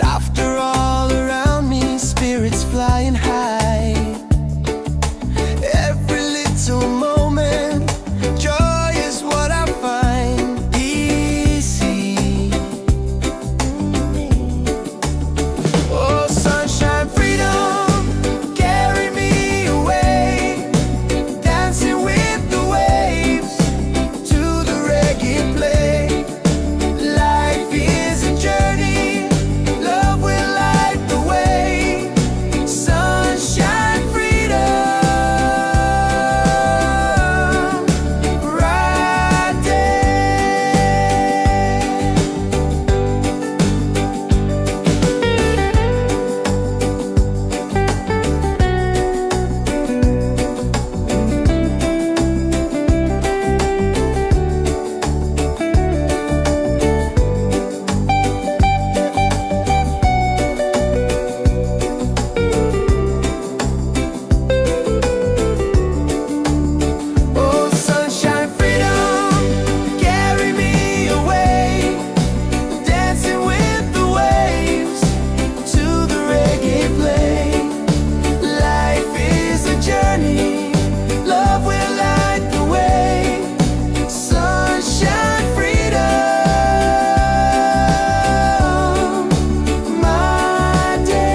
Laughter all around me, spirits flying high. Every little moment, joy is what I find easy. Oh, sunshine, freedom, carry me away, dancing with the waves to the reggae play. Life is a journey, love will light the way. Sunshine, freedom, right there. Oh, sunshine, freedom, carry me away, dancing with the waves to the reggae play. Life is a journey, love will light the way. Sunshine, freedom, my day.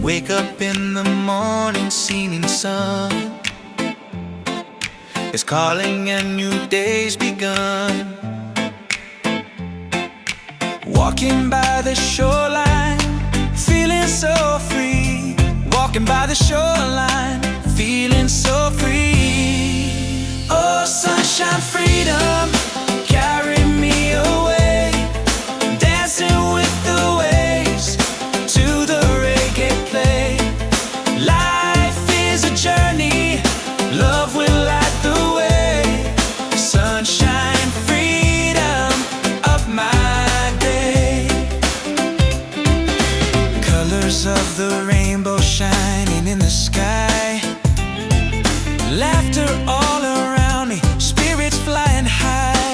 Wake up in the morning, seeing sun is calling and new day's begun. Walking by the shoreline, feeling so free. Walking by the shoreline, feeling so free. Oh, sunshine, freedom, carry me away, dancing with the waves to the reggae play. Life is a journey, love will light the way. Sunshine, freedom of my day. Colors of the rainbow shining in the sky. Laughter all around me, spirits flying high.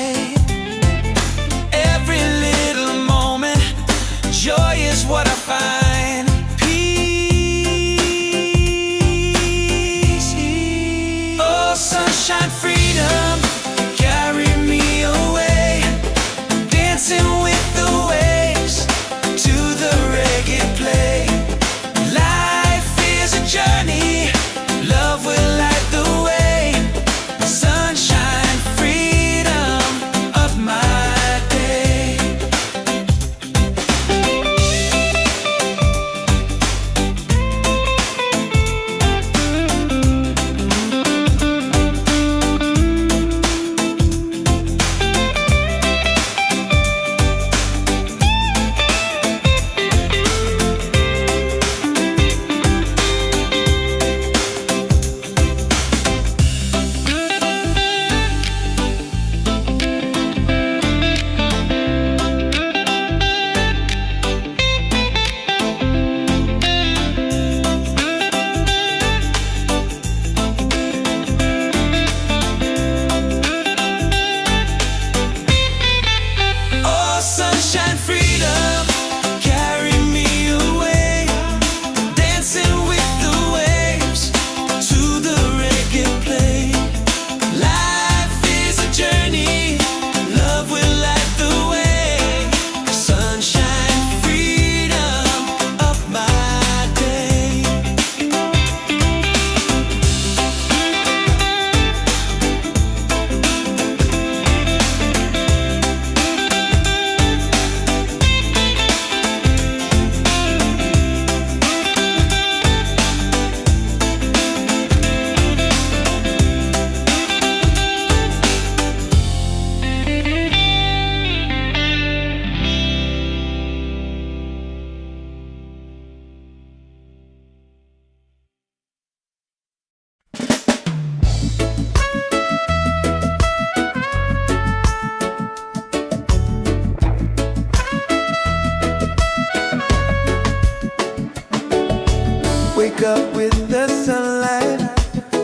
up with the sunlight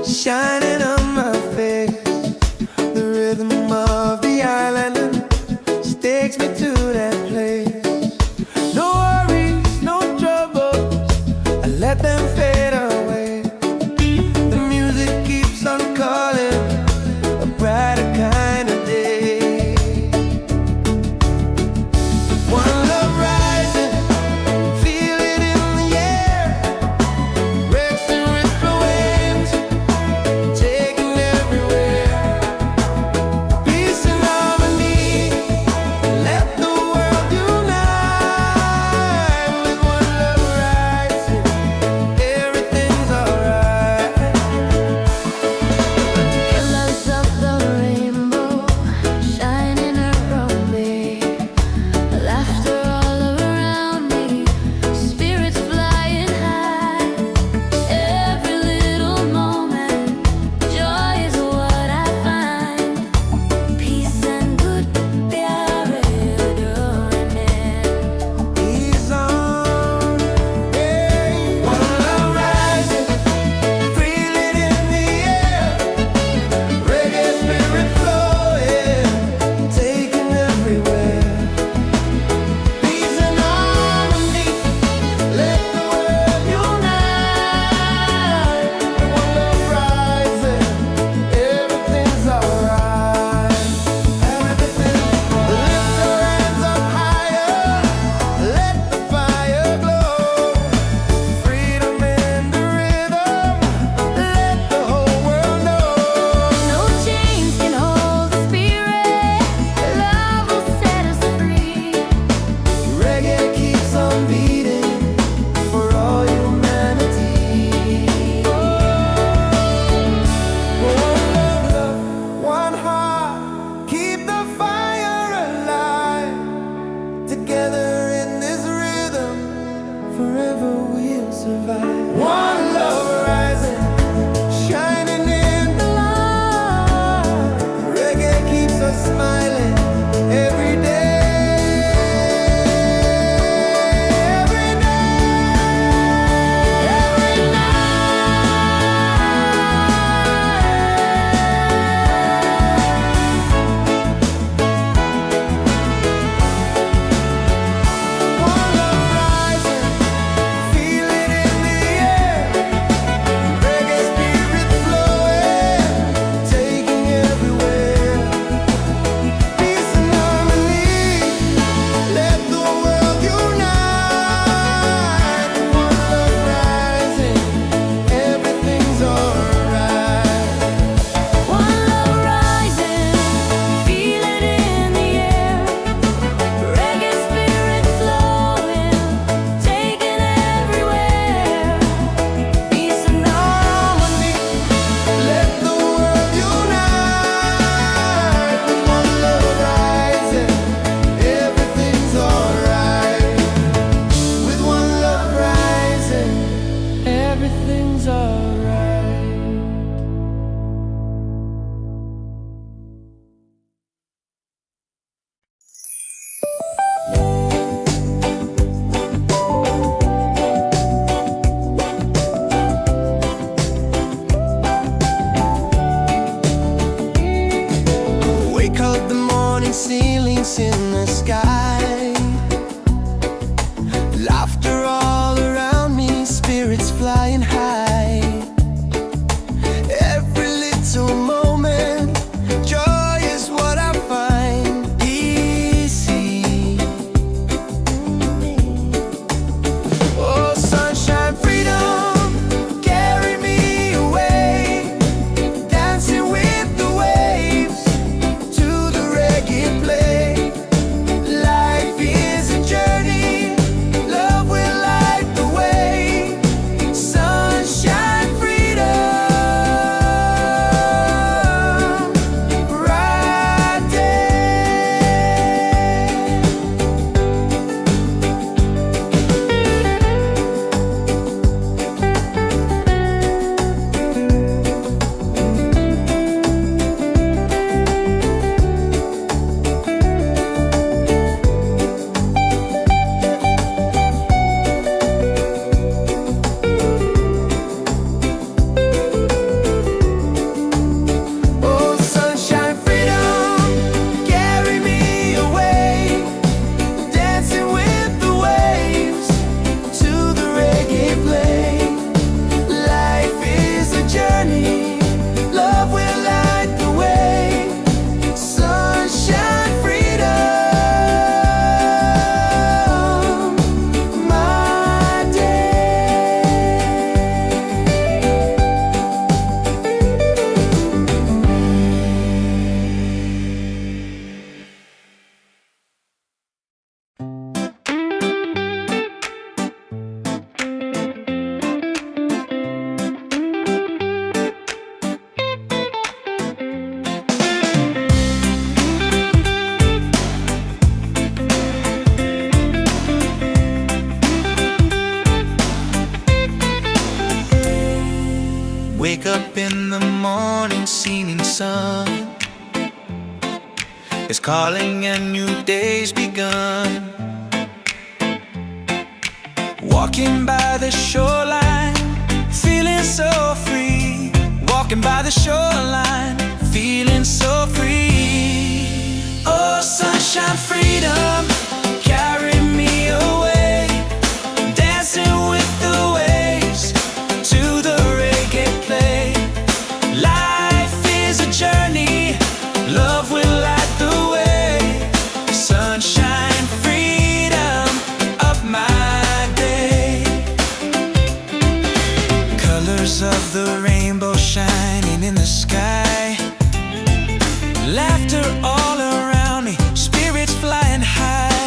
shining on my face. The rhythm of the island takes me to that place. No worries, no troubles, I let them fade away. The music keeps on calling, a brighter kind of day. One love rising, feel it in the air. Racing with the waves, taking everywhere. Peace and harmony, let the world unite. With one love rising, everything's alright. Colors of the rainbow shining around me, laughter all around me, spirits flying high. Every little moment, joy is what I find. Peace and good प्यारे डोने. He's on, yeah. One love rising, feel it in the air. Reggae spirit flowing, taking everywhere. Peace and harmony, let the world unite. One love rising, everything's alright. Everything's lift your hands up higher, let the fire glow. Freedom in the rhythm, let the whole world know. No chains can hold the spirit. Love will set us free. Reggae keeps on beating for all humanity. One love, one heart, keep the fire alive. Together in this rhythm, forever we'll survive. One love rising, shining in the light. Reggae keeps us smiling every day. Every day, every night. One love rising, feel it in the air. is calling and new day's begun. Walking by the shoreline, feeling so free. Walking by the shoreline, feeling so free. Oh, sunshine, freedom, carry me away. Dancing with the waves to the reggae play. Life is a journey, love will light the way. Sunshine, freedom of my day. Colors of the rainbow shining in the sky. Laughter all around me, spirits flying high.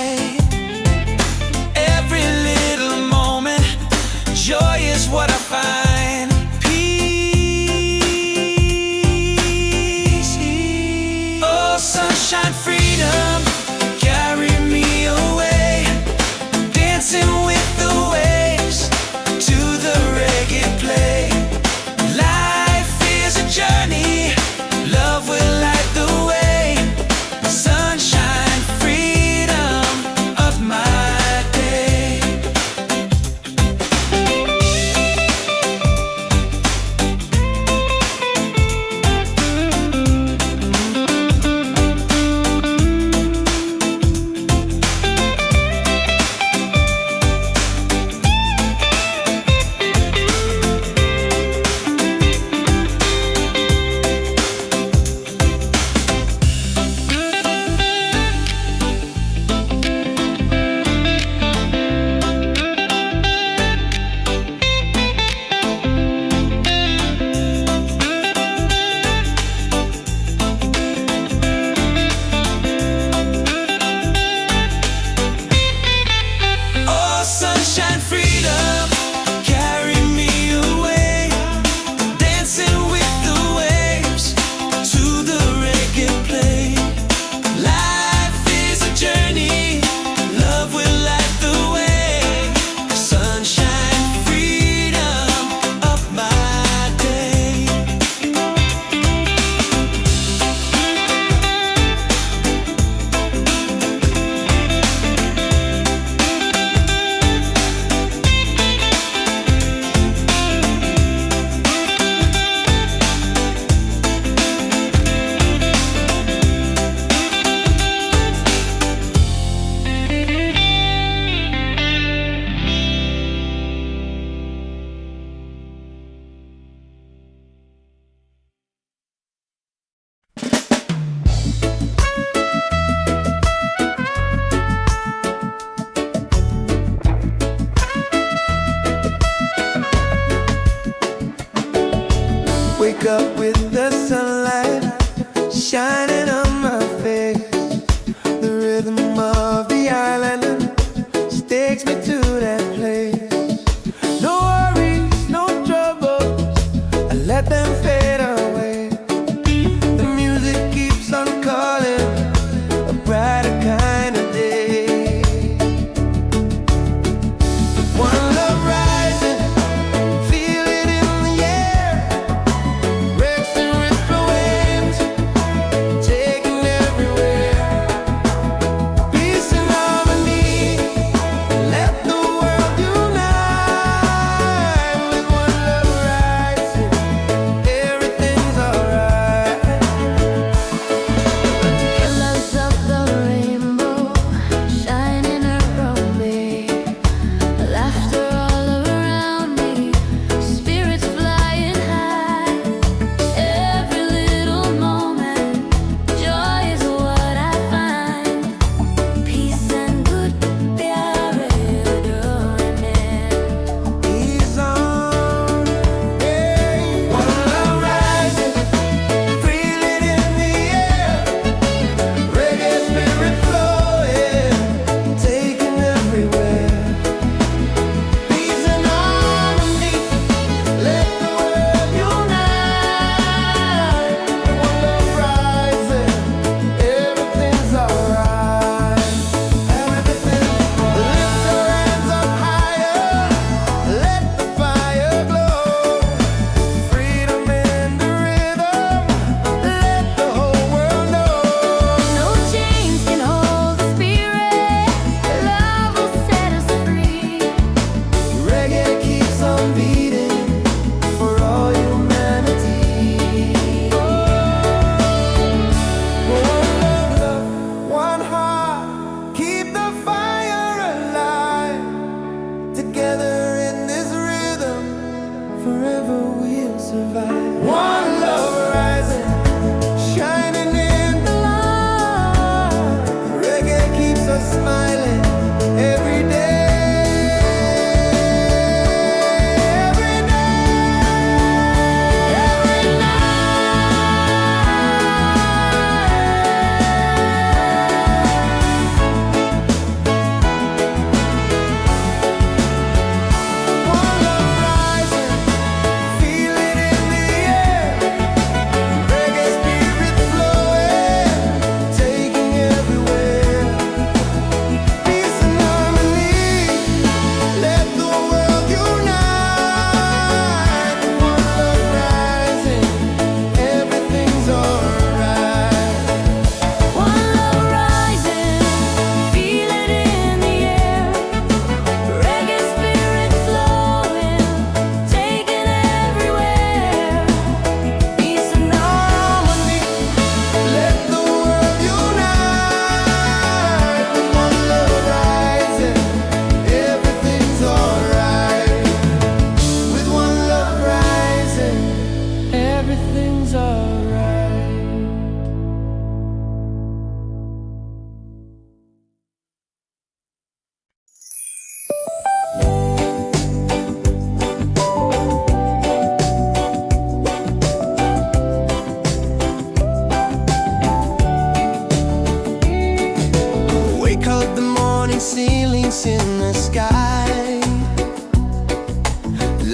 dance in the sky.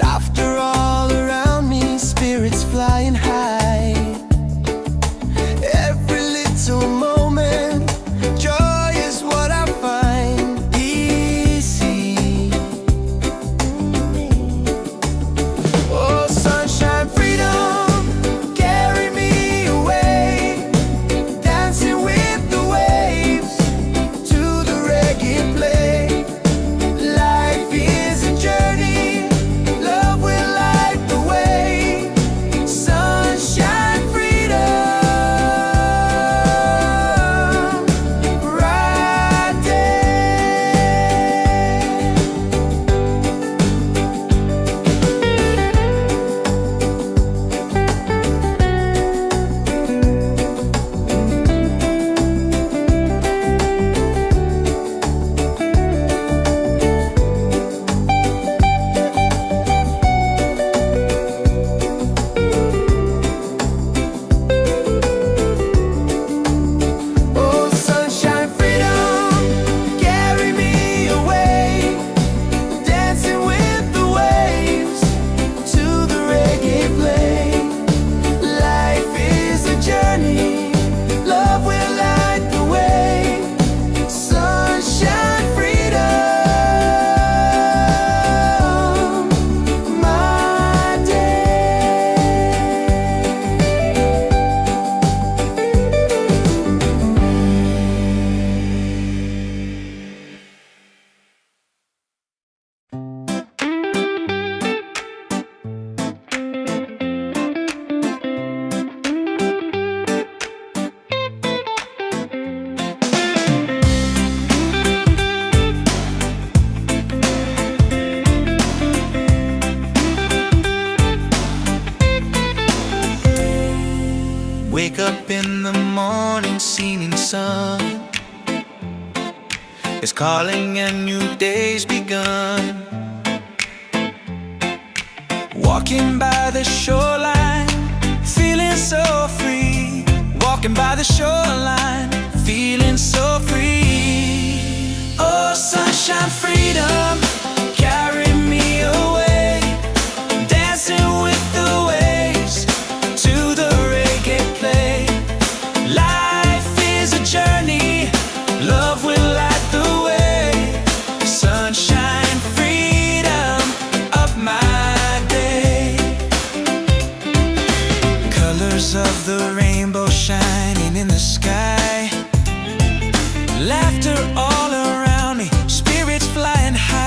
Laughter all around me, spirits flying high. Every little moment, joy is what I find easy. Oh, sunshine, freedom, carry me away, dancing with the waves to the reggae play. Life is a journey, love will light the way. Sunshine, freedom, right there. Oh, sunshine, freedom, carry me away, dancing with the waves to the reggae play. Life is a journey, love will light the way. Sunshine, freedom, my day. Wake up in the morning, seeing sun is calling and new day's begun. Walking by the shoreline, feeling so free. Walking by the shoreline, feeling so free. Oh, sunshine, freedom, carry me away, dancing with the waves to the reggae play. Life is a journey, love will light the way. Sunshine, freedom, of my day. Colors of the rainbow shining in the sky. Laughter all around me, spirits flying high.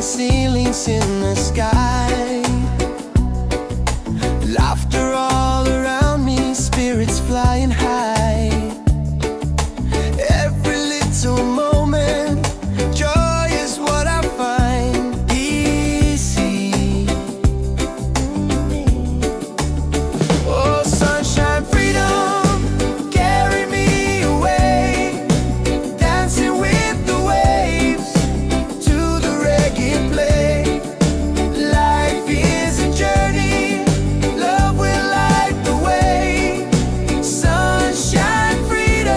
falling ceilings in the sky. Laughter all around me, spirits flying high. Every little moment, joy is what I find easy. Oh, sunshine, freedom, carry me away, dancing with the waves to the reggae play. Life is a journey, love will light the way. Sunshine, freedom,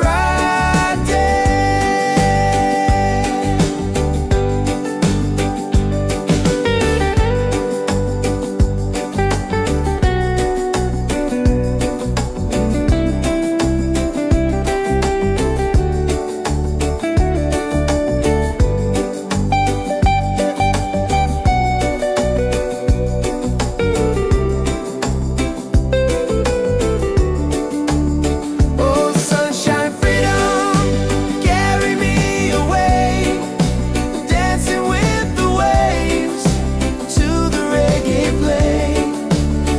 right there. Oh, sunshine, freedom, carry me away, dancing with the waves to the reggae play.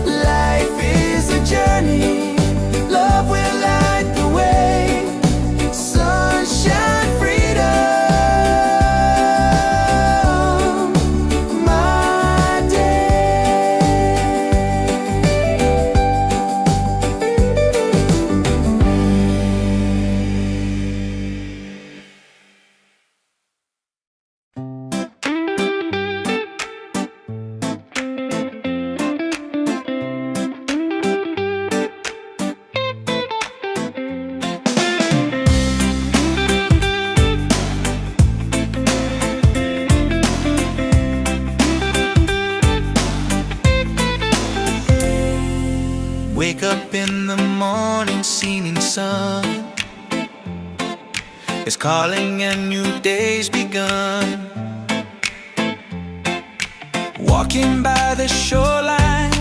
Life is a journey, love will light the way. Sunshine, freedom, my day. Wake up in the morning, seeing sun is calling and new day's begun. Walking by the shoreline,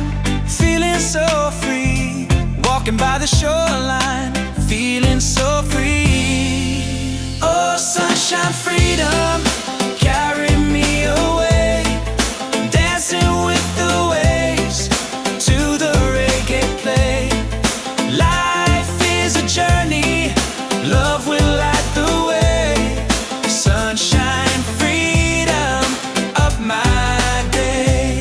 feeling so free. Walking by the shoreline, feeling so free. Oh, sunshine, freedom, carry me away, dancing with the waves to the reggae play. Life is a journey, love will light the way. Sunshine, freedom of my day.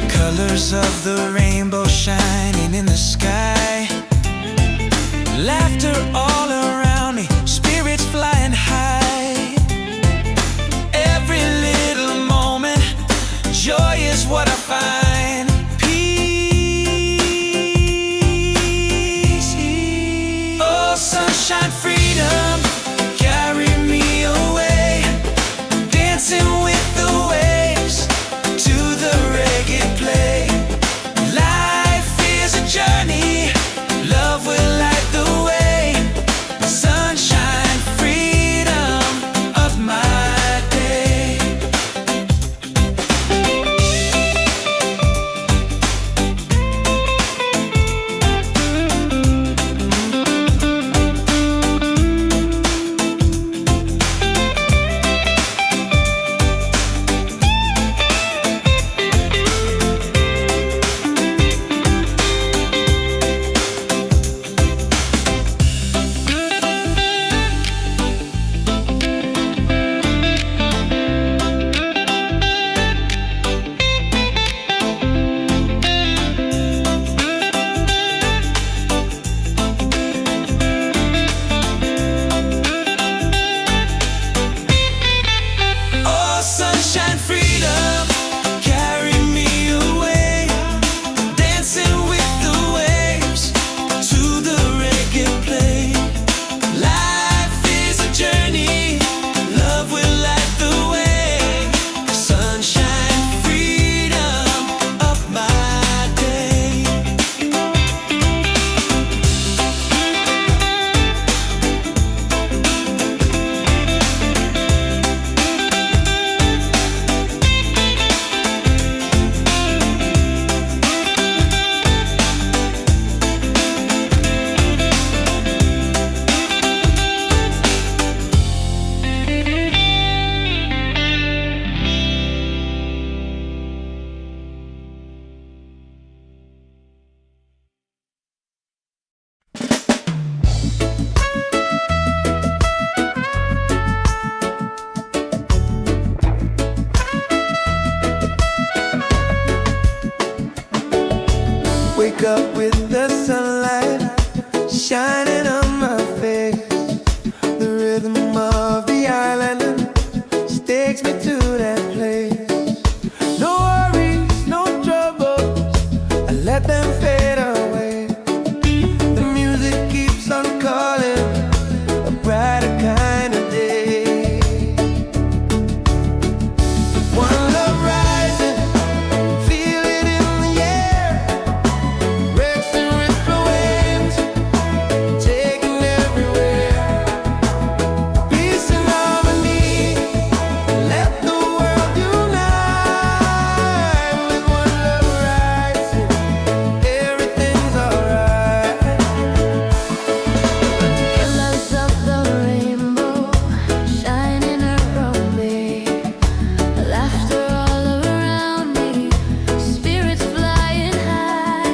Colors of the rainbow shining in the sky. Laughter all around me, spirits flying high. Every little moment, joy is what I find. Peace. Oh, sunshine, freedom, carry me away, dancing with the waves to the reggae play. Life is a journey, love will light the way. Sunshine, freedom of my day. wake up with the sunlight shining on my face. The rhythm of the island takes me to that place. No worries, no troubles, I let them fade away. The music keeps on calling, a brighter kind of day. One love rising, feel it in the air. Racing with the waves, taking everywhere. Peace and harmony, let the world unite. With one love rising, everything's alright. Colors of the rainbow shining around me, laughter all around me, spirits flying high.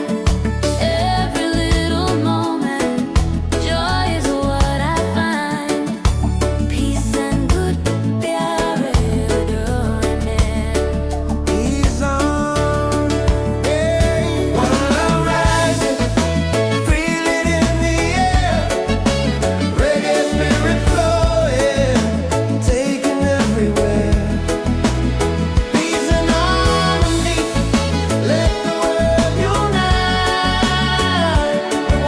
Every little moment, joy is what I find. Peace and good प्यारे डोरने. He's on, yeah. One love rising, feel it in the air. Reggae spirit flowing, taking everywhere. Peace and harmony, let the world unite.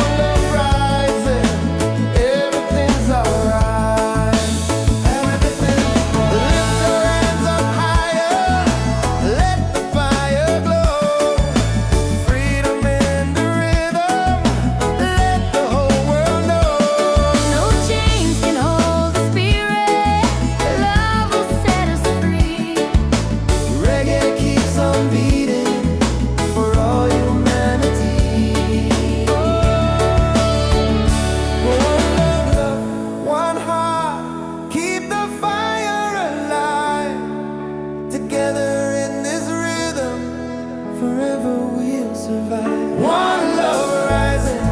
One love rising, everything's alright. Lift your hands up higher, let the fire glow. Freedom in the rhythm, let the whole world know. No chains can hold the spirit. Love will set us free. Reggae keeps on beating for all humanity. One love, one heart, keep the fire alive. Together in this rhythm, forever we'll survive. One love rising,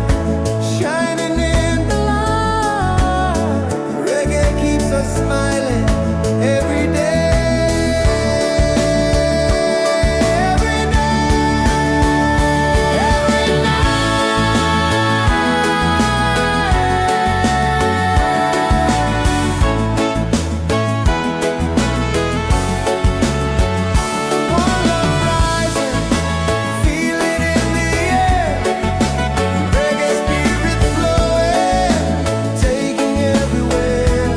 shining in the light. Reggae keeps us smiling every day. Every One love rising, feel it in the air. Reggae spirit flowing, taking everywhere.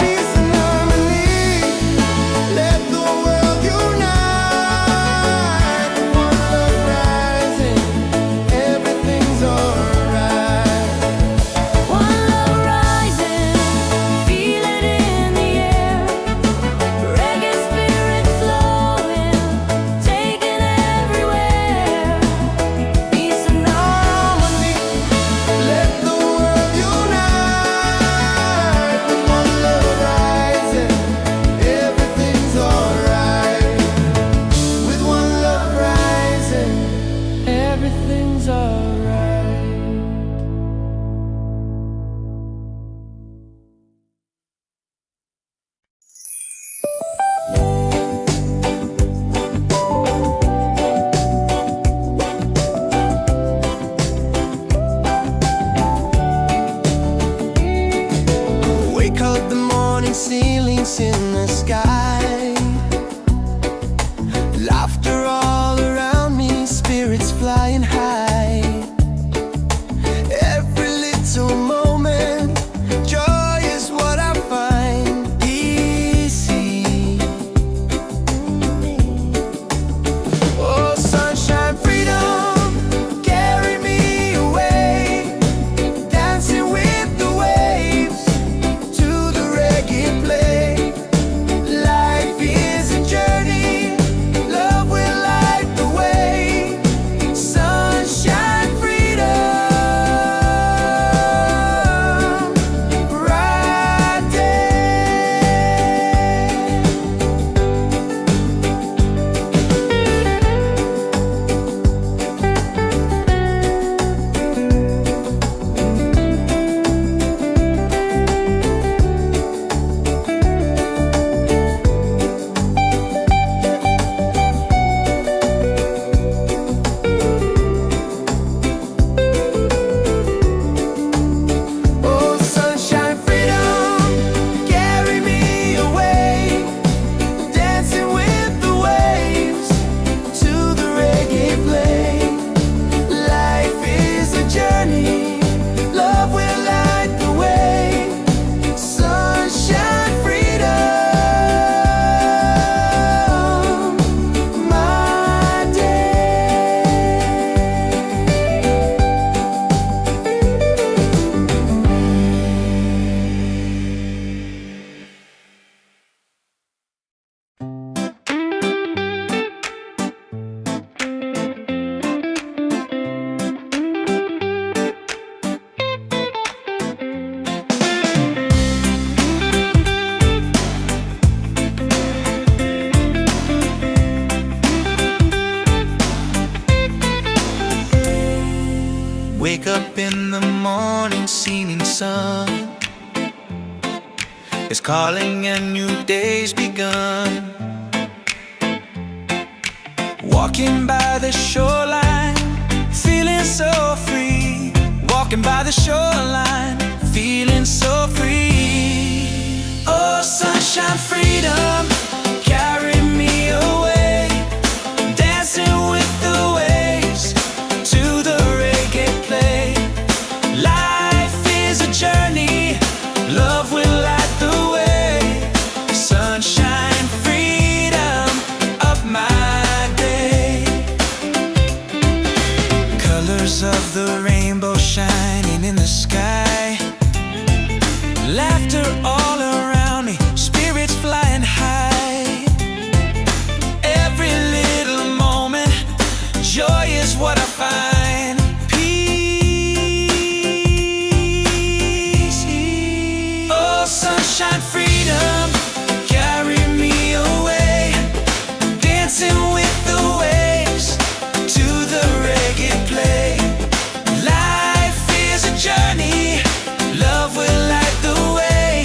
Peace and harmony, let the world unite. One love rising, everything's alright. One love rising, feel it in the air. Reggae spirit flowing, taking everywhere. Peace and harmony, let the world unite. One love rising, everything's alright. With one love rising, everything's alright. Wake up the morning, ceilings in the sky. Laughter all around me, spirits flying high. Every little moment, joy is what I find. Easy. Oh, sunshine, freedom, carry me away. Dancing with the waves to the reggae play. Light unseen sun is calling and new day's begun. Walking by the shoreline, feeling so free. Walking by the shoreline, feeling so free. Oh, sunshine, freedom, carry me away. Dancing with the waves to the reggae play. Life is a journey, love will light the way. Sunshine, freedom of my day. Colors of the rainbow shining in the sky. Laughter all around me, spirits flying high. Every little moment, joy is what I find. Peace. Oh, sunshine, freedom, carry me away. Dancing with the waves to the reggae play. Life is a journey, love will light the way.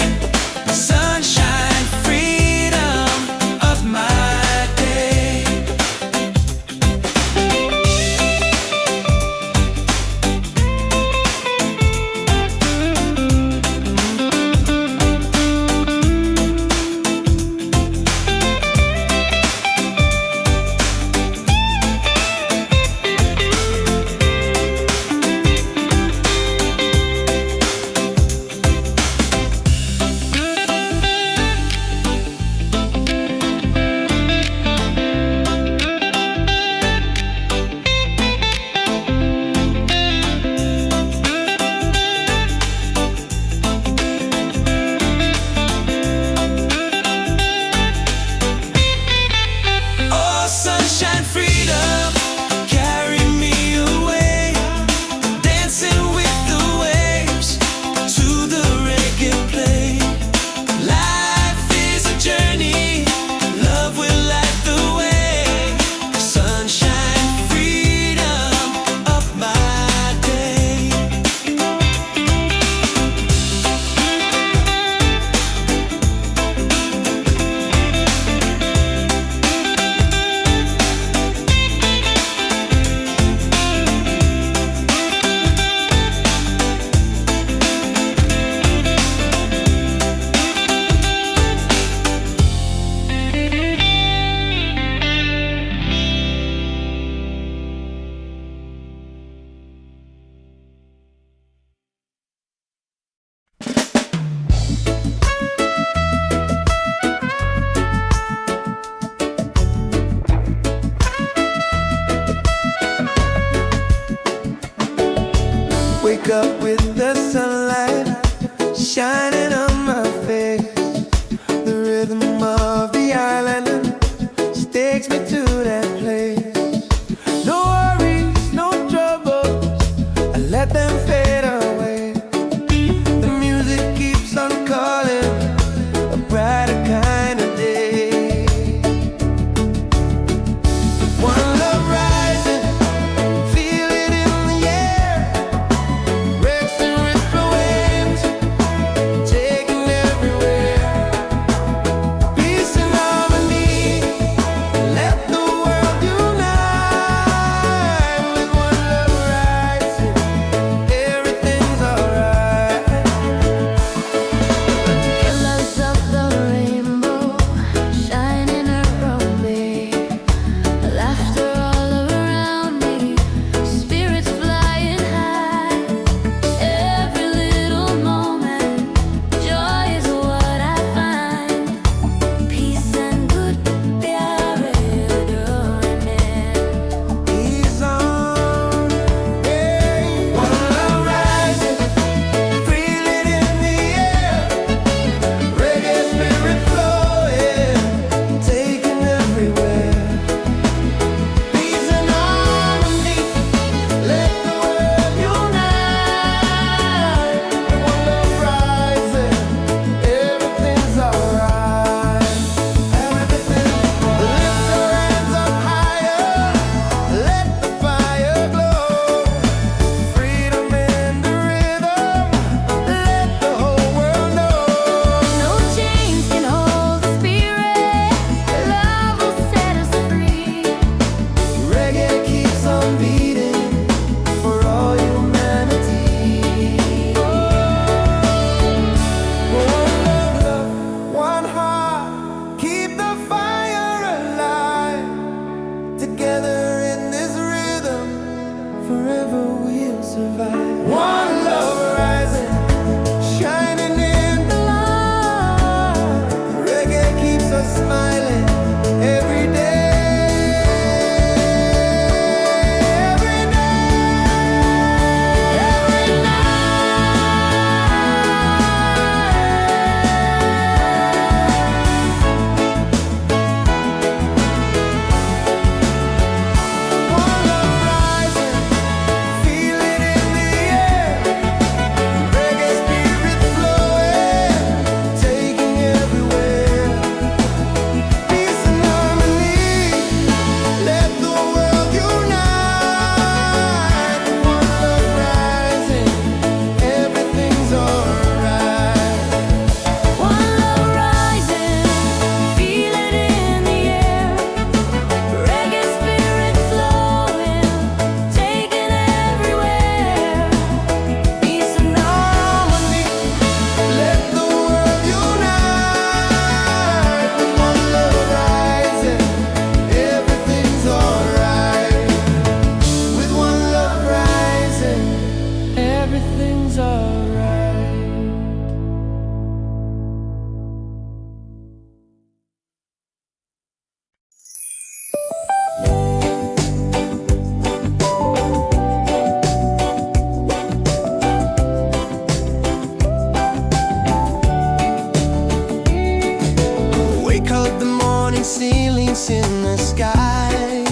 ceilings in the sky.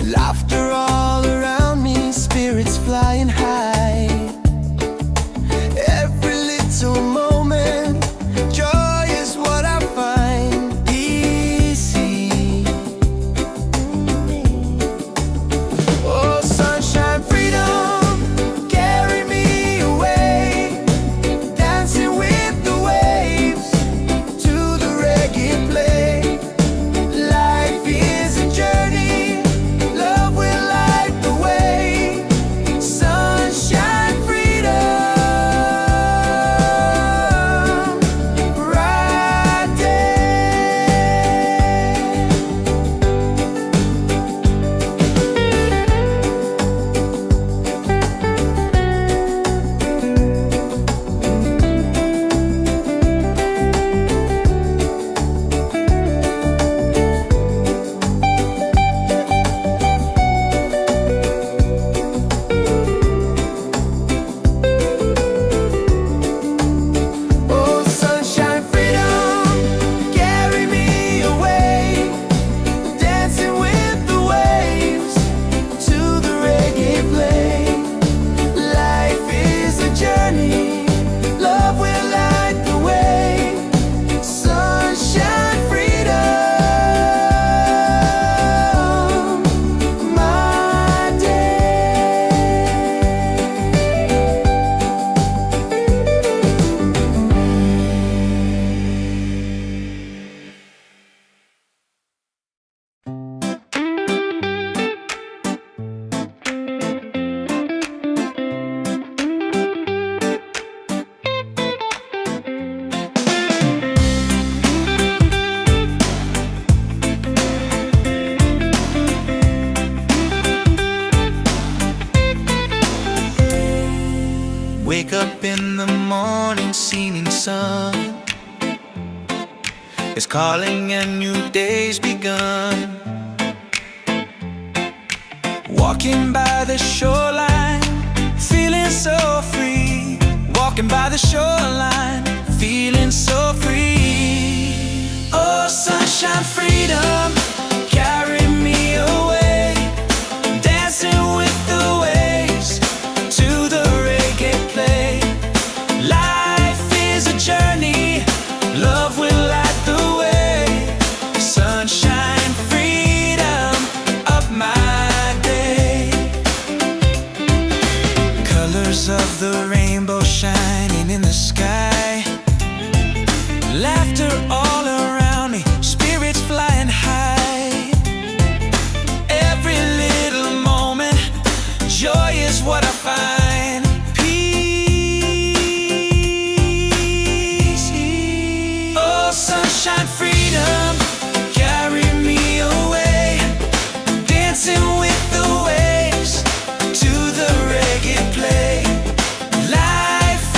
Laughter all around me, spirits flying high. Every little moment, joy is what I find easy. Oh, sunshine, freedom, carry me away, dancing with the waves to the reggae play. Life is a journey, love will light the way. Sunshine, freedom, right there. Oh, sunshine, freedom, carry me away, dancing with the waves to the reggae play. Life is a journey, love will light the way. Sunshine, freedom, my day. Wake up in the morning, seeing sun is calling and new day's begun. Walking by the shoreline, feeling so free. Walking by the shoreline, feeling so free. Oh, sunshine, freedom, carry me away, dancing with the waves to the reggae play. Life is a journey, love will light the way. Sunshine, freedom, up my day. Colors of the rainbow shining in the sky. Laughter all around me, spirits flying high. Every little moment, joy is what I find. Peace. Oh, sunshine, freedom, carry me away, dancing with the waves to the reggae play. Life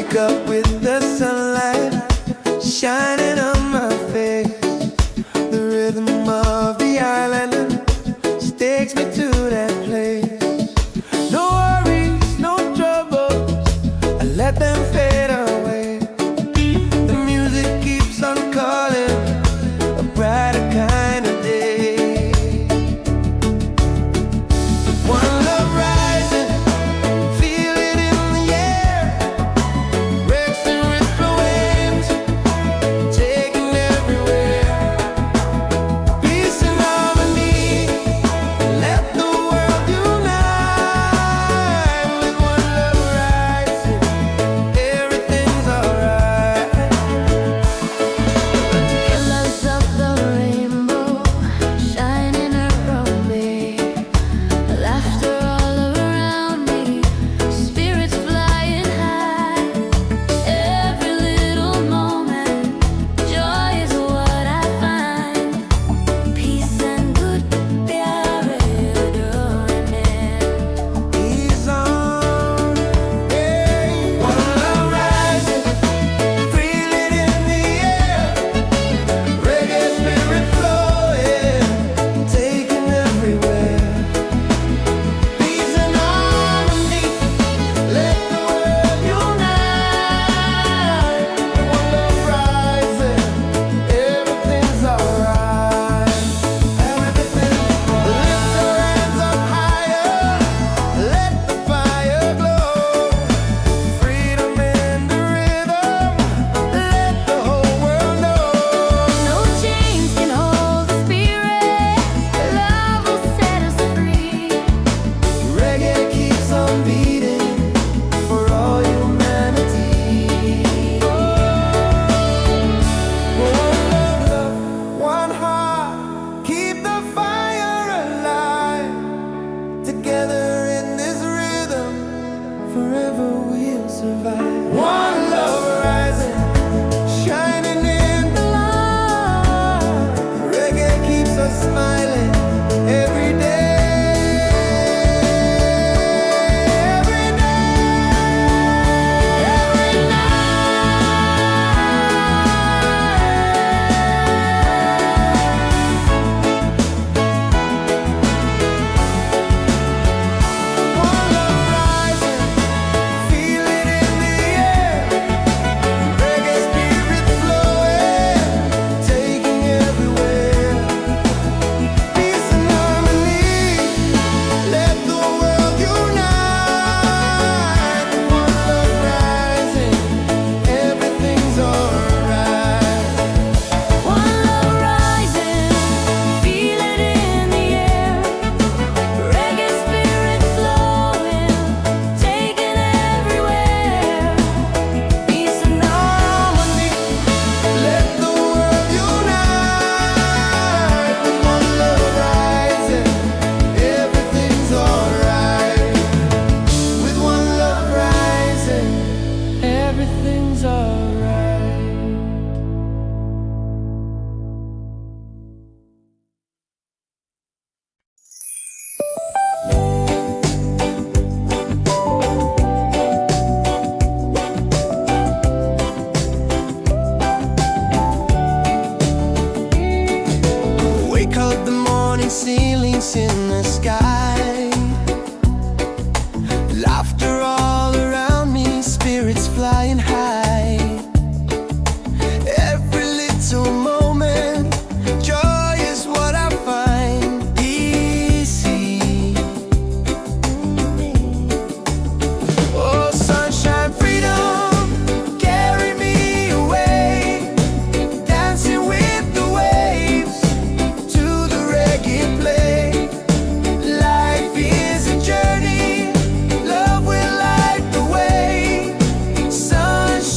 wake up with the sunlight shining on my face. The rhythm of the island takes me to that place. No worries, no troubles, I let them fade away. The music keeps on calling, a brighter kind of day. One love rising, feel it in the air. Racing with the waves, taking everywhere. Peace and harmony, let the world unite. With one love rising, everything's alright. Colors of the rainbow shining around me, laughter all around me, spirits flying high. Every little moment, joy is what I find. Peace and good प्यारे डोरने. He's on, hey. One love rising, feel it in the air. Reggae spirit flowing, taking everywhere. Peace and harmony, let the world unite. One love rising, everything's alright. Everything. Lift your hands up higher, let the fire glow. Freedom in the rhythm, let the whole world know. No chains can hold the spirit. Love will set us free. Reggae keeps on beating for all humanity. One love, one heart, keep the fire alive. Together in this rhythm, forever we'll survive. One love rising, shining in the light. Reggae keeps us smiling every day. Every day, every One love rising, feel it in the air. Reggae spirit flowing, taking everywhere. Peace and harmony, let the world unite. One love rising, everything's alright. One love rising, feel it in the air. Reggae spirit flowing, taking everywhere. Peace and harmony. Let the world unite. With one love rising, everything's alright. With one love rising, everything's alright. Wake up the morning ceilings in the sky. Laughter all around me, spirits flying high. Every little moment, joy is what I find. Easy. Oh, sunshine, freedom, carry me away. Dancing with the waves to the reggae play. Life is a journey, love will light the way. Sunshine.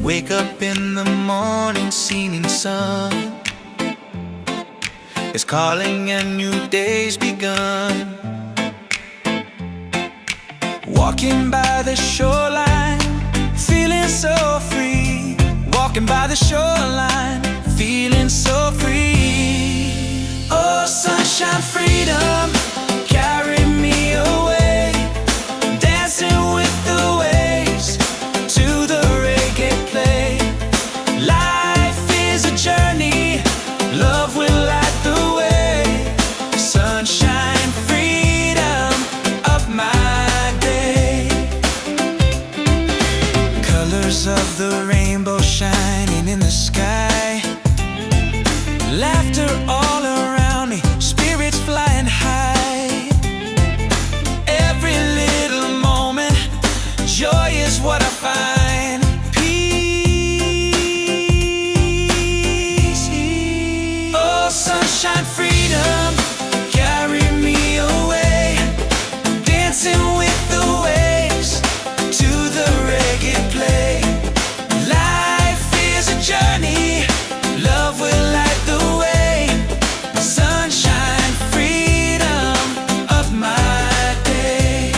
Wake up in the morning, seeing sun is calling and new day's begun. Walking by the shoreline, feeling so free. Walking by the shoreline, feeling so free. Oh, sunshine, freedom, carry me away. Dancing with the waves to the reggae play. Life is a journey, love will light the way. Sunshine, freedom of my day. Colors of the rainbow shining in the sky. Laughter all around me, spirits flying high. Every little moment, joy is what I find. Peace. Oh, sunshine, freedom, carry me away. Dancing with the waves to the reggae play. Life is a journey, love will light the way. Sunshine, freedom of my day.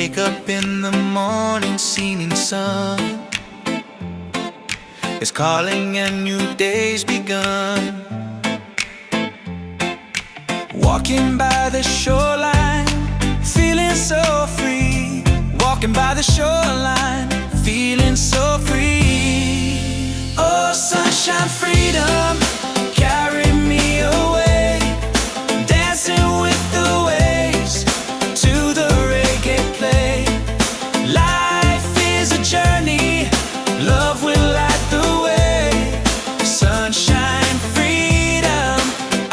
wake up in the morning, seeing sun is calling and new day's begun. Walking by the shoreline, feeling so free. Walking by the shoreline, feeling so free. Oh, sunshine, freedom, carry me away. Dancing with the waves to the reggae play. Life is a journey, love will light the way. Sunshine, freedom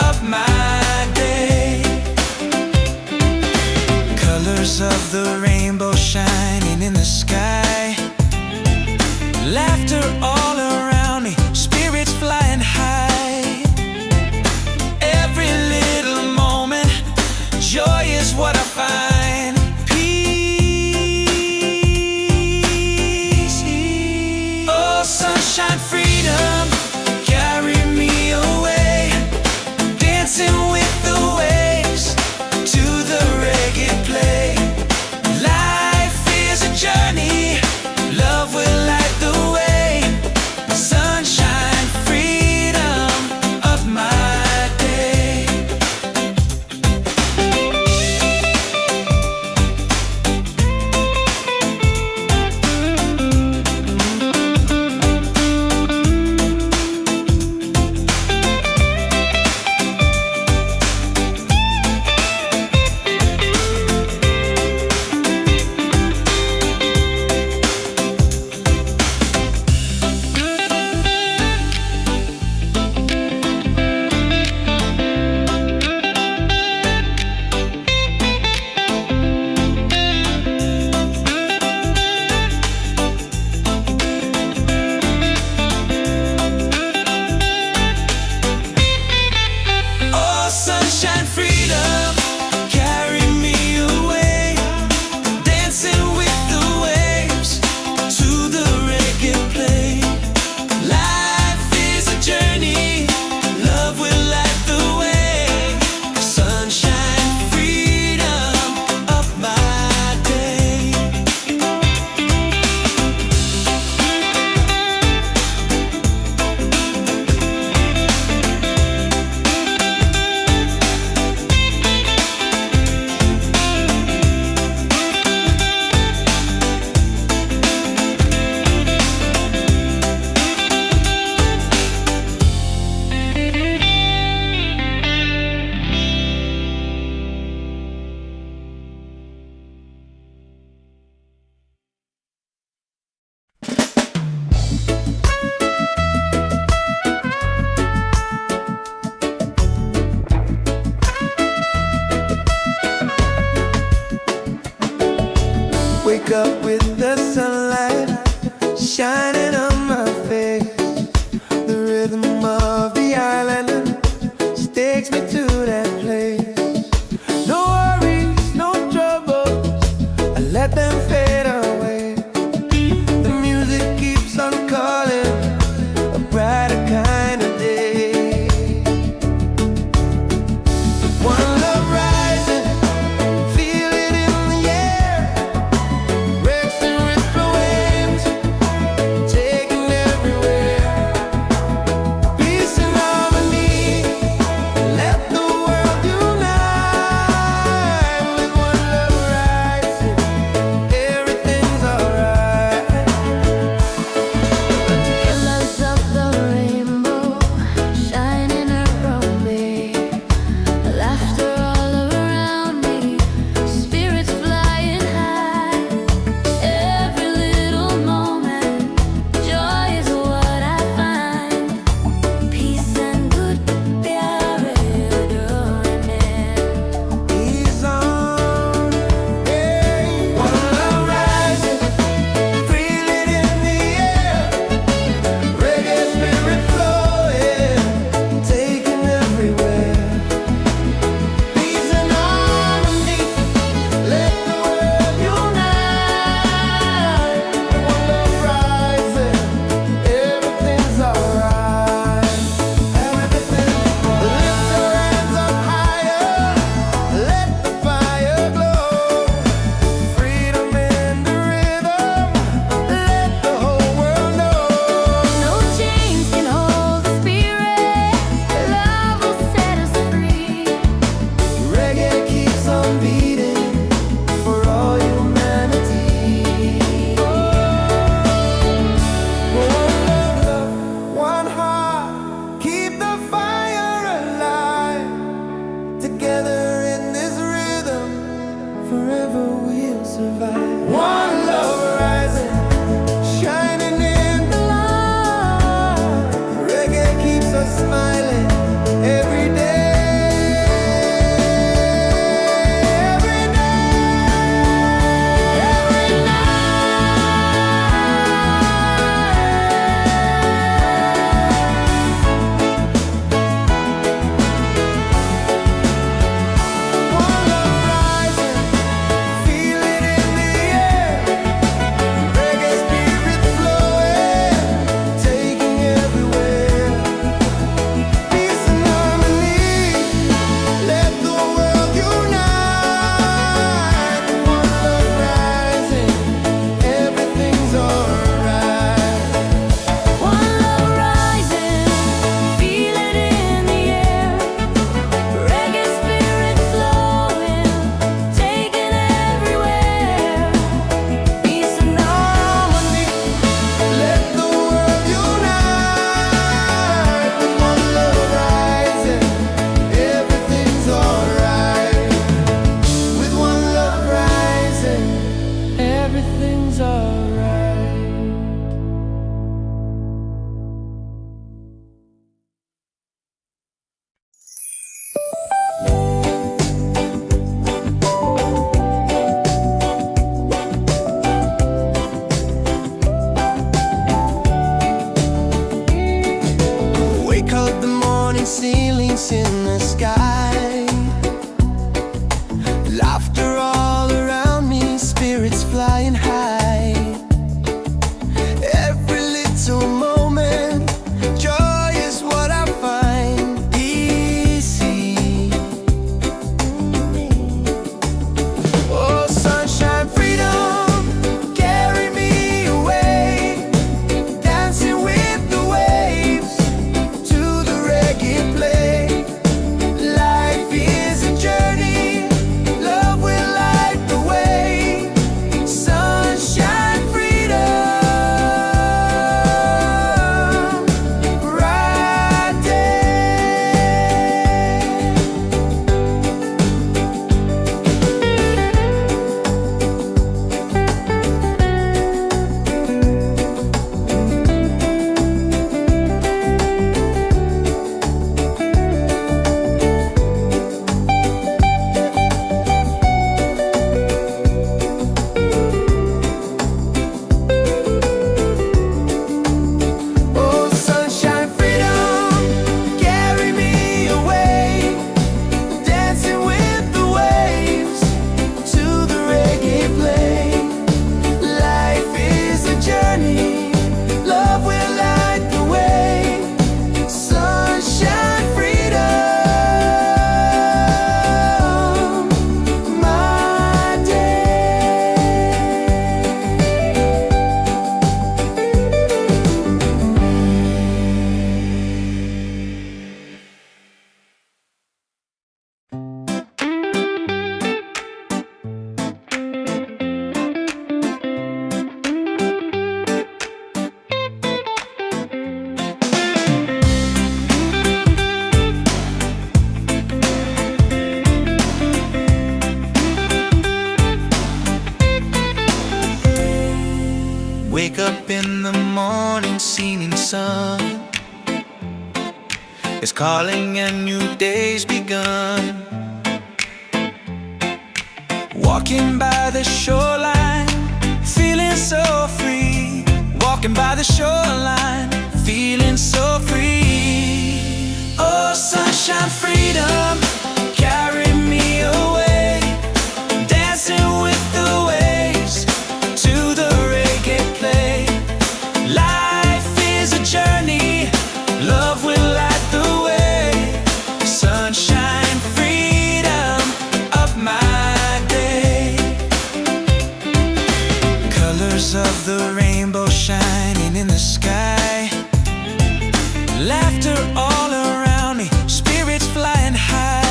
of my day. Colors of the rainbow shining in the sky. Laughter all around me, spirits flying high. survive. One love rising, shining in the light. Reggae keeps us smiling every day. Ceilings in the sky, laughter all around me, spirits flying high. Every little moment, joy is what I find. Easy. Oh, sunshine, freedom, carry me away, dancing with the waves to the reggae play. Life is a journey, love will light the way. Sunshine, freedom, bright Oh, sunshine, freedom, carry me away, dancing with the waves to the reggae play. Life is a journey, love will light the way. Sunshine, freedom, my day. Wake up in the morning, seeing sun is calling and new day's begun. Walking by the shoreline, feeling so free. Walking by the shoreline, feeling so free. Oh, sunshine, freedom, carry me away, dancing with the waves to the reggae play. Life is a journey, love will light the way. Sunshine, freedom of my day. Colors of the rainbow shining in the sky, laughter all around me, spirits flying high.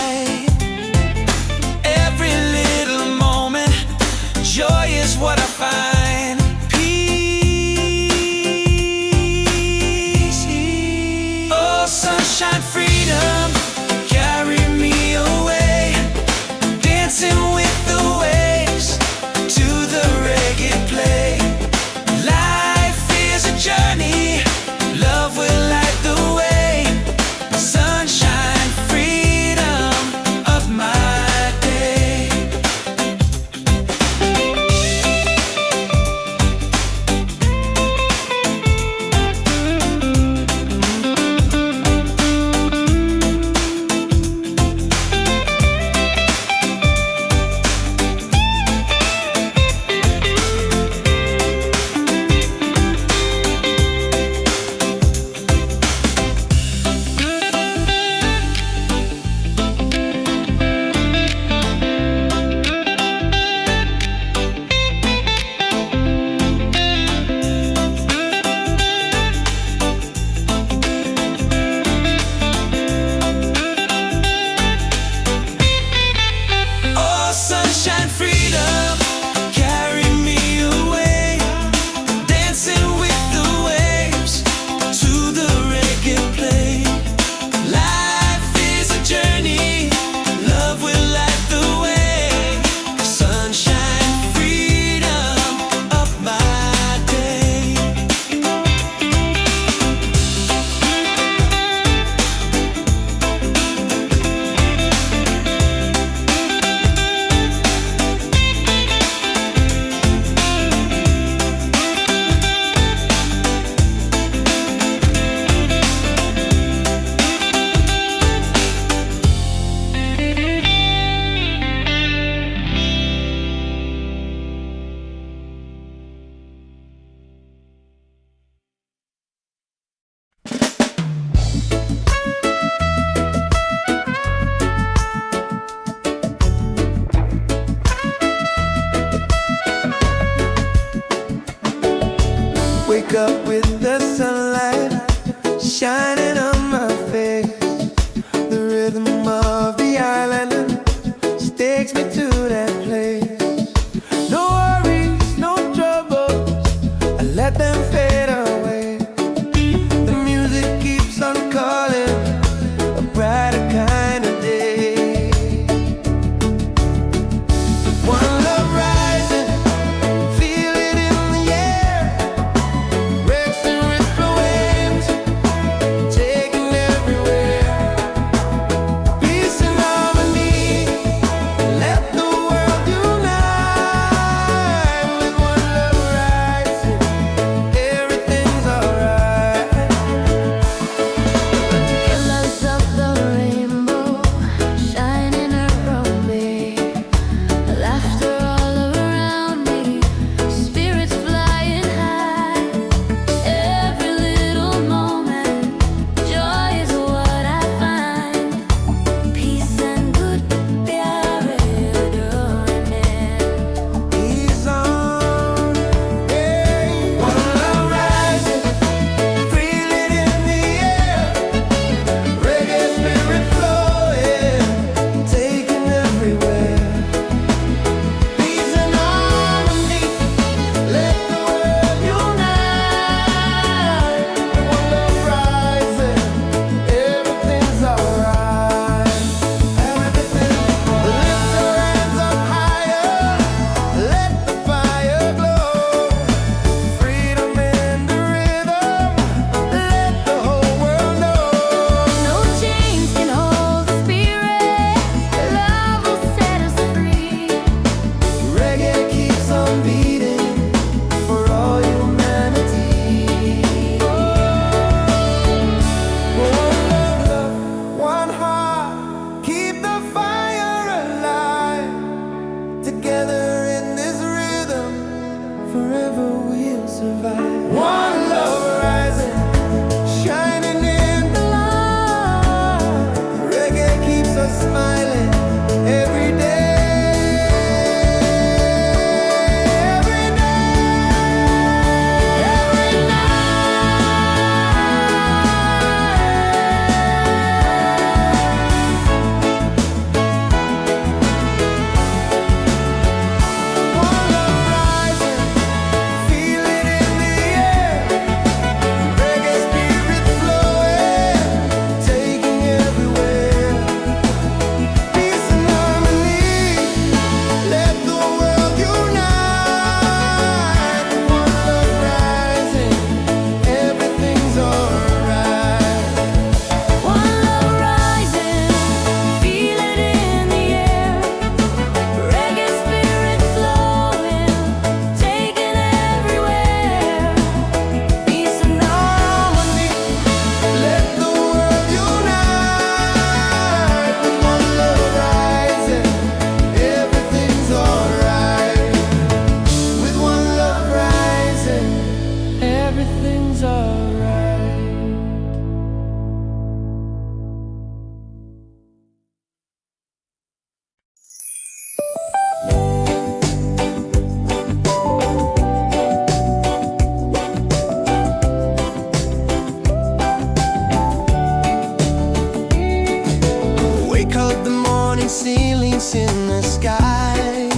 dance in the sky.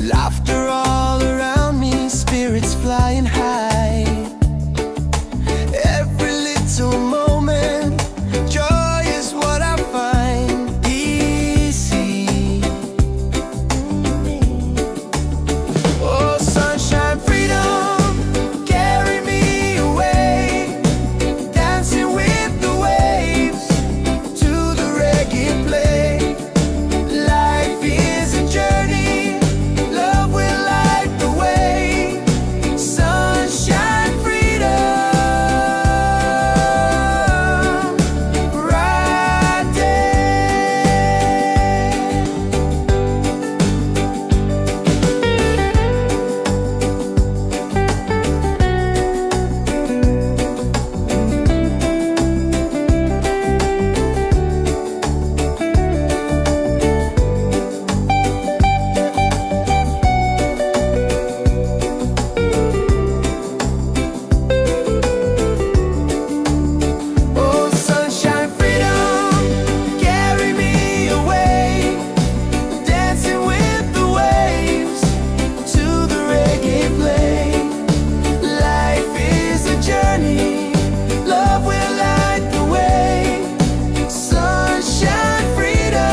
Laughter all around me, spirits flying high. Every little moment, joy is what I find easy. Oh, sunshine, freedom, carry me away, dancing with the waves to the reggae play. Life is a journey, love will light the way. Sunshine, freedom, right there. Oh, sunshine, freedom, carry me away, dancing with the waves to the reggae play. Life is a journey, love will light the way. Sunshine, freedom,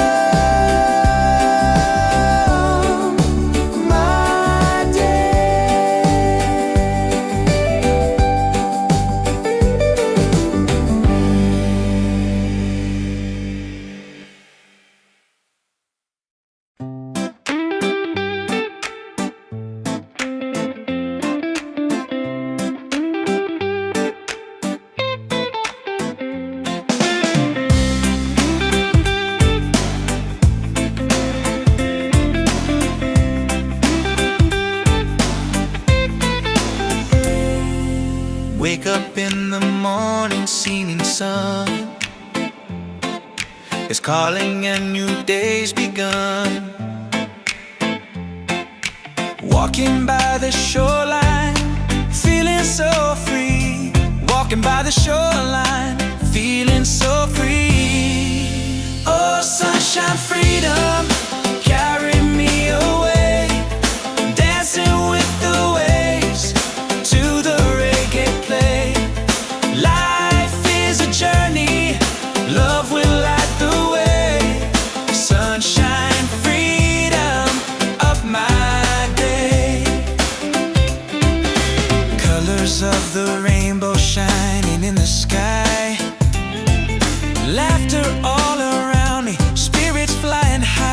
my day. Wake up in the morning, seeing sun is calling and new day's begun. Walking by the shoreline, feeling so free. Walking by the shoreline, feeling so free. Oh, sunshine, freedom, carry me away, dancing with the waves to the reggae play. Life is a journey, love will light the way. Sunshine, freedom of my day. Colors of the rainbow shining in the sky. Laughter all around me, spirits flying high.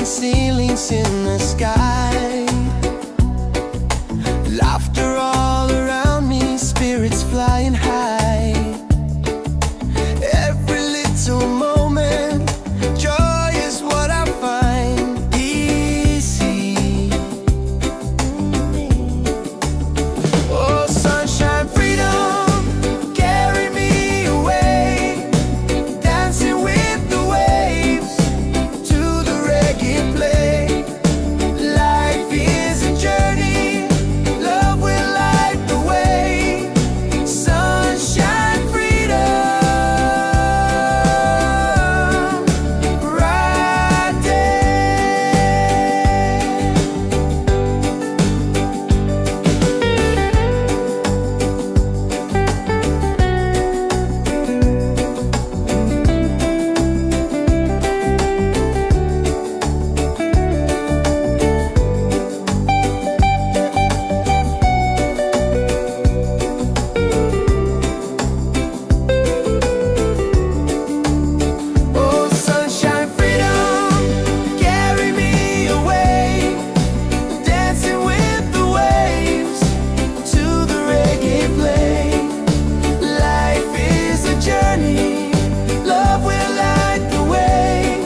ceilings in the sky. Laughter all around me, spirits flying high. Every little moment, joy is what I find easy. Oh, sunshine, freedom, carry me away, dancing with the waves to the reggae play. Life is a journey, love will light the way. Sunshine, freedom, right there. Oh, sunshine, freedom, carry me away, dancing with the waves to the reggae play. Life is a journey, love will light the way.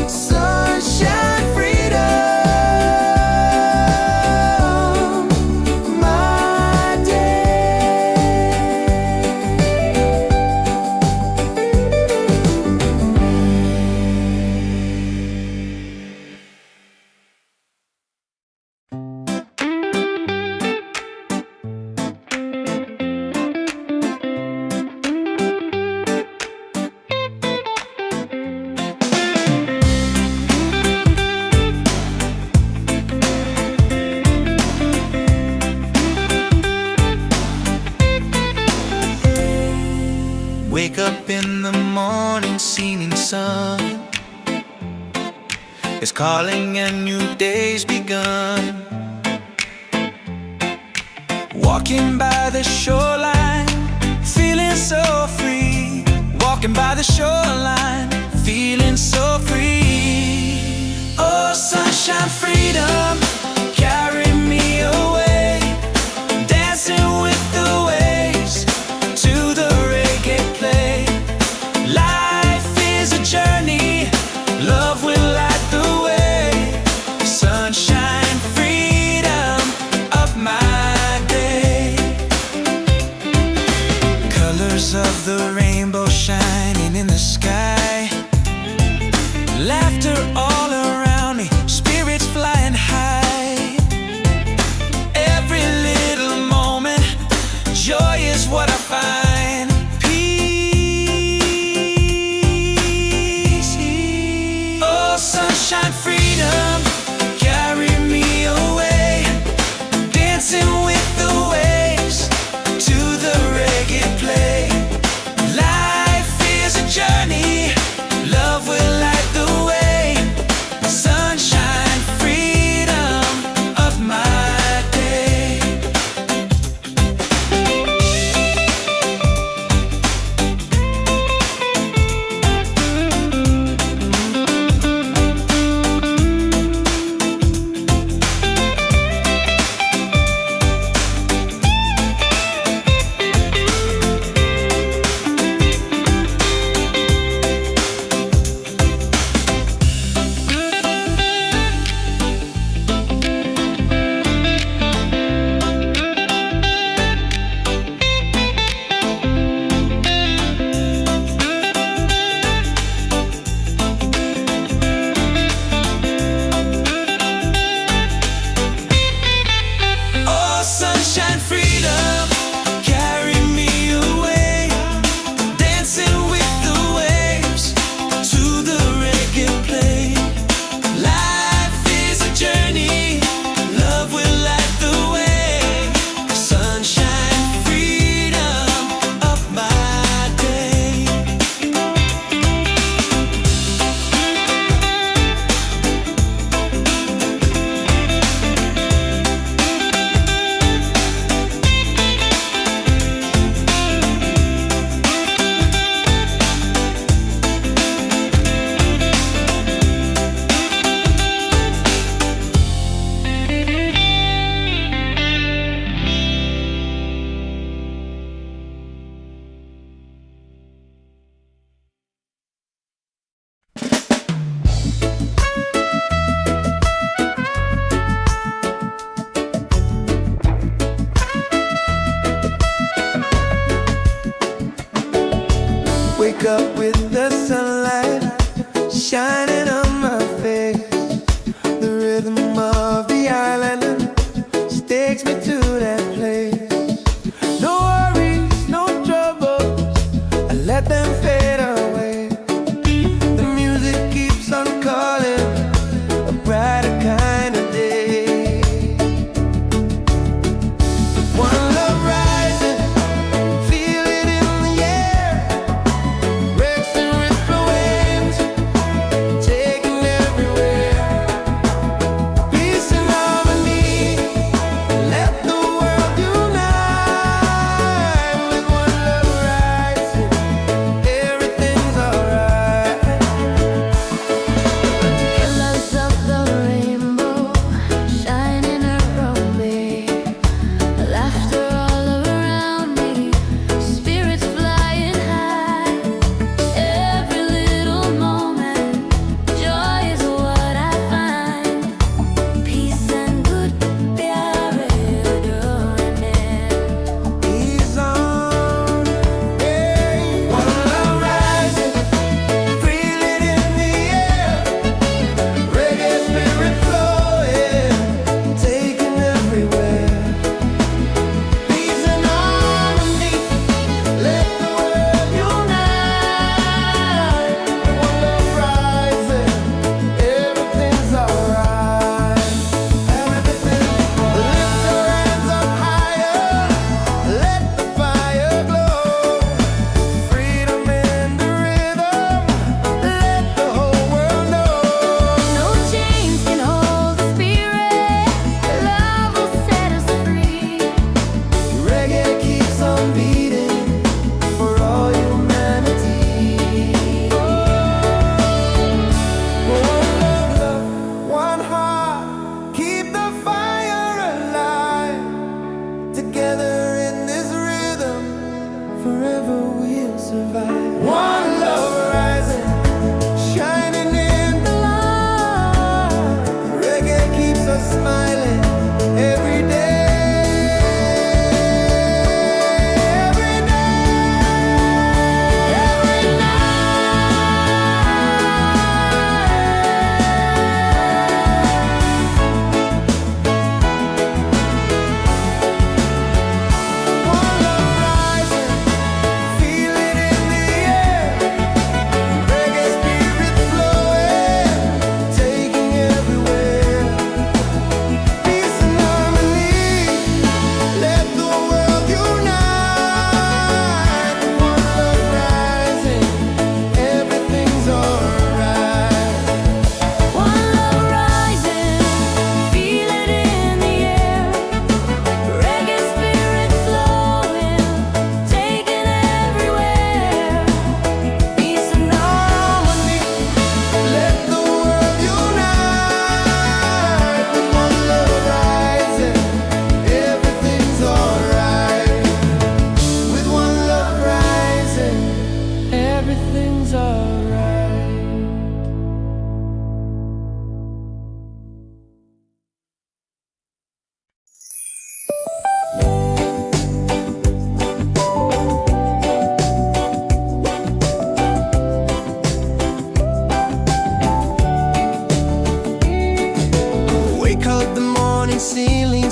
Sunshine, freedom, my day. Wake up in the morning, seeing sun is calling and new day's begun. Walking by the shoreline, feeling so free. Walking by the shoreline, feeling so free. Oh, sunshine, freedom, carry me away, dancing with the waves to the reggae play. Life is a journey, love will light the way. Sunshine, freedom of my day. Colors of the rainbow shining in the sky. Laughter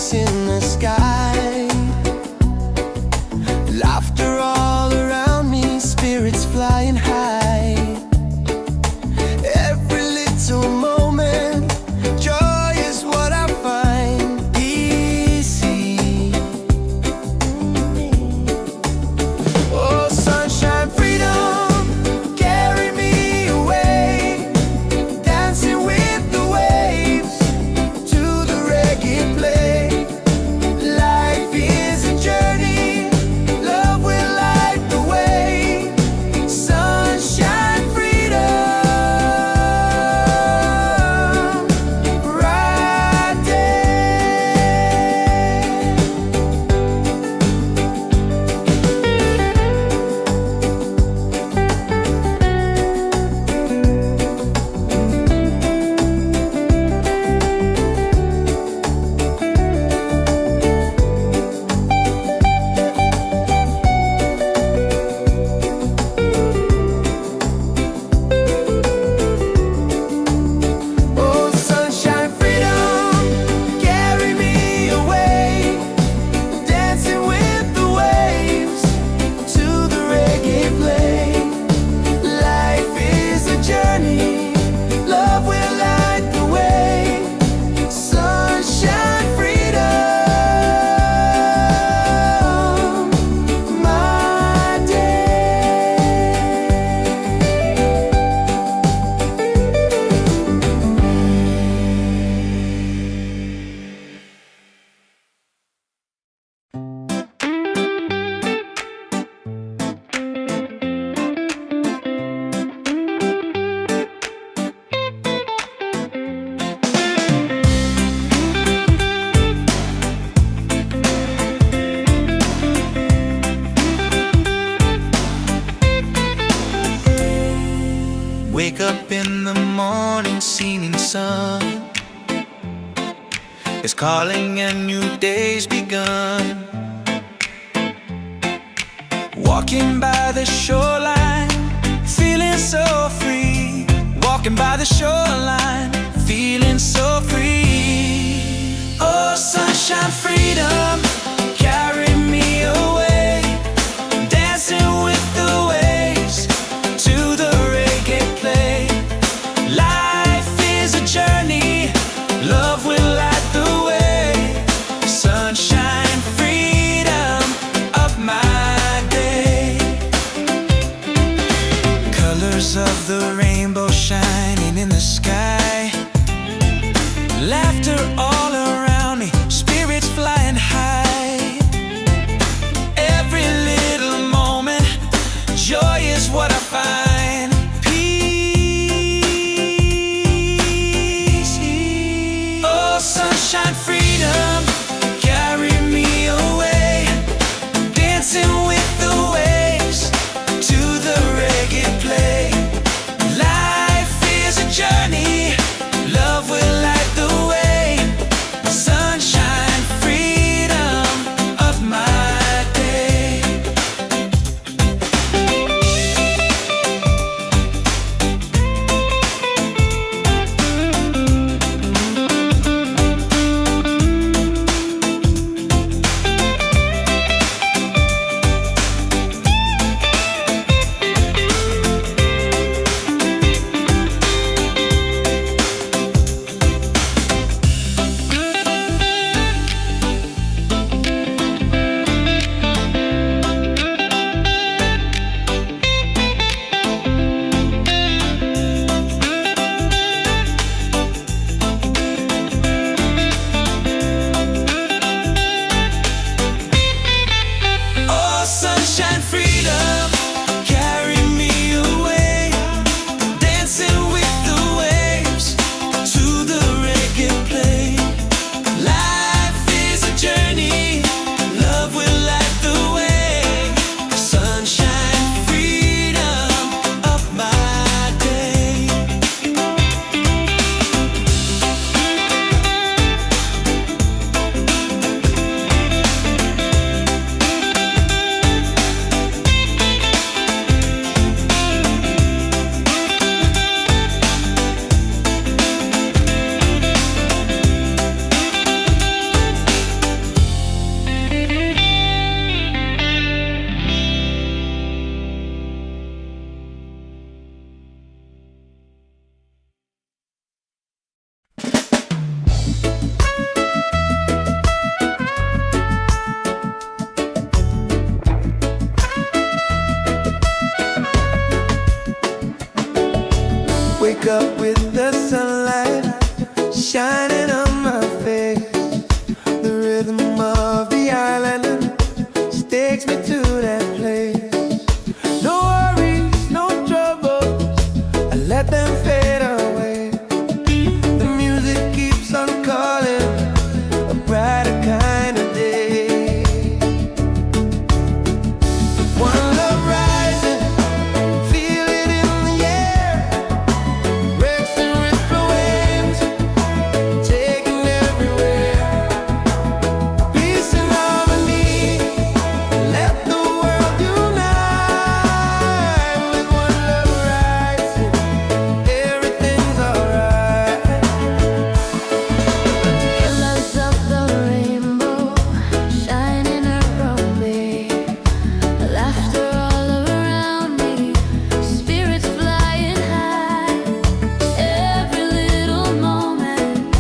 peace in the sky. Laughter all around me, spirits flying high. Every little moment, joy is what I find. Easy. Oh, sunshine, freedom, carry me away. Dancing with the waves to the reggae play. Life is a journey, love will light the way. Sunshine, freedom, right there. Oh, sunshine, freedom, carry me away. Dancing with the waves to the reggae play. Life is a journey, love will light the way. Sunshine, freedom, my day. Wake up in the morning, seeing sun is calling and new day's begun. Walking by the shoreline, feeling so free. Walking by the shoreline, feeling so free. Oh, sunshine, freedom, carry me away. Dancing with the waves to the reggae play. Life is a journey, love will light the way. Sunshine, freedom of my day. Colors of the rainbow shining in the sky. Laughter all around me, spirits flying high. Every little moment, joy is what I find. Peace. Oh, sunshine, freedom, carry me away. Dancing with the waves to the reggae play. Life is a journey, love will light the way. shining on my face. The rhythm of the island takes me to that place. No worries, no troubles, I let them fade away. The music keeps on calling, a brighter kind of day. One love rising, feel it in the air. Wrecks and ripple waves, taking everywhere. Peace and harmony, let the world unite. With one love rising, everything's alright. Colors of the rainbow shining around me, laughter all around me, spirits flying high. Every little moment,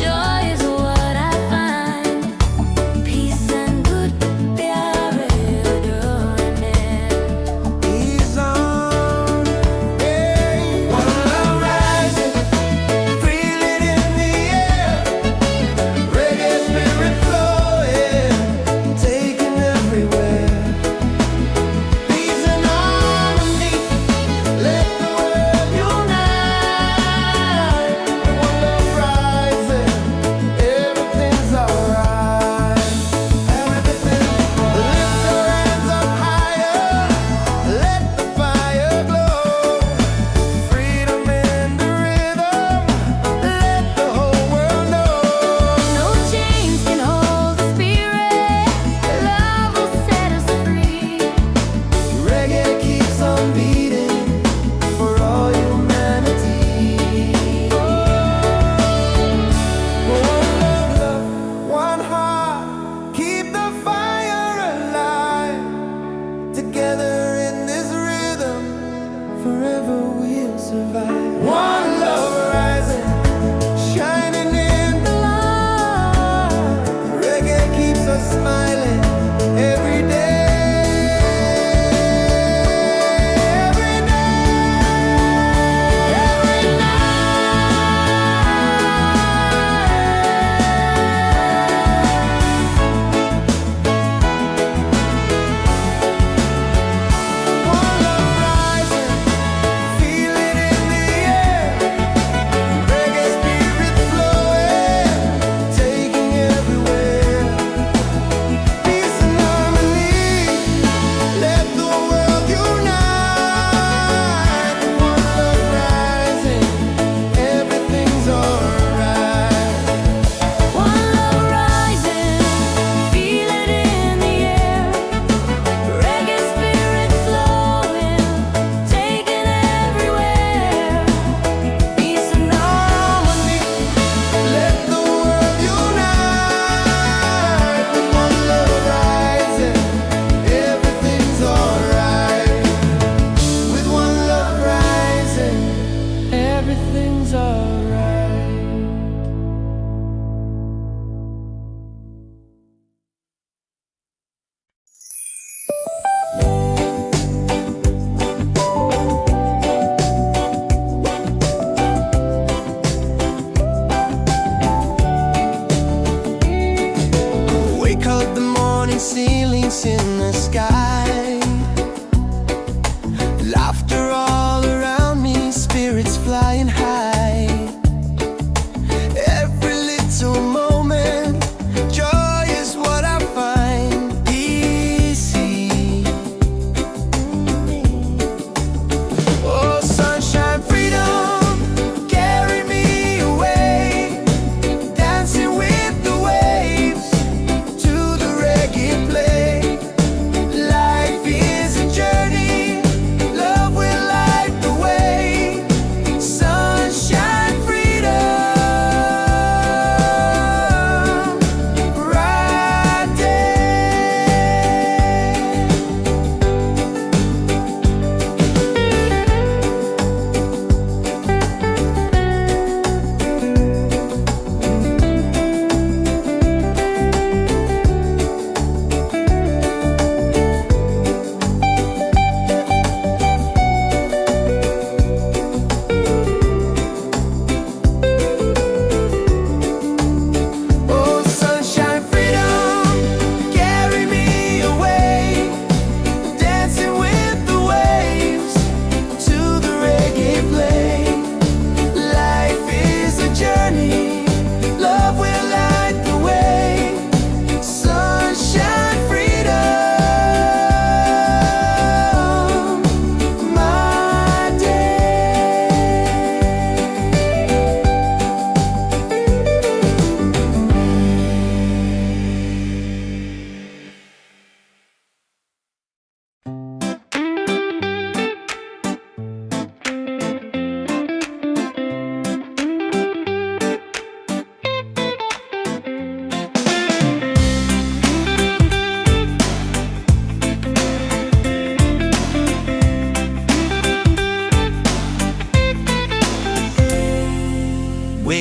joy is what I find. Peace and good pyare doing He's on, hey. One love rising, feel it in the air. Reggae spirit flowing, taking everywhere. Peace and harmony, let the world unite. One love rising, everything's alright. Everything's lift your hands up higher, let the fire glow. Freedom in the rhythm, let the whole world know. No chains can hold the spirit, love will set us free. Reggae keeps on beating for all humanity. One love, one heart, keep the fire alive. Together in this rhythm, forever we'll survive. One love rising, shining in the light. Reggae keeps us smiling every day. Every day, every One love rising, feel it in the air. Reggae spirit flowing, taking everywhere. Peace and harmony, let the world unite. One love rising, everything's alright. One love rising, feel it in the air. Reggae spirit flowing, taking everywhere. Peace and harmony, Let the world unite. One love rising, everything's alright. With one love rising, everything's alright. Wake up the morning, ceilings in the sky. Laughter all around me, spirits flying high. Every little moment, joy is what I find. Easy. Oh, sunshine, freedom, carry me away. Dancing with the waves to the reggae play. Like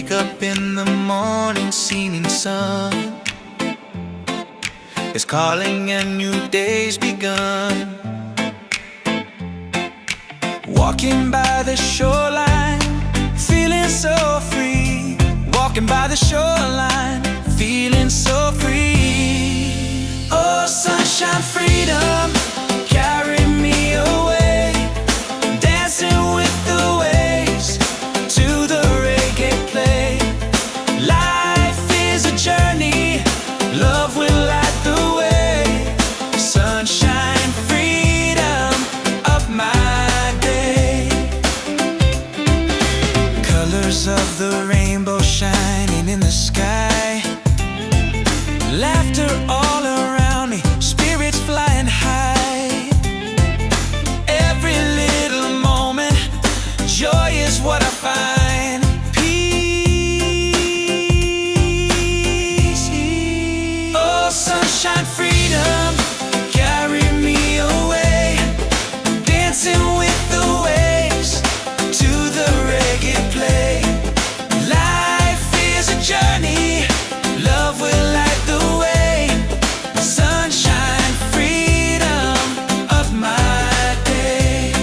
wake up in the morning, seeing sun is calling and new day's begun. Walking by the shoreline, feeling so free. Walking by the shoreline, feeling so free. Oh, sunshine, freedom, carry me away. Dancing with the waves to the reggae play. Life is a journey, love will light the way. Sunshine, freedom of my day. Colors of the rainbow shining in the sky. Laughter all around me, spirits flying high. Every little moment, joy is what I find. Peace. Oh, sunshine, freedom, carry me away. Dancing with the waves to the reggae play. Life is a journey, love will light the way. Sunshine, freedom of my day.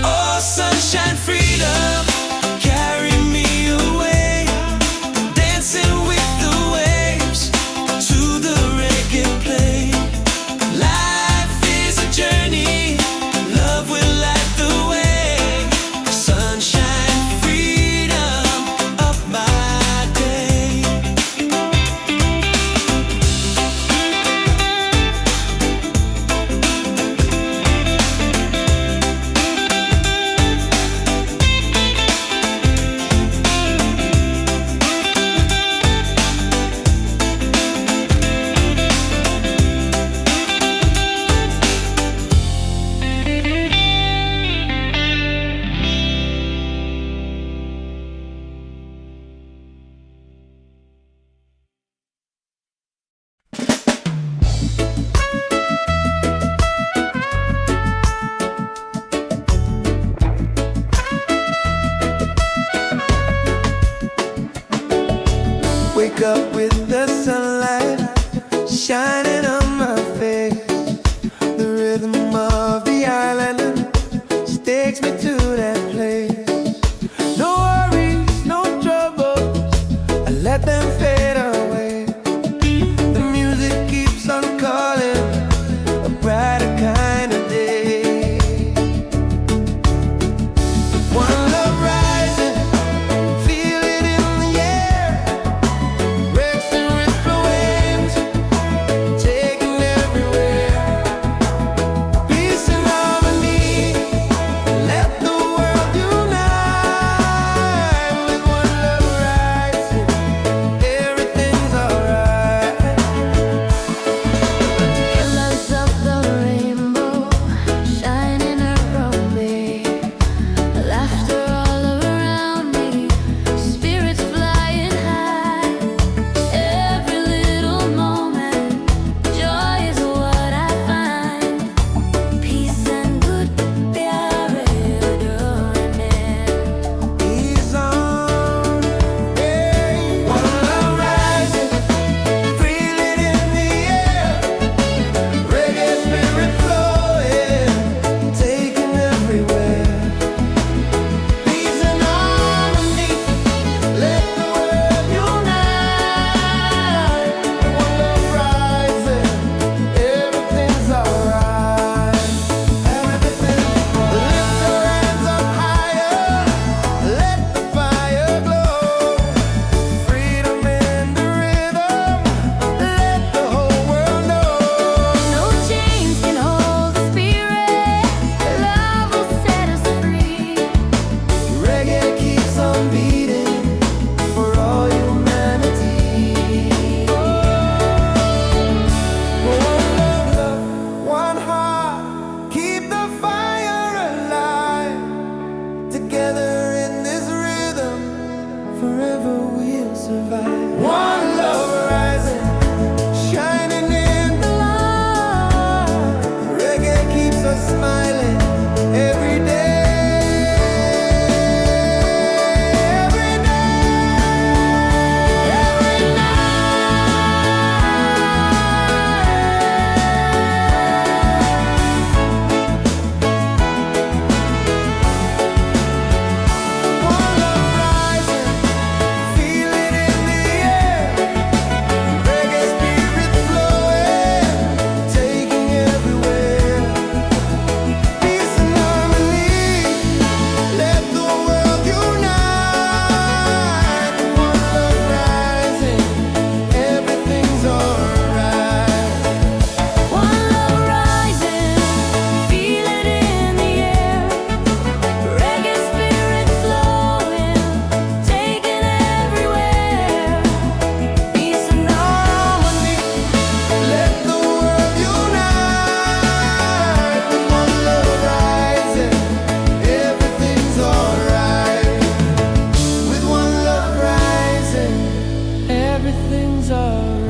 Oh, sunshine, freedom, carry me away. Dancing with the waves to the reggae play. Life is a journey, love will light the way. Sunshine, freedom of my day. Wake up with the sunlight shining on my face. The rhythm of the island just takes me to that place. No worries, no troubles, I let them fade away. The music keeps on calling, a brighter kind of day. One love rising, feel it in the air. Breaks and ripple waves, taking everywhere. Peace and harmony, let the world unite. With one love rising, everything's alright.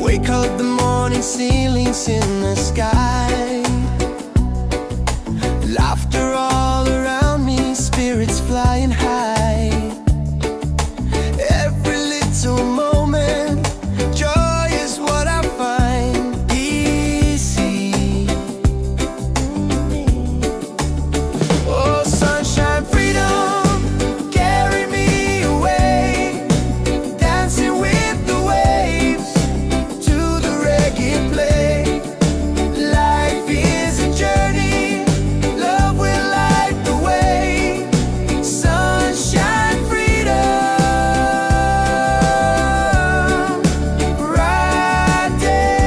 Wake up, the morning ceilings in the sky, laughter all around me, spirits flying high. Every little moment, joy is what I find easy. Oh, sunshine, freedom, carry me away, dancing with the waves to the reggae play. Life is a journey, love will light the way. Sunshine, freedom, right there.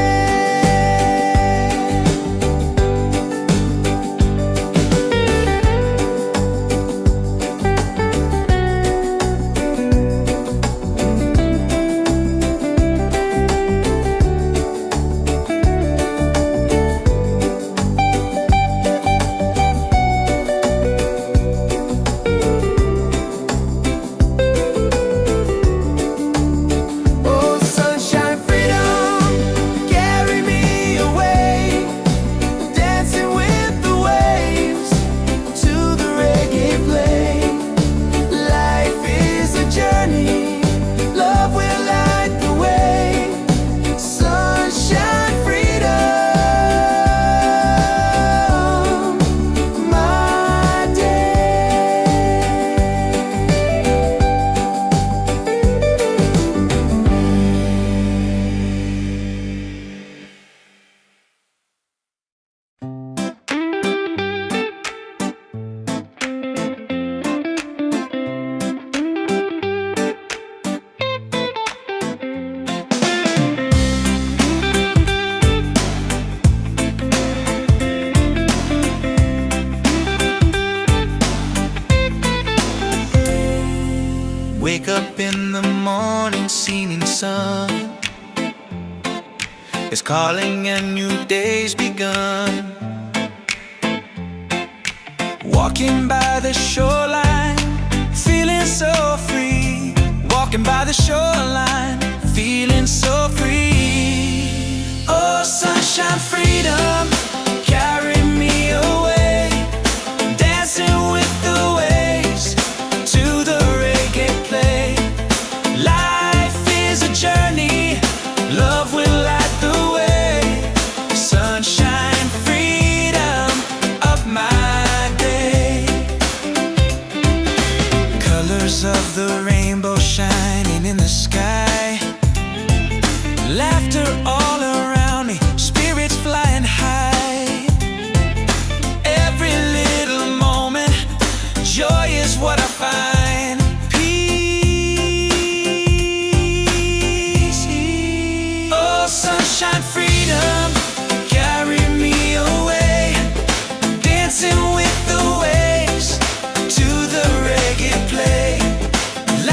Oh, sunshine, freedom, carry me away, dancing with the waves to the reggae play. Life is a journey, love will light the way. Sunshine, freedom, my day. Wake up in the morning, seeing sun is calling and new day's begun. Walking by the shoreline, feeling so free. Walking by the shoreline, feeling so free. Oh, sunshine, freedom, carry me away, dancing with the waves to the reggae play. Life is a journey, love will light the way. Sunshine, freedom of my day. Colors of the rainbow shining in the sky, laughter all around me, spirits flying high. Every little moment, joy is what I find. Peace. Oh, sunshine, freedom, carry me away, dancing with the waves to the reggae play.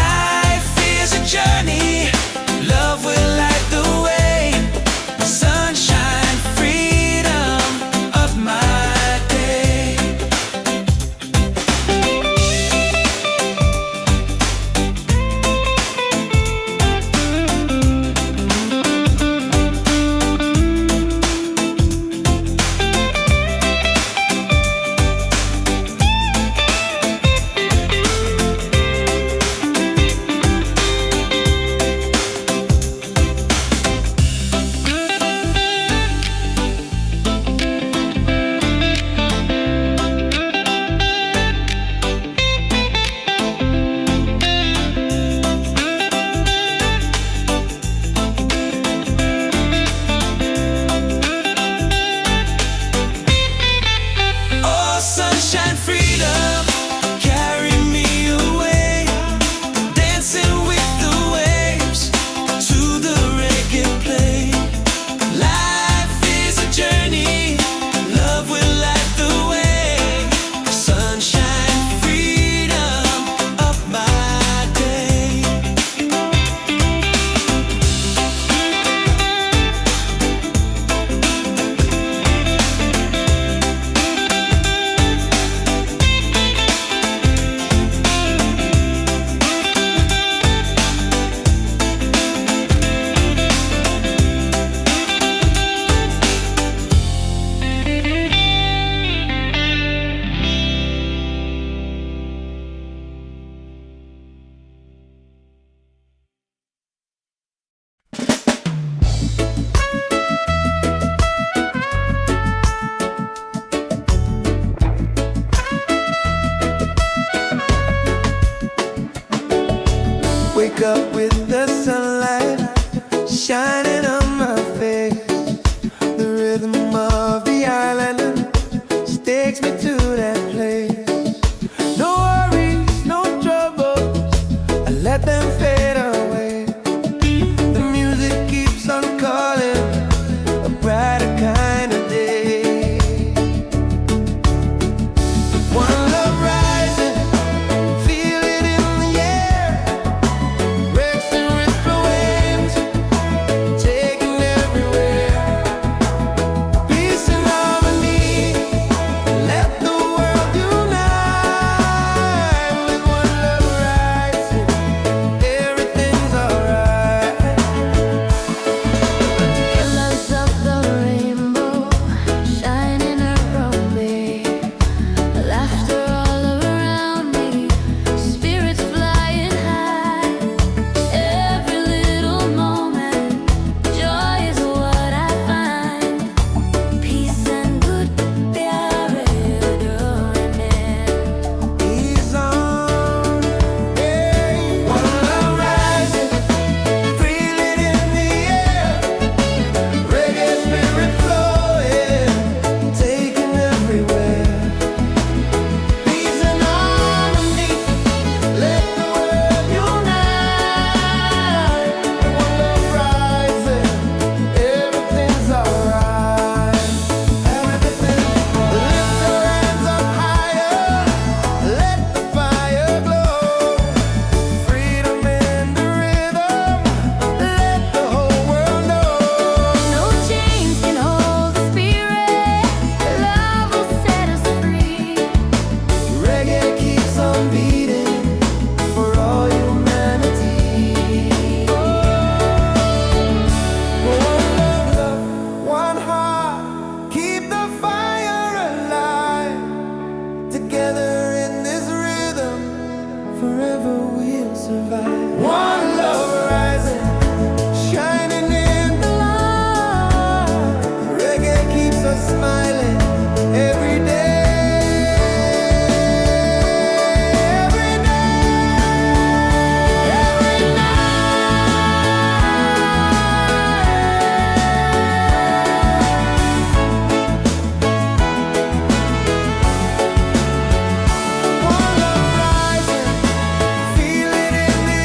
Life is a journey, wake up with the sunlight shining on my face. The rhythm of the island takes me to that place. No worries, no troubles, I let them fade away. The music keeps on calling, a brighter kind of day. One love rising, feel it in the air. Breaks and ripple waves, taking everywhere. Peace and harmony, let the world unite. With one love rising, everything's alright. Colors of the rainbow shining around me, laughter all around me, spirits flying high. Every little moment, joy is what I find. Peace and good प्यारे डोरने. He's on, hey. One love rising, feel it in the air. Reggae spirit flowing, taking everywhere. Peace and harmony, let the world unite. One love rising, everything's alright. Everything, lift your hands up higher, let the fire glow. Freedom in the rhythm, let the whole world know. No chains can hold the spirit. Love will set us free. Reggae keeps on beating for all humanity. One love, one heart, keep the fire alive. Together in this rhythm, forever we'll survive. One love rising, shining in the light. Reggae keeps us smiling every day. Every night, every night. One love rising, feel it in the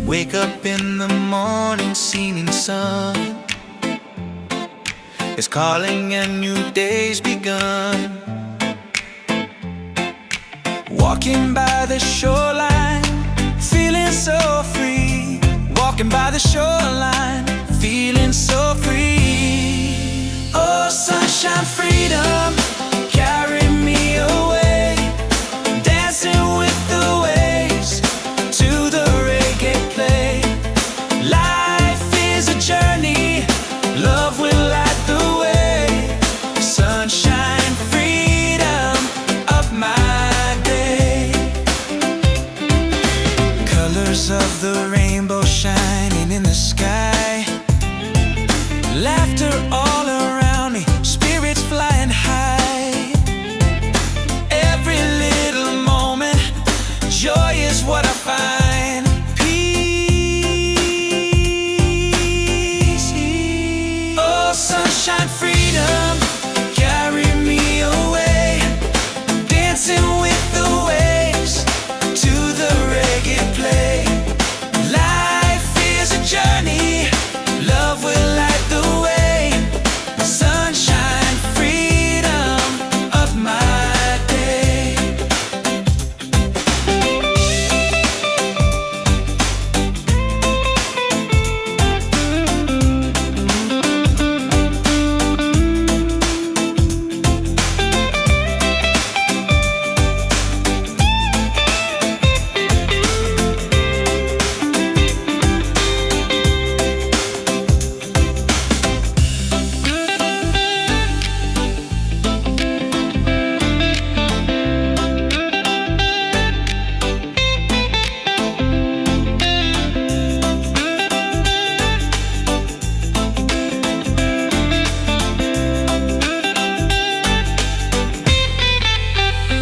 Wake up in the morning, seeing sun is calling and new day's begun. Walking by the shoreline, feeling so free. Walking by the shoreline, feeling so free. Oh, sunshine, freedom, carry me away. Dancing with the waves to the reggae play. Life is a journey, love will light the way. Sunshine, freedom of my day. Colors of the rainbow shining in the sky. Laughter all around me, spirits flying high. Every little moment, joy is what I find. Peace. Oh, sunshine, freedom, carry me away. Dancing with the waves to the reggae play. Life is a journey, love will light the way. Sunshine, freedom of my day.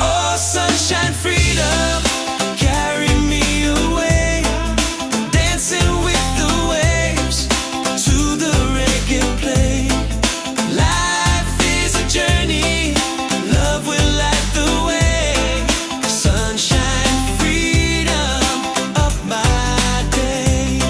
Oh, sunshine, freedom, carry me away. Dancing with the waves to the reggae play. Life is a journey, love will light the way. Sunshine, freedom of my day.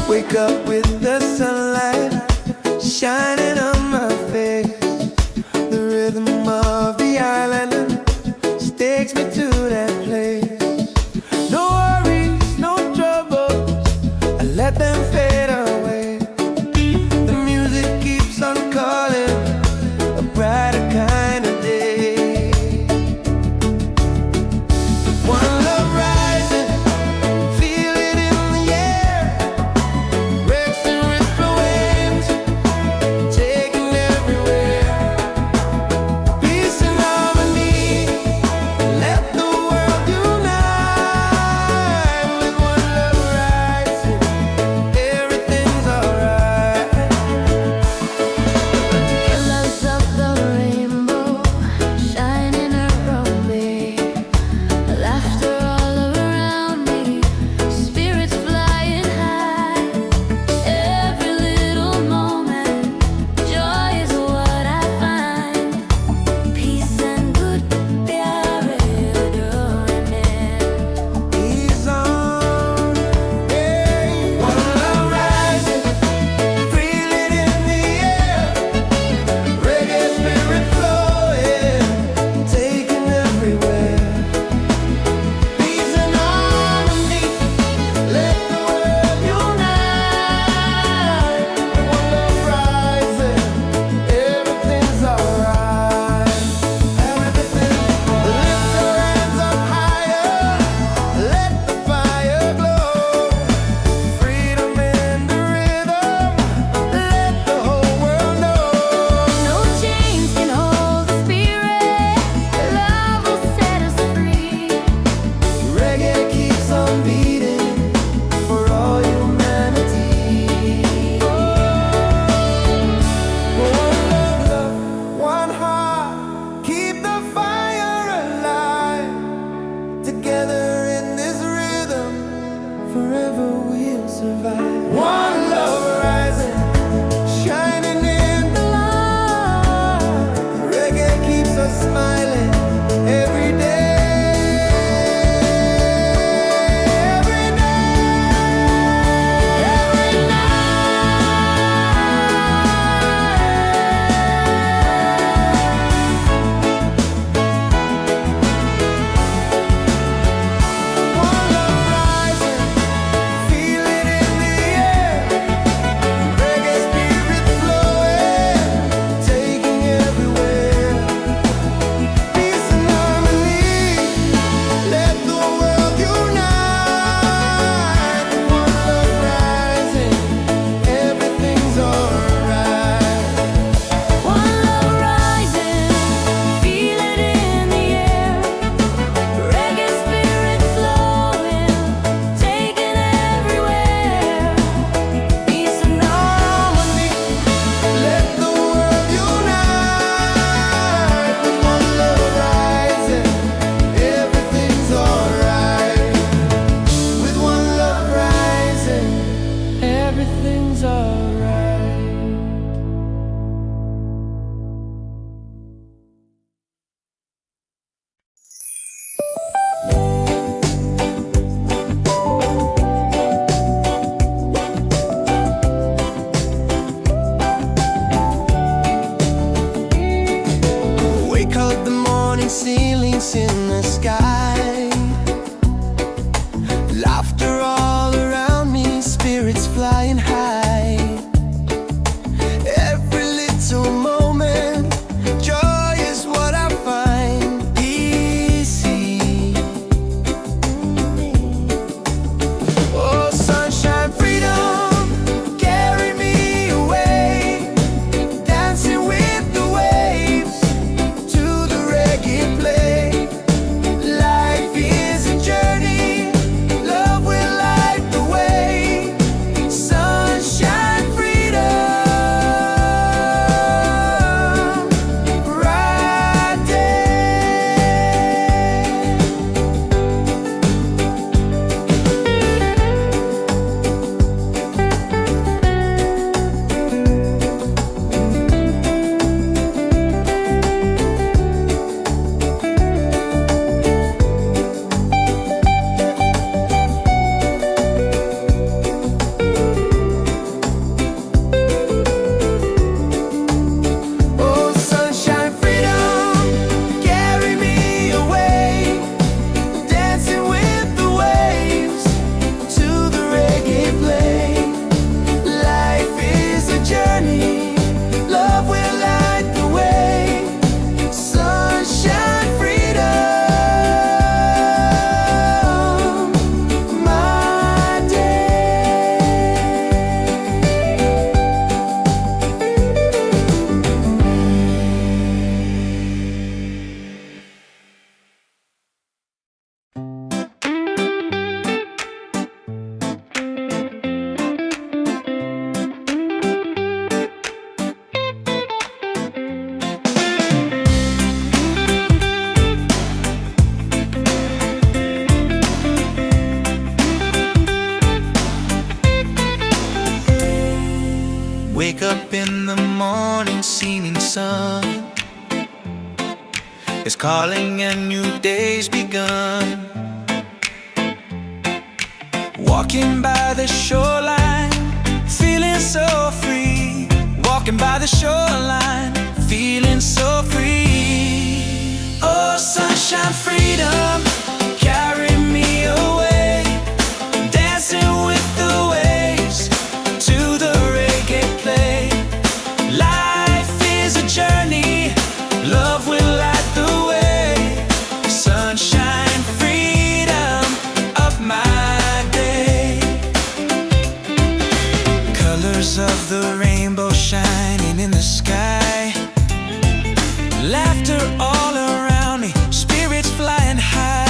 Wake up with the sunlight shining on my face. The rhythm of the island takes me to that place. No worries, no troubles, I let them fade away. The music keeps on calling, a brighter kind of day. One love rising, feel it in the air. Breaks and ripple waves, taking everywhere. Peace and harmony, let the world unite. With one love rising, everything's alright. Colors of the rainbow shining around me. Laughter all around me, spirits flying high. Every little moment, joy is what I find. Peace and good, प्यारे दुआ He's on, yeah. One love rising, feel it in the air. Reggae spirit flowing, taking everywhere. survive. One love rising, shining in the light. Reggae keeps us smiling every day. Ceilings in the sky, laughter all around me, spirits flying high. Every little moment, joy is what I find. Easy. Oh, sunshine, freedom, carry me away, dancing with the waves to the reggae play. Life is a journey, love will light the way. Sunshine, freedom, right Oh, sunshine, freedom, carry me away, dancing with the waves to the reggae play. Life is a journey, love will light the way. Sunshine, freedom, my day. Wake up in the morning, seeing sun is calling and new day's begun. Walking by the shoreline, feeling so free. Walking by the shoreline, feeling so free. Oh, sunshine, freedom, carry me away, dancing with the waves to the reggae play. Life is a journey, love will light the way. Sunshine, freedom of my day. Colors of the rainbow shining in the sky, laughter all around me, spirits flying high.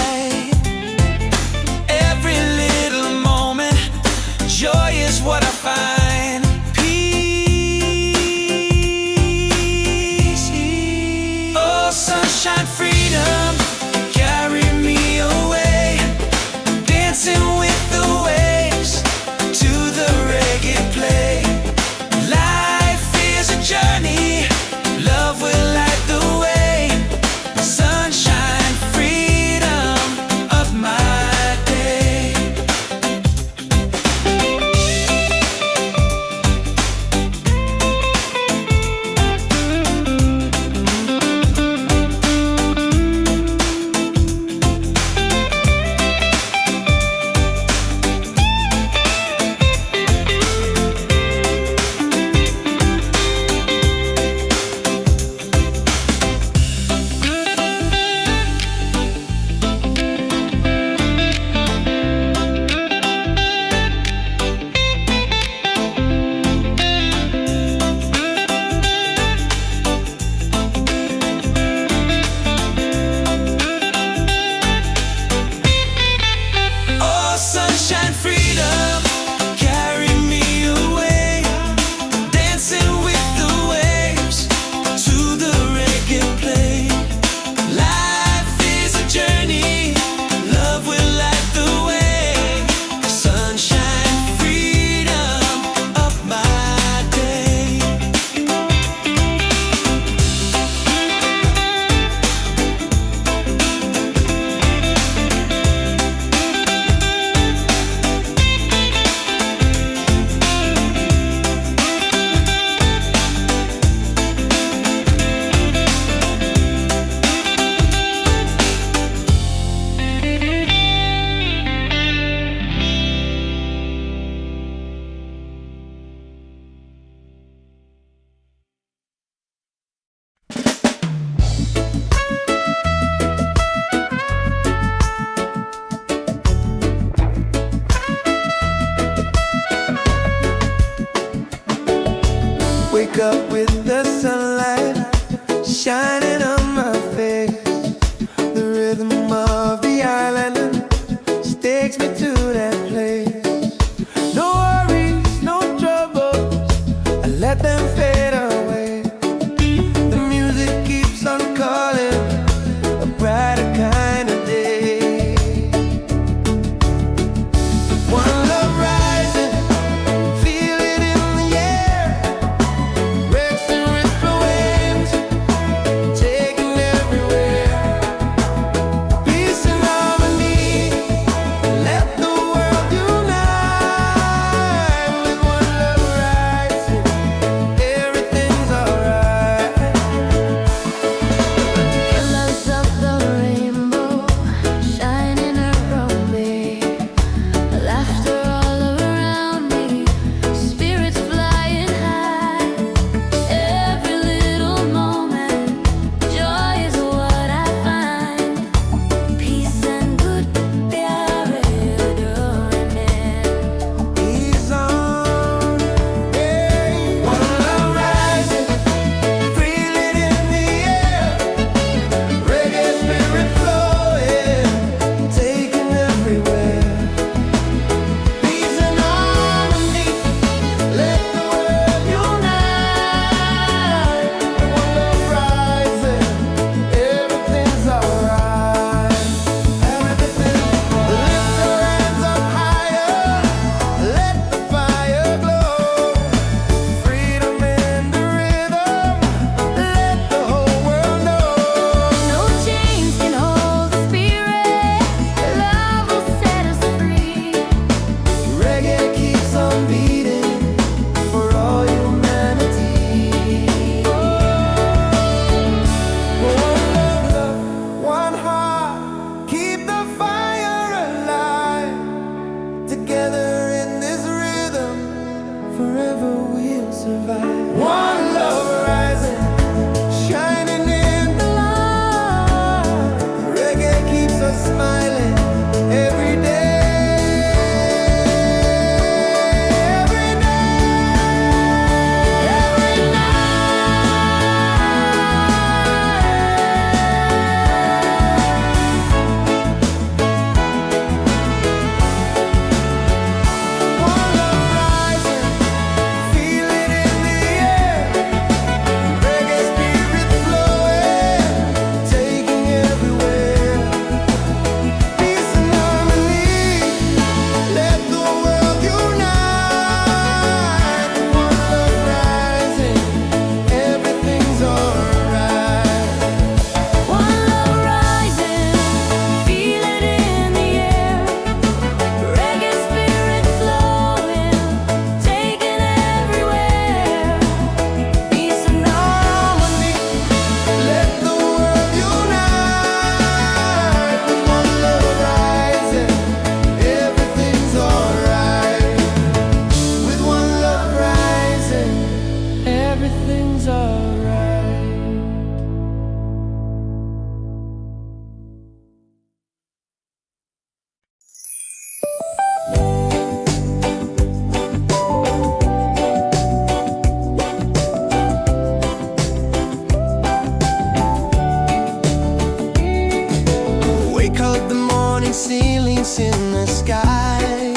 in the sky.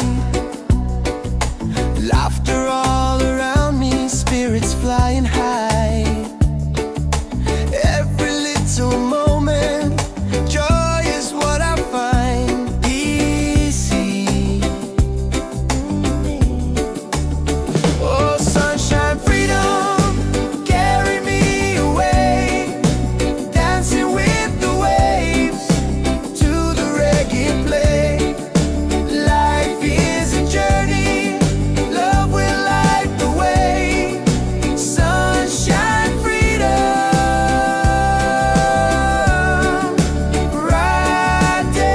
Laughter all around me, spirits flying high. Every little moment, joy is what I find. Easy. Oh, sunshine, freedom, carry me away. Dancing with the waves to the reggae play. Life is a journey, love will light the way. Sunshine, freedom, right there.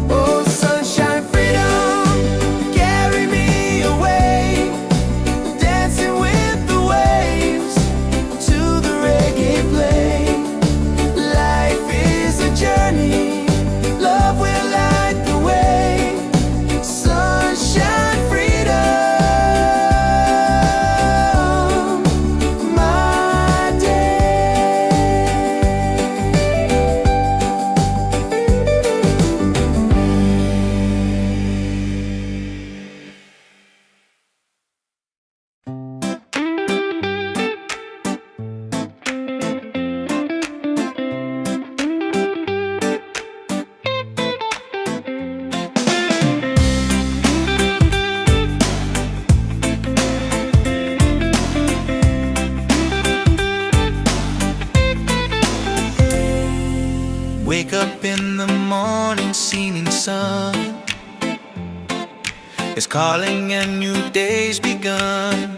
Oh, sunshine, freedom, carry me away. Dancing with the waves to the reggae play. Life is a journey, love will light the way. Sunshine, freedom, my day. Wake up in the morning, seeing sun is calling and new day's begun.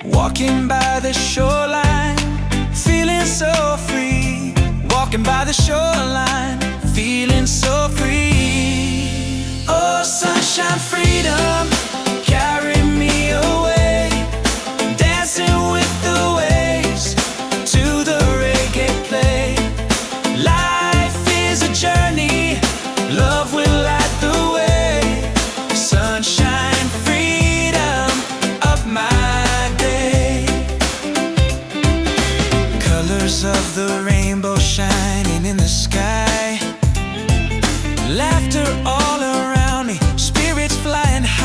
Walking by the shoreline, feeling so free. Walking by the shoreline, feeling so free. Oh, sunshine, freedom, carry me away. Dancing with the waves to the reggae play. Life is a journey, love will light the way. Sunshine, freedom of my day. Colors of the rainbow shining in the sky. Laughter all around me, spirits flying high.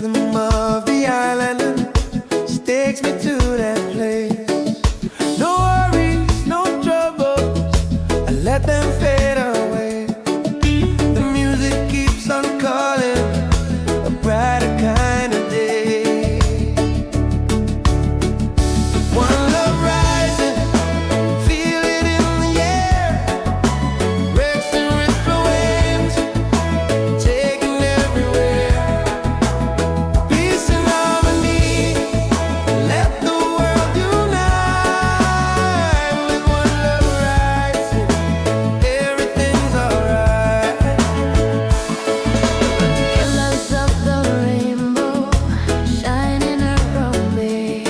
rhythm of the island just takes me to that place. No worries, no troubles, I let them fade away. The music keeps on calling, a brighter kind of day. One love rising, feel it in the air. Rex and ripple waves, taking everywhere. Peace and harmony, let the world unite. With one love rising, everything's alright. Colors of the rainbow shining around me,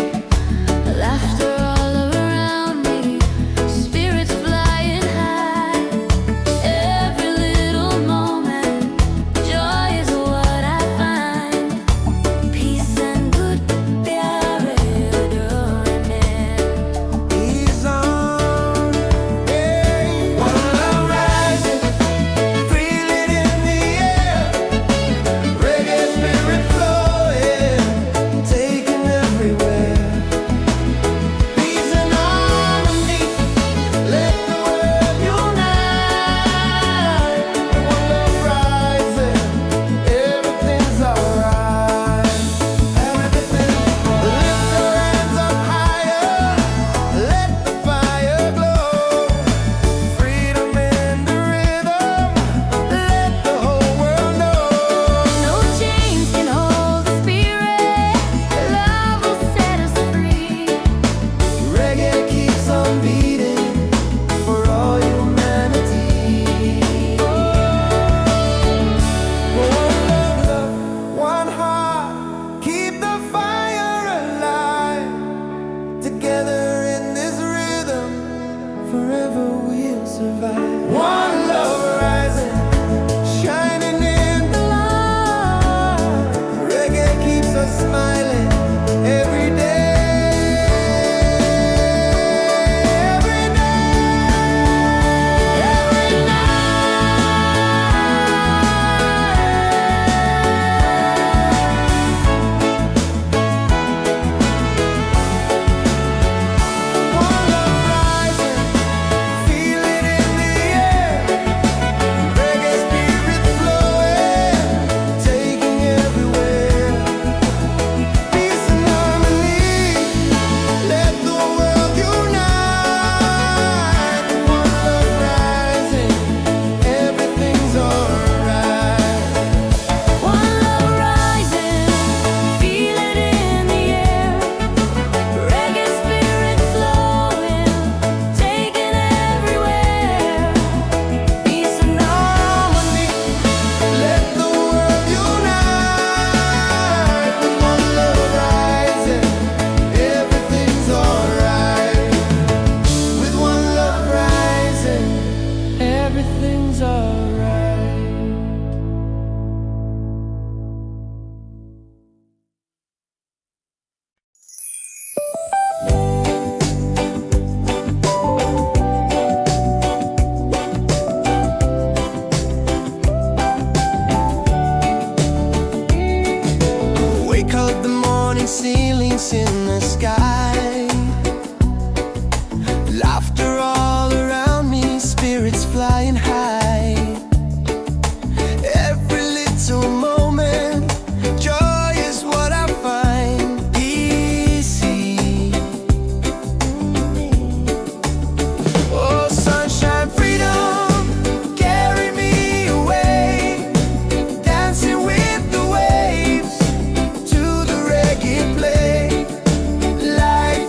laughter all around me, spirits flying high. Every little moment, joy is what I find. Peace and good pyare doing. He's on, hey. One love rising, feel it in the air. Reggae spirit flowing, taking everywhere. Peace and harmony, let the world unite. One love rising, everything's alright. Everything, lift your hands up higher, let the fire glow. Freedom in the rhythm, let the whole world know. No chains can hold the spirit, love will set us free. Reggae keeps on beating for all humanity. One love, one heart, keep the fire alive. Together in this rhythm, forever we'll survive. One love rising, shining in the light. Reggae keeps us smiling every day. Every day, every One love rising, feel it in the air. Reggae spirit flowing, taking everywhere. Peace and harmony, let the world unite. One love rising, everything's alright. One love rising, feel it in the air. Reggae spirit flowing, taking everywhere. Peace and harmony, Let the world unite. One love rising, everything's alright. With one love rising, everything's alright. Wake up the morning ceilings in the sky. Laughter all around me, spirits flying high. Every little moment, joy is what I find. Easy. Oh, sunshine, freedom, carry me away. Dancing with the waves to the reggae play. Like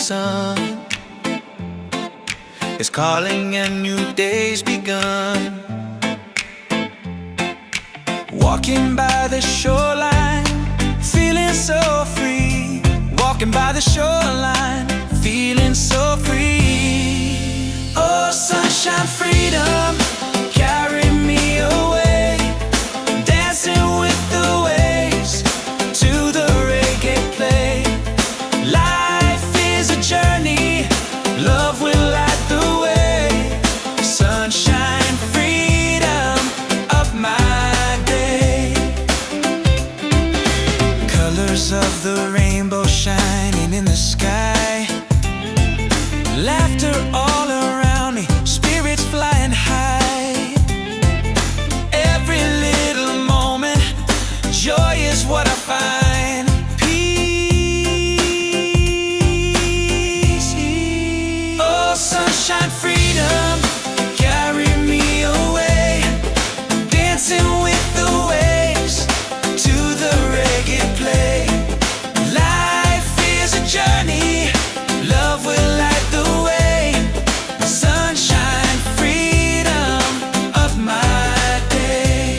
sun is calling and new day's begun. Walking by the shoreline, feeling so free. Walking by the shoreline, feeling so free. Oh, sunshine, freedom, carry me away. Dancing with the waves to the reggae play. Life is a journey, love will light the way. Sunshine, freedom of my day. Colors of the rainbow shining in the sky. Laughter all around me, spirits flying high. Every little moment, joy is what I find. Peace. Oh, sunshine, freedom, carry me away. Dancing with the waves to the reggae play. Life is a journey, love will light the way. Sunshine, freedom of my day.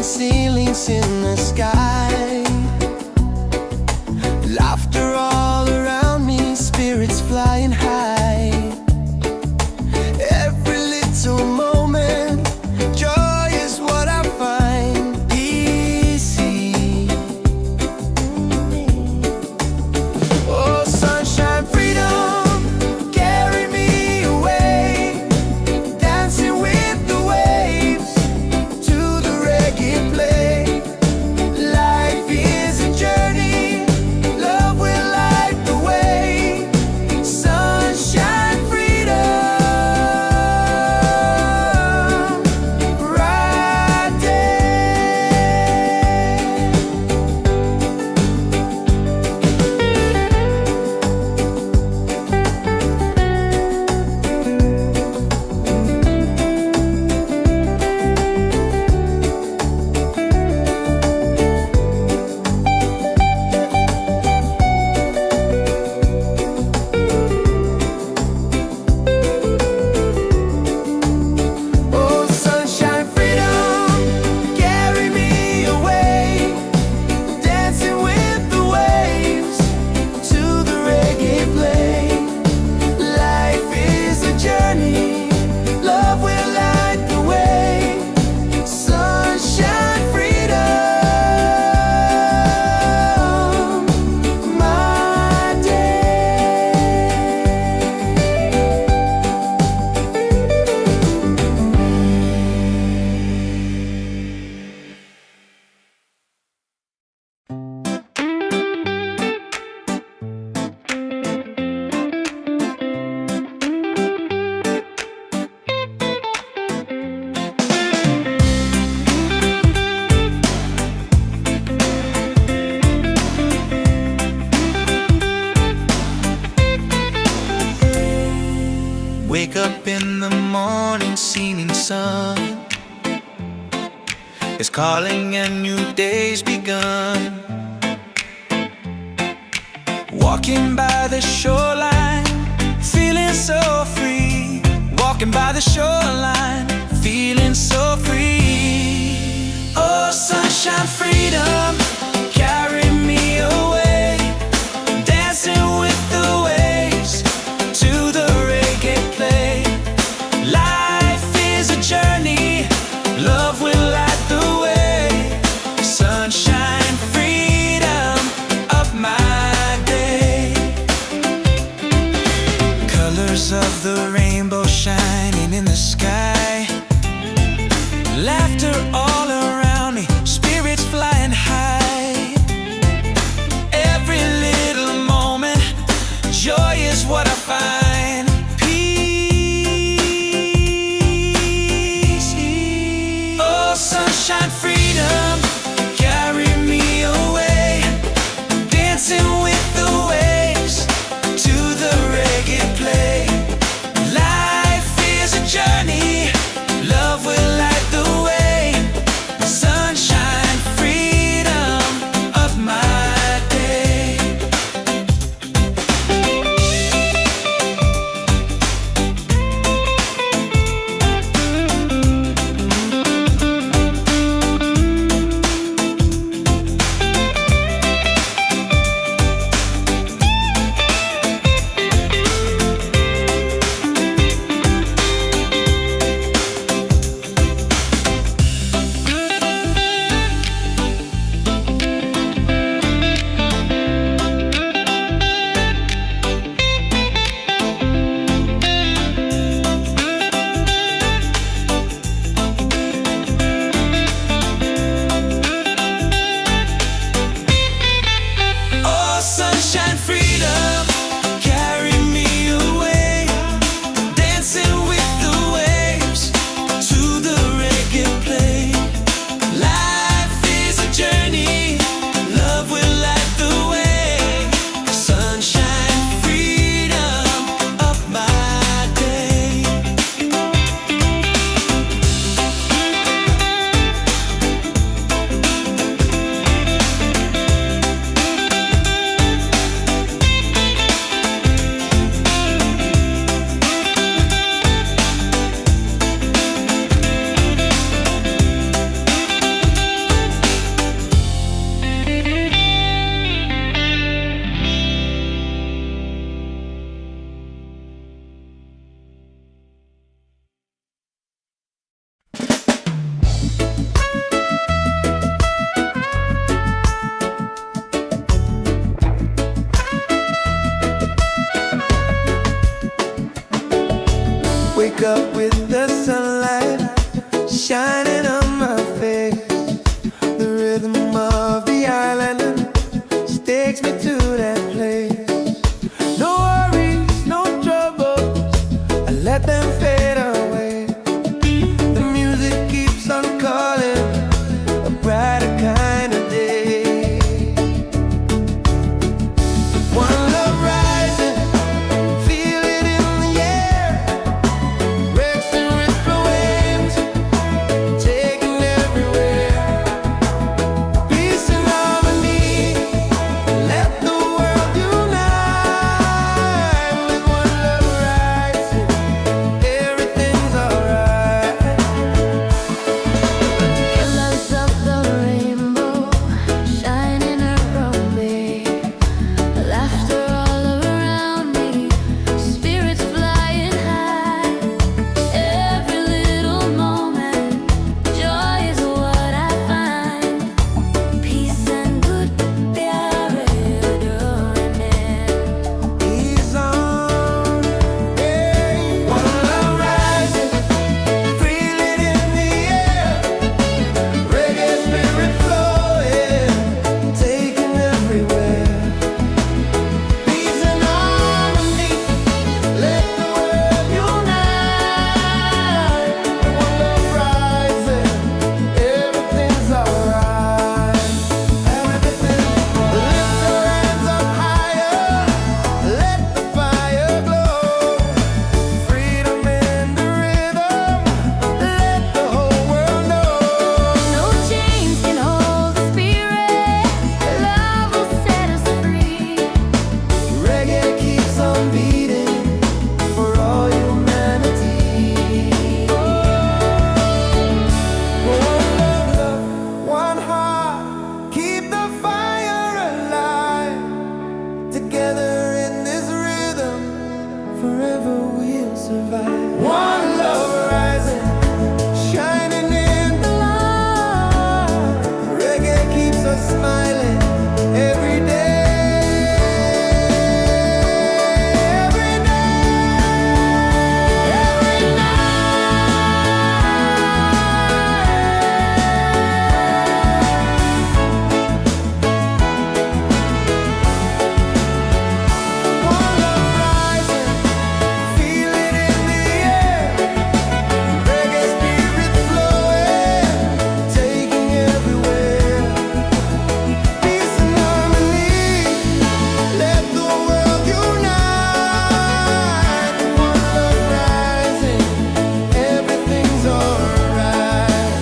ceilings in the sky. Laughter all around me, spirits flying high. Every little moment, joy is what I find. Easy. Oh, sunshine, freedom, carry me away. Dancing with the waves to the reggae play. Life is a journey, love will light the way. Sunshine, freedom, right there. Oh, sunshine, freedom, carry me away. Dancing with the waves to the reggae play. Life is a journey, love will light the way. Sunshine, freedom, my day. Wake up in the morning, seeing sun is calling and new day's begun. Walking by the shoreline, feeling so free. Walking by the shoreline, feeling so free. Oh, sunshine, freedom, carry me away. Dancing with the waves to the reggae play. Life is a journey, love will light the way. Sunshine, freedom of my day. Colors of the rainbow shining in the sky. shining on my face. The rhythm of the island takes me to that place. No worries, no troubles, I let them fade away. The music keeps on calling, a brighter kind of day. One love rising, feel it in the air. Racing with the waves, taking everywhere. Peace and harmony, let the world unite. With one love rising, everything's alright. Colors of the rainbow shining around me, laughter all around me, spirits flying high. Every little moment, joy is what I find. Peace and good, प्यारे डोरने. He's on, hey. One love rising, feel it in the air. Reggae spirit flowing, taking everywhere. Peace and harmony, let the world unite. One love rising, everything's alright. Everything, lift your hands up higher, let the fire glow. Freedom in the rhythm, let the whole world know. No chains can hold the spirit. Love will set us free. Reggae keeps on beating for all humanity. One love, one heart, keep the fire alive. Together in this rhythm, forever we'll survive. One love rising, shining in the light. Reggae keeps us smiling every day. Every One love rising, feel it in the air. Reggae spirit flowing, taking everywhere. Peace and harmony, let the world unite. One love rising, everything's alright.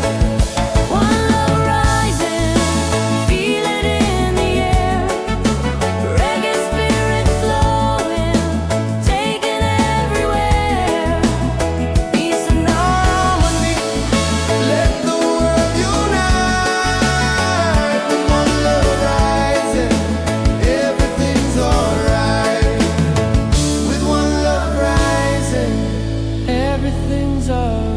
One love rising, feel it in the air. Reggae spirit flowing, taking everywhere. Peace and harmony, let the world unite. One love rising, everything's alright. With one love rising, everything's alright.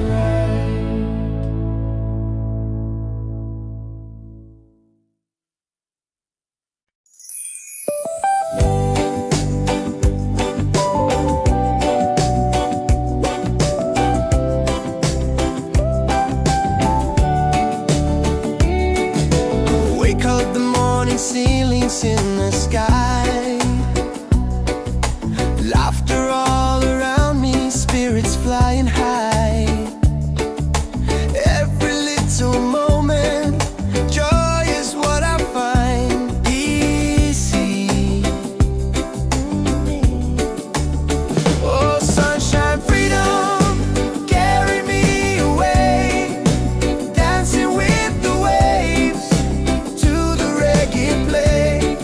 Wake up the morning, ceilings in the sky. Laughter all around me, spirits flying high. Every little moment, joy is what I find. Easy. Oh, sunshine, freedom, carry me away. Dancing with the waves to the reggae play.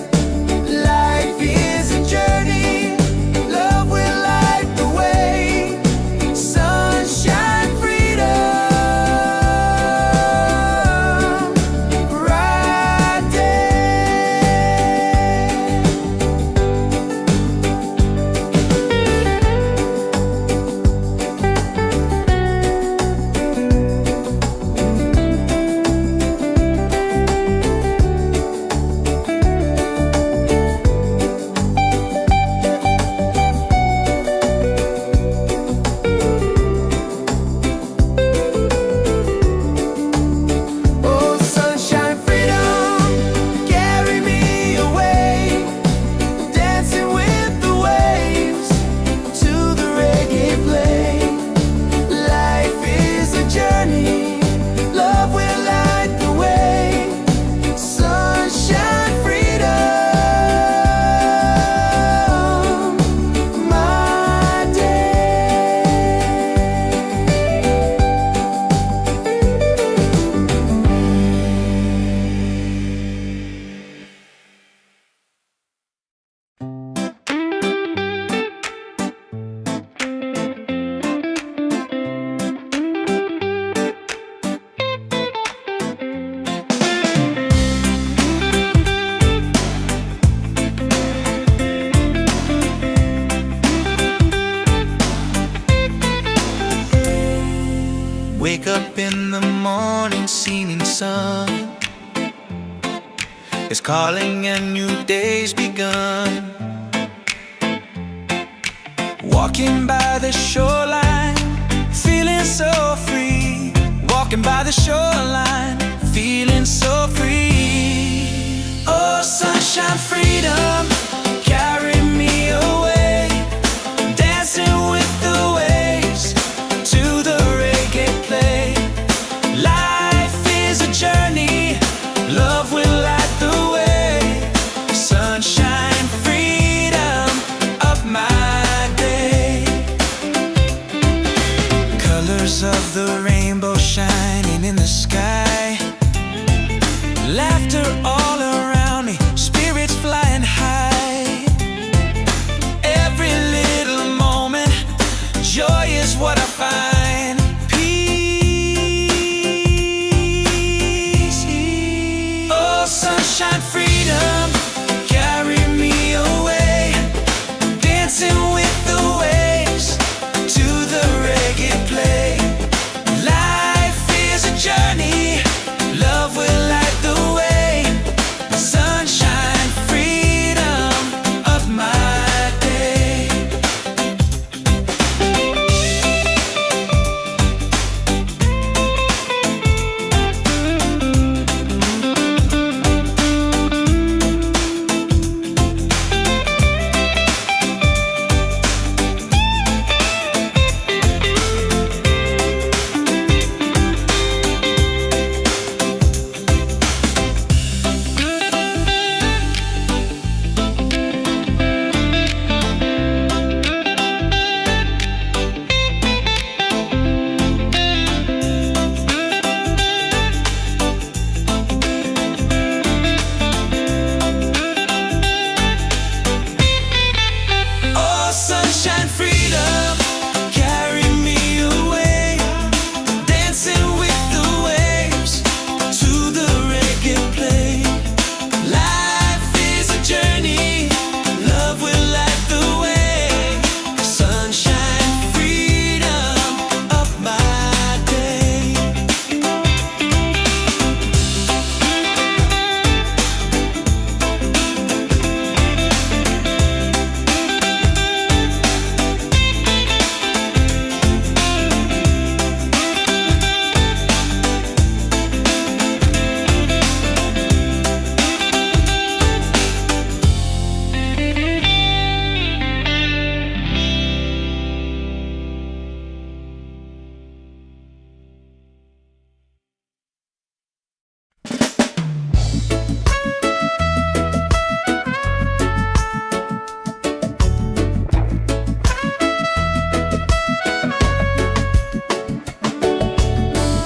Wake up in the morning, seeing sun is calling and new day's begun. Walking by the shoreline, feeling so free. Walking by the shoreline, feeling so free. Oh, sunshine, freedom, carry me away. Dancing with the waves to the reggae play. Life is a journey, love will light the way. Sunshine, freedom of my day. Colors of the rainbow shining in the sky. Laughter all around me, spirits flying high. Every little moment, joy is what I find. Peace. Oh, sunshine, freedom, carry me away. Dancing with the waves to the reggae play. Life is a journey, love will light the way. Sunshine, freedom of my day. Oh, sunshine, freedom, carry me away. Dancing with the waves to the reggae play. Life is a journey, love will light the way. Sunshine, freedom of my day.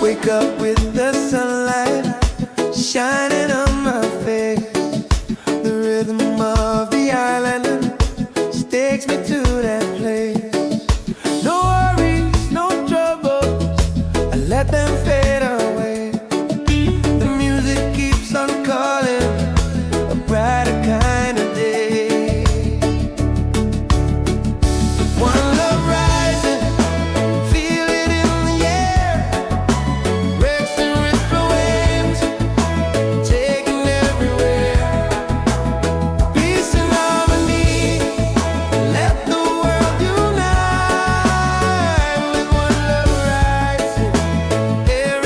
Wake up with the sunlight shining on my face. The rhythm of the island takes me to that place. No worries, no troubles, I let them fade away. The music keeps on calling, a brighter kind of day. One love rising, feel it in the air. Breaks and ripple waves, taking everywhere. Peace and harmony, let the world unite. With one love rising, every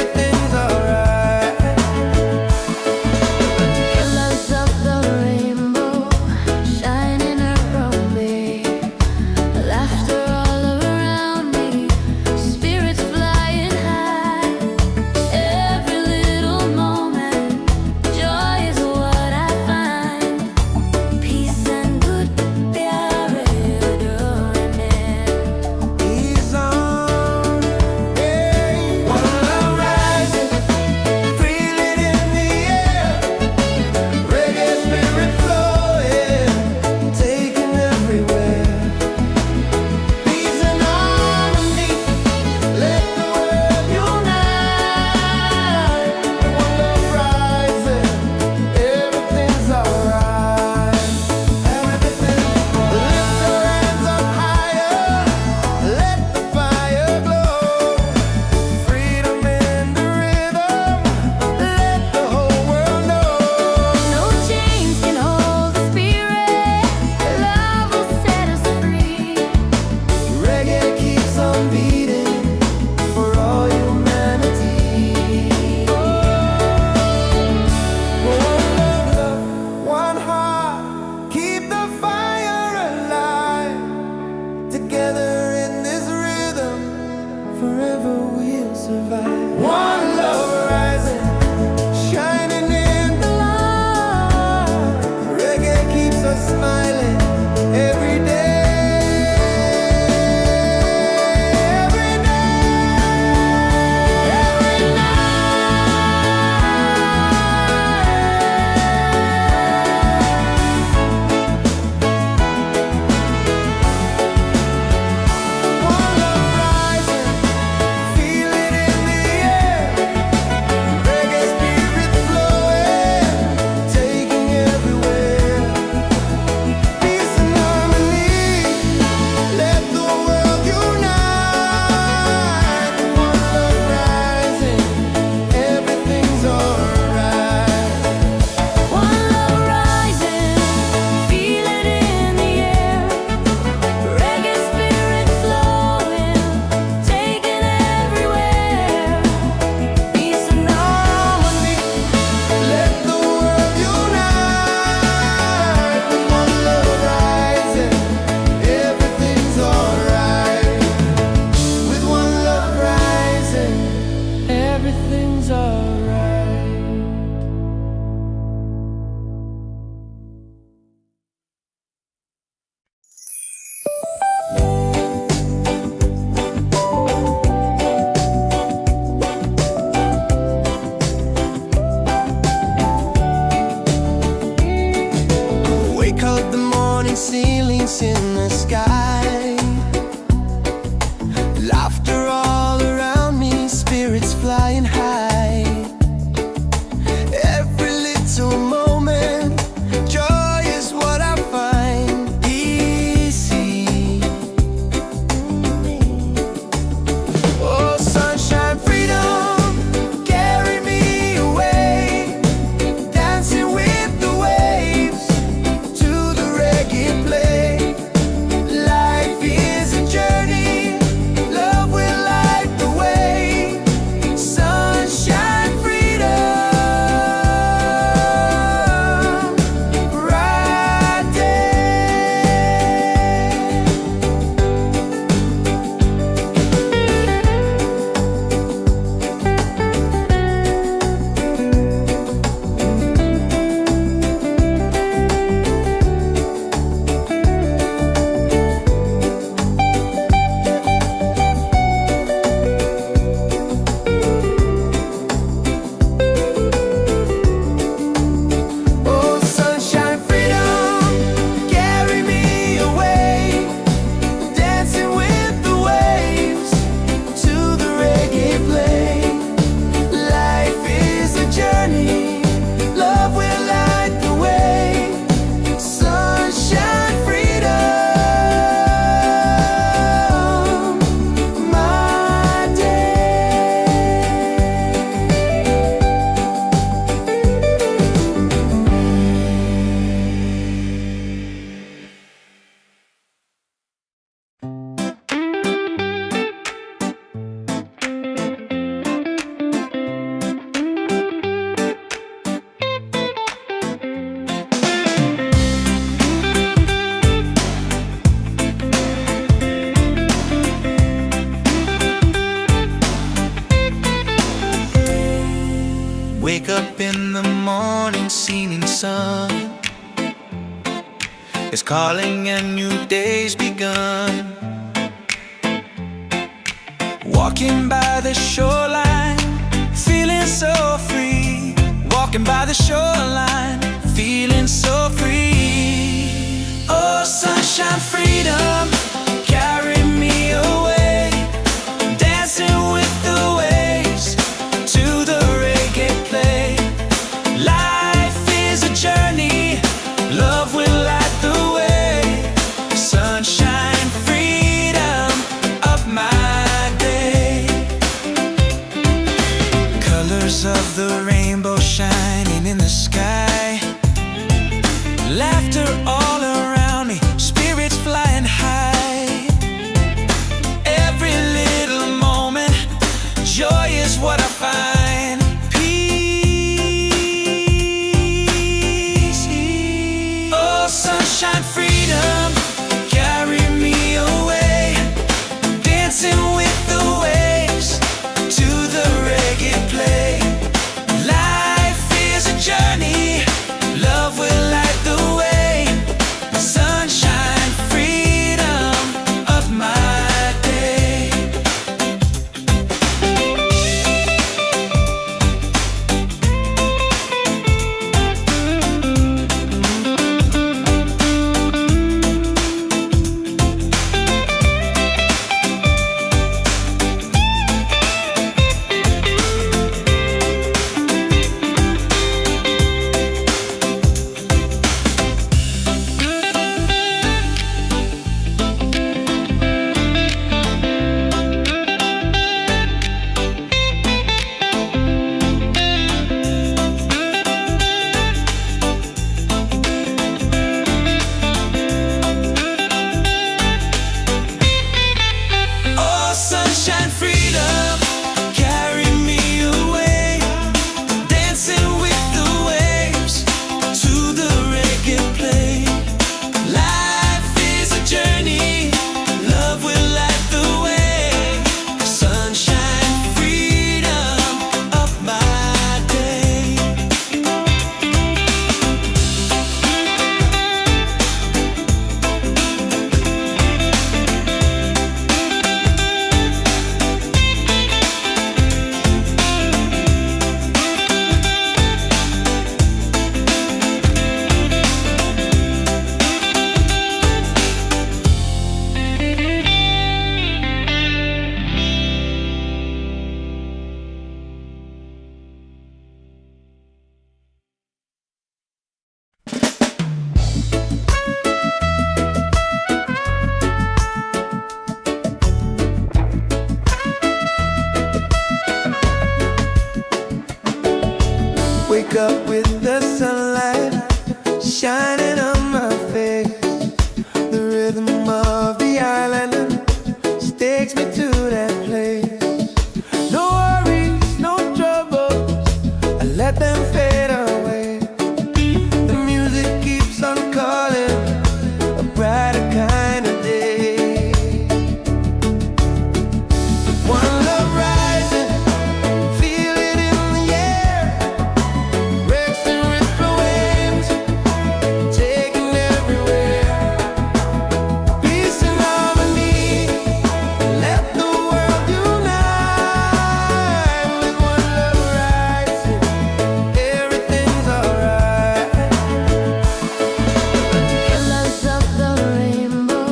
everything's alright. Wake up, the morning ceilings in the sky, laughter all around me, spirits flying high. Every little moment, joy is what I find easy. Oh, sunshine, freedom, carry me away, dancing with the waves to the reggae play. Life is a journey, love will light the way. Sunshine, freedom, right there. Oh, sunshine, freedom, carry me away, dancing with the waves to the reggae play. Life is a journey, love will light the way. Sunshine, freedom, my day. Wake up in the morning, seeing sun is calling and new day's begun. Walking by the shoreline, feeling so free. Walking by the shoreline, feeling so free. Oh, sunshine, freedom, carry me away, dancing with the waves to the reggae play. Life is a journey, love will light the way. Sunshine, freedom of my day. Colors of the rainbow shining in the sky, laughter all around me, spirits flying high. Every little moment, joy is what I find. Peace. Oh, sunshine, freedom, carry me away, dancing with the waves to the reggae play. Life is a journey, up with the sunlight shining on my face. The rhythm of the island takes me to that place. No worries, no troubles, I let them fade away. The music keeps on calling, a brighter kind of day. One love rising, feel it in the air. Breaks and ripple waves, taking everywhere. Peace and harmony, let the world unite. With one love rising, everything's alright. Colors of the rainbow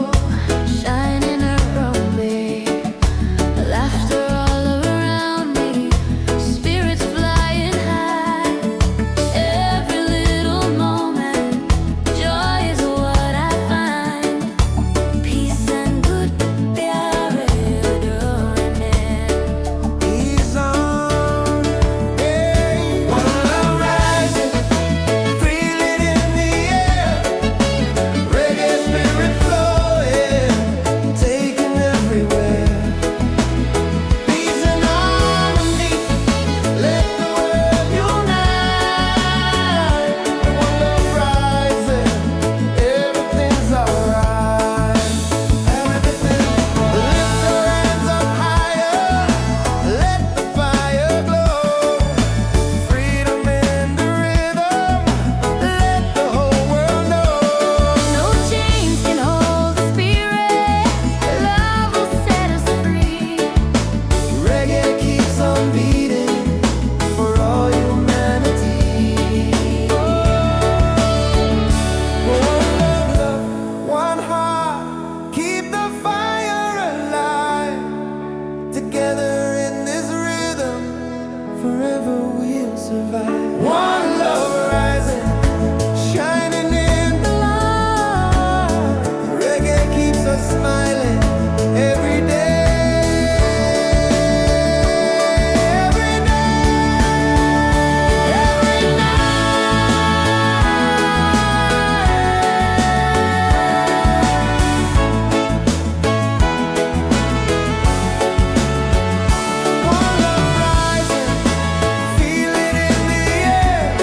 shining around me, laughter all around me, spirits flying high. Every little moment, joy is what I find. Peace and good प्यार डोरने. He's on, hey. One love rising, feel it in the air. Reggae spirit flowing, taking everywhere. Peace and harmony, let the world unite. One love rising, everything's alright. Everything, lift your hands up higher, let the fire glow. Freedom in the rhythm, let the whole world know. No chains can hold the spirit. Love will set us free. Reggae keeps on beating for all humanity. One love, one heart, keep the fire alive. Together in this rhythm, forever we'll survive. One love rising, shining in the light. Reggae keeps us smiling every day. Every day, every night. One love rising, feel it in the air.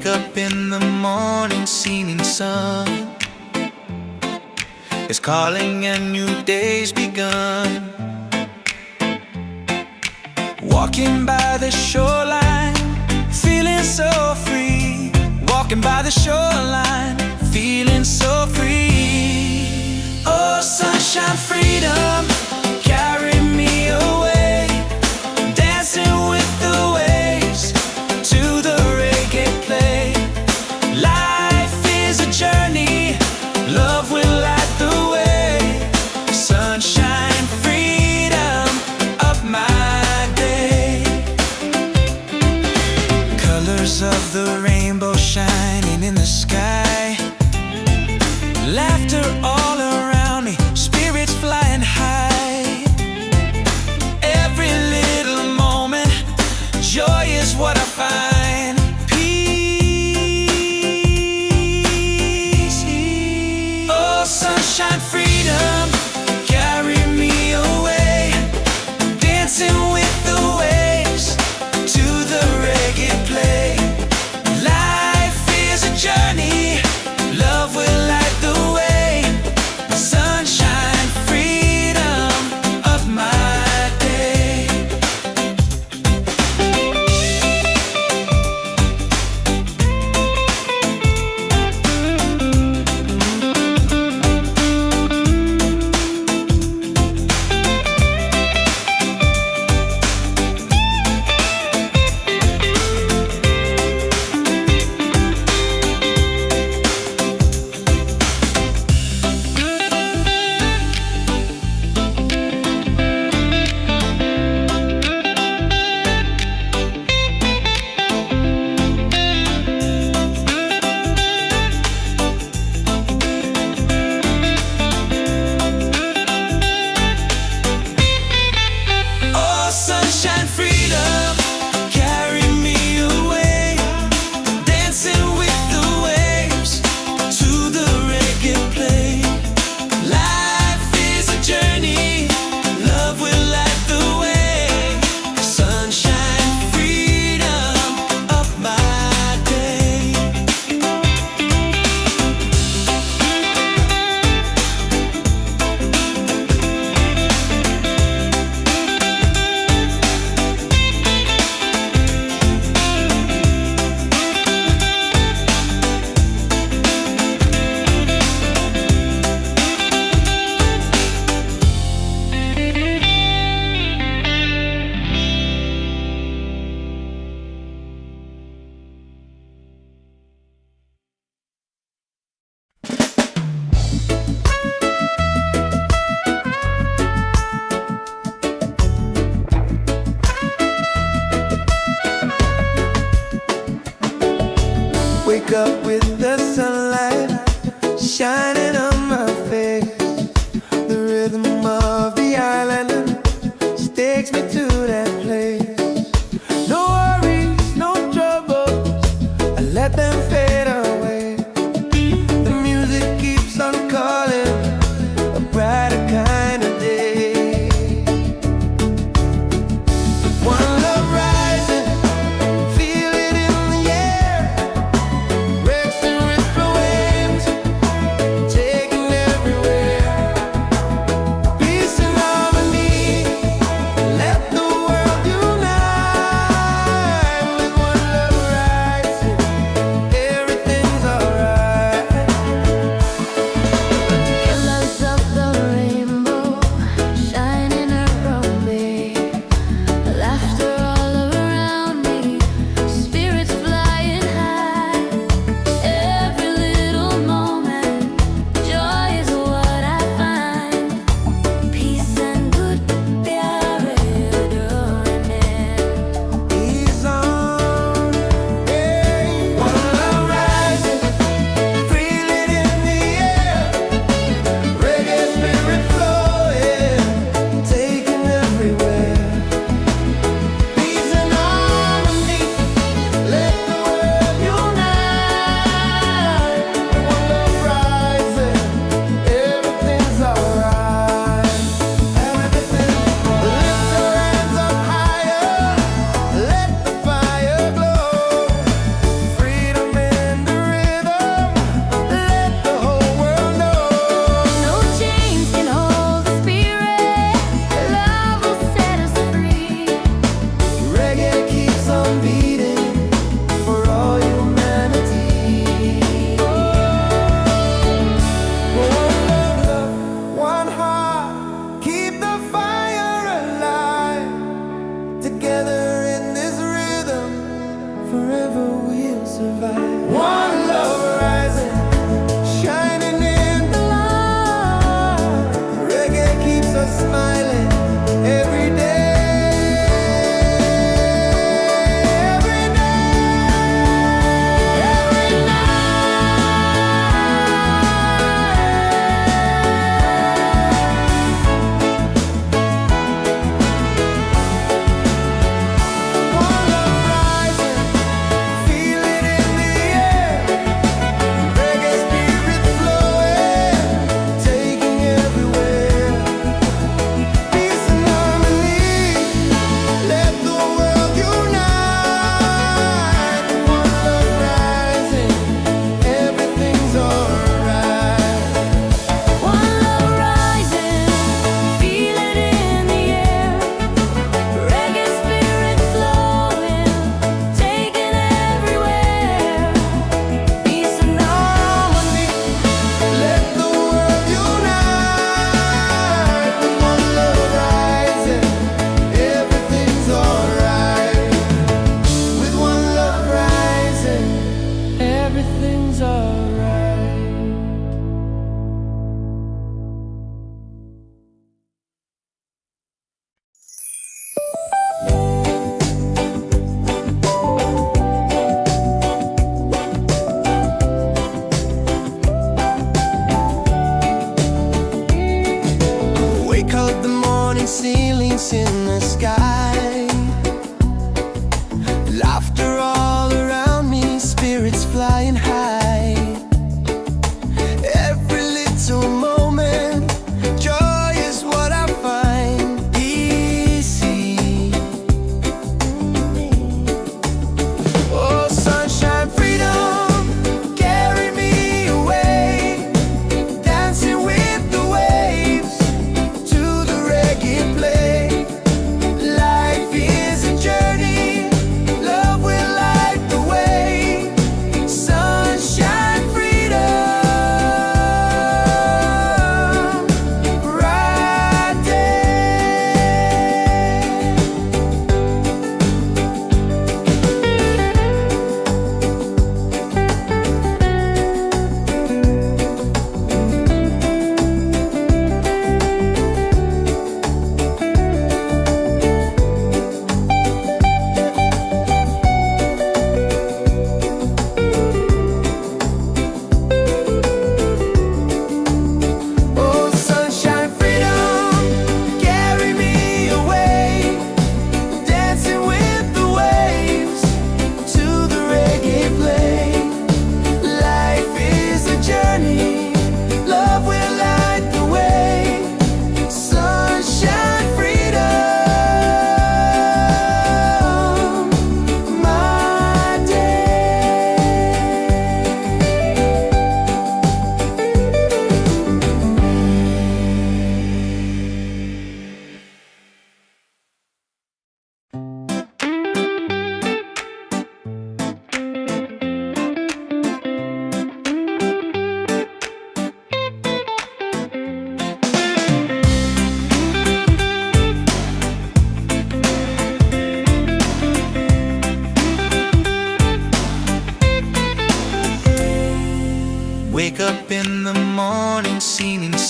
Wake up in the morning, seeing sun is calling and new day's begun. Walking by the shoreline, feeling so free. Walking by the shoreline, feeling so free. Oh, sunshine, freedom, carry me away. Dancing with the waves to the reggae play. Life is a journey, love will light the way. Sunshine, freedom, up my day. Colors of the rainbow shining in the sky. Laughter all around me, spirits flying high.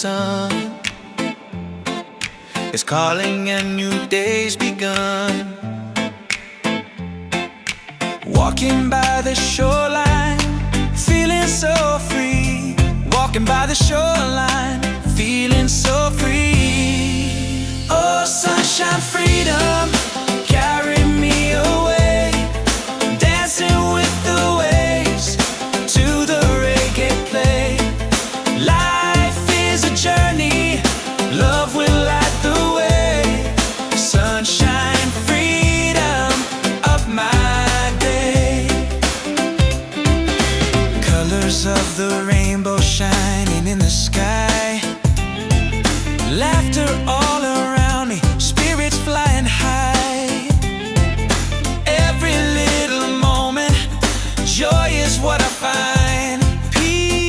sun is calling and new day's begun. Walking by the shoreline, feeling so free. Walking by the shoreline, feeling so free. Oh, sunshine, freedom, carry me away. Dancing with the waves to the reggae play. Life is a journey, love will light the way. Sunshine, freedom of my day. Colors of the rainbow shining in the sky. Laughter all around me, spirits flying high. Every little moment, joy is what I find. Peace.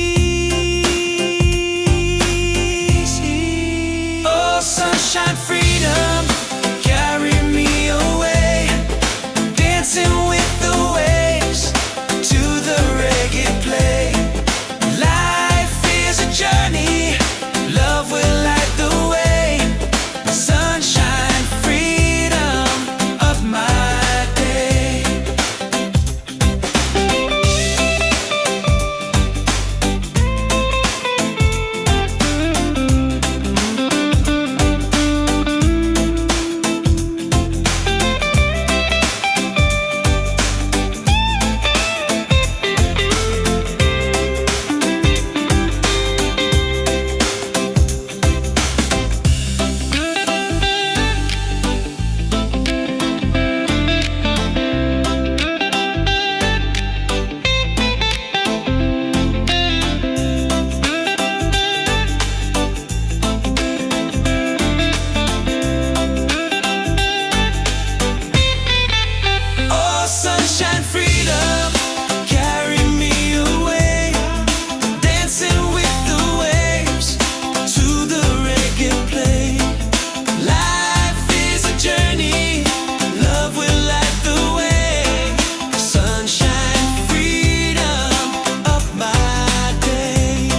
Oh, sunshine, freedom, carry me away. Dancing with the waves to the reggae play. Life is a journey, love will light the way. Sunshine, freedom of my day. Oh, sunshine, freedom, carry me away. Dancing with the waves to the reggae play. Life is a journey, love will light the way. Sunshine, freedom of my day.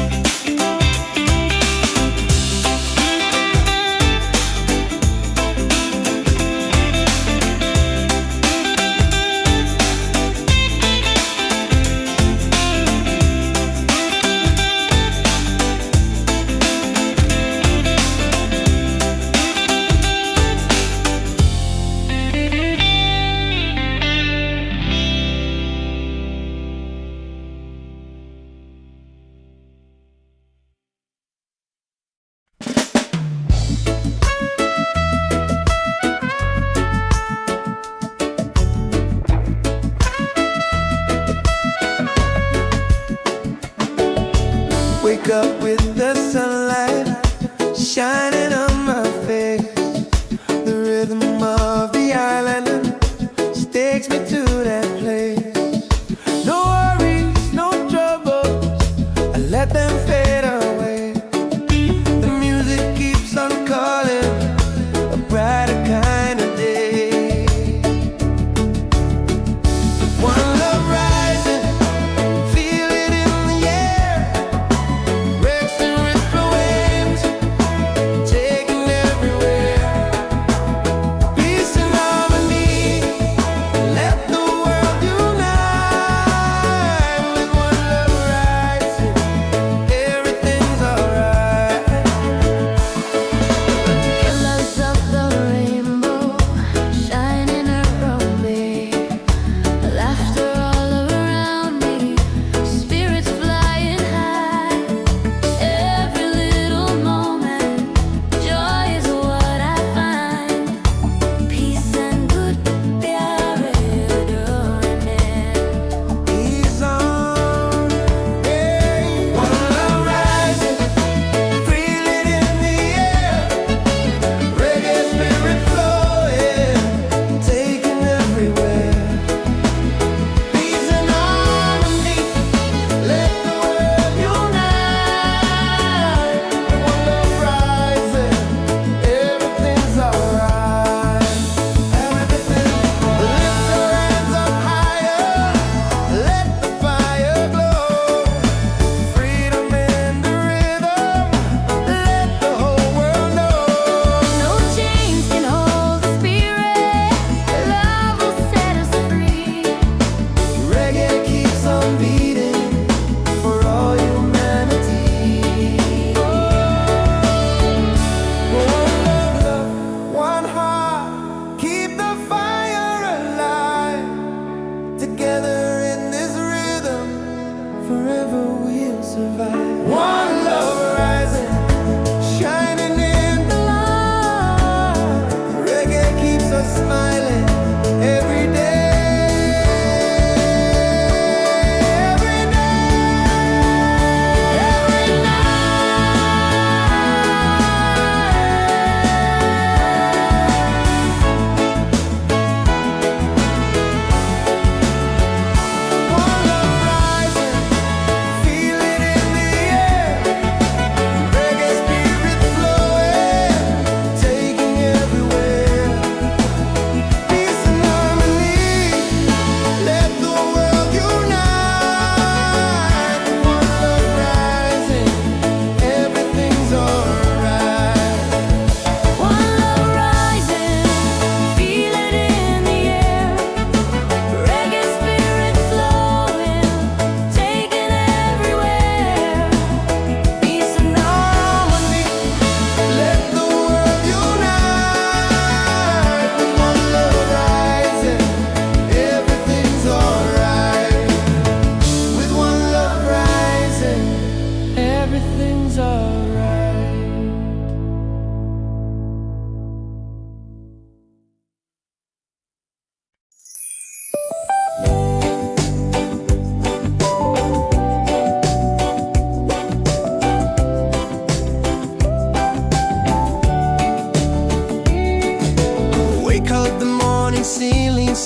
Wake up with the sunlight shining on my face. The rhythm of the island just takes me to that place. No worries, no troubles, I let them fade away. The music keeps on calling, a brighter kind of day. One love rising, feel it in the air. Breaks and ripple waves, taking everywhere. Peace and harmony, let the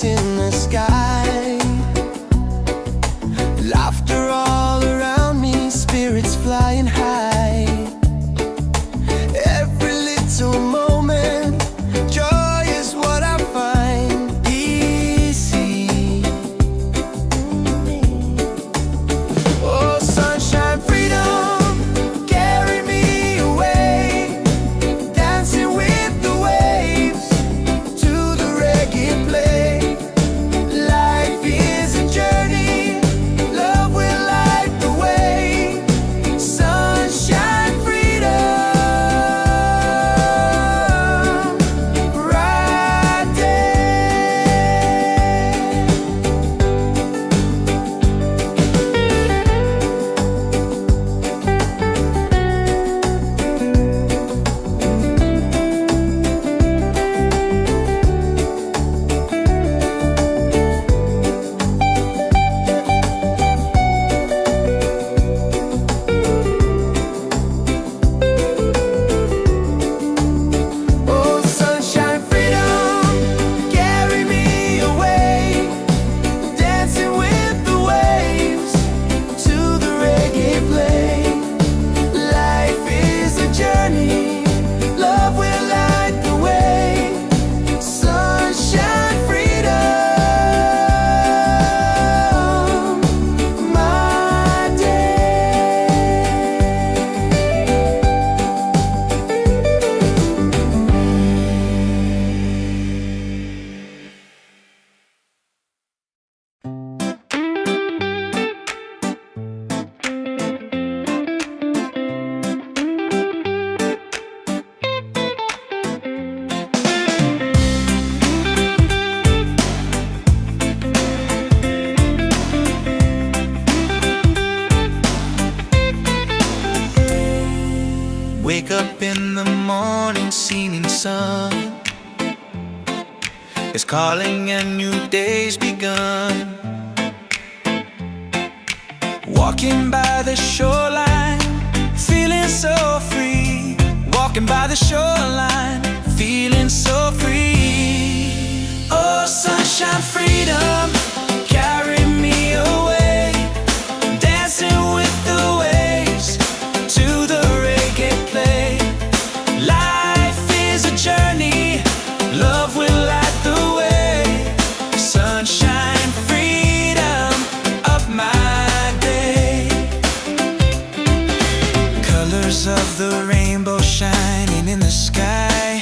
in the sky. Laughter all around me, spirits flying high. Every little moment, joy is what I find easy. Oh, sunshine, freedom, carry me away, dancing with the waves to the reggae play. Life is a journey, love will light the way. Sunshine, freedom, right there. Oh, sunshine, freedom, carry me away, dancing with the waves to the reggae play. Life is a journey, love will light the way. Sunshine, freedom, my day. Wake up in the morning, seeing sun is calling and new day's begun. Walking by the shoreline, feeling so free. Walking by the shoreline, feeling so free. Oh, sunshine, freedom, carry me away, dancing with the waves to the reggae play. Life is a journey, love will light the way. Sunshine, freedom, up my day. Colors of the rainbow shining in the sky.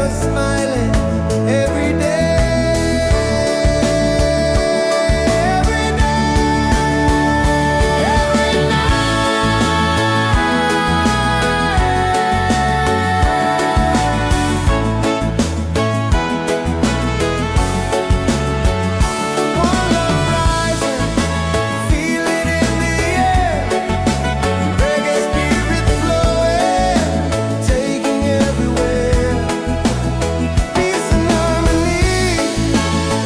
you're smiling every day, every day, every One love rising, feel it in the air. Reggae spirit flowing, taking everywhere. Peace and harmony,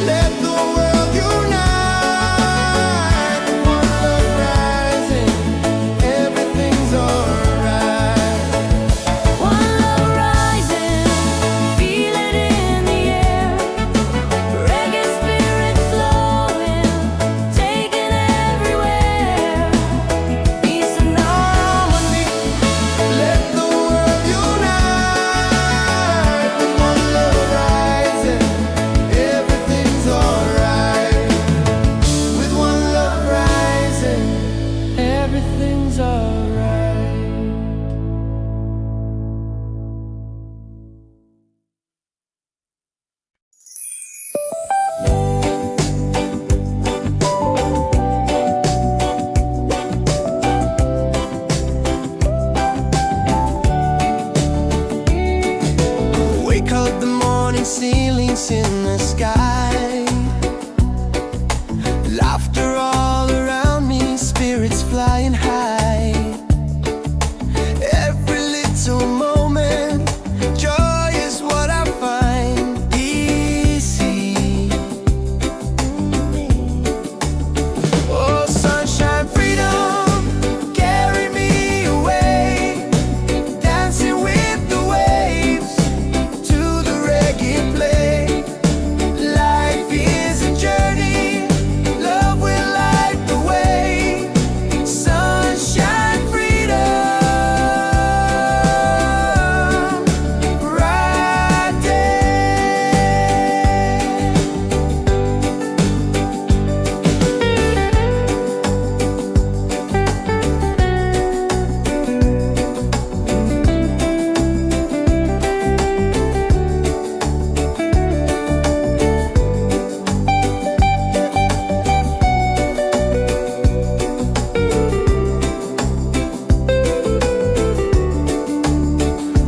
let the world unite. One love rising, everything's alright. One love rising, feel it in the air. Reggae spirit flowing, taking everywhere. Peace and harmony. Let the world unite. One love rising, everything's alright. With one love rising, everything's alright. Wake up the morning, ceilings in the sky. Laughter all around me, spirits flying high. Every little moment, joy is what I find easy. Oh, sunshine, freedom, carry me away. Dancing with the waves to the reggae play. Life is a journey, love will light the way. Sunshine, freedom, right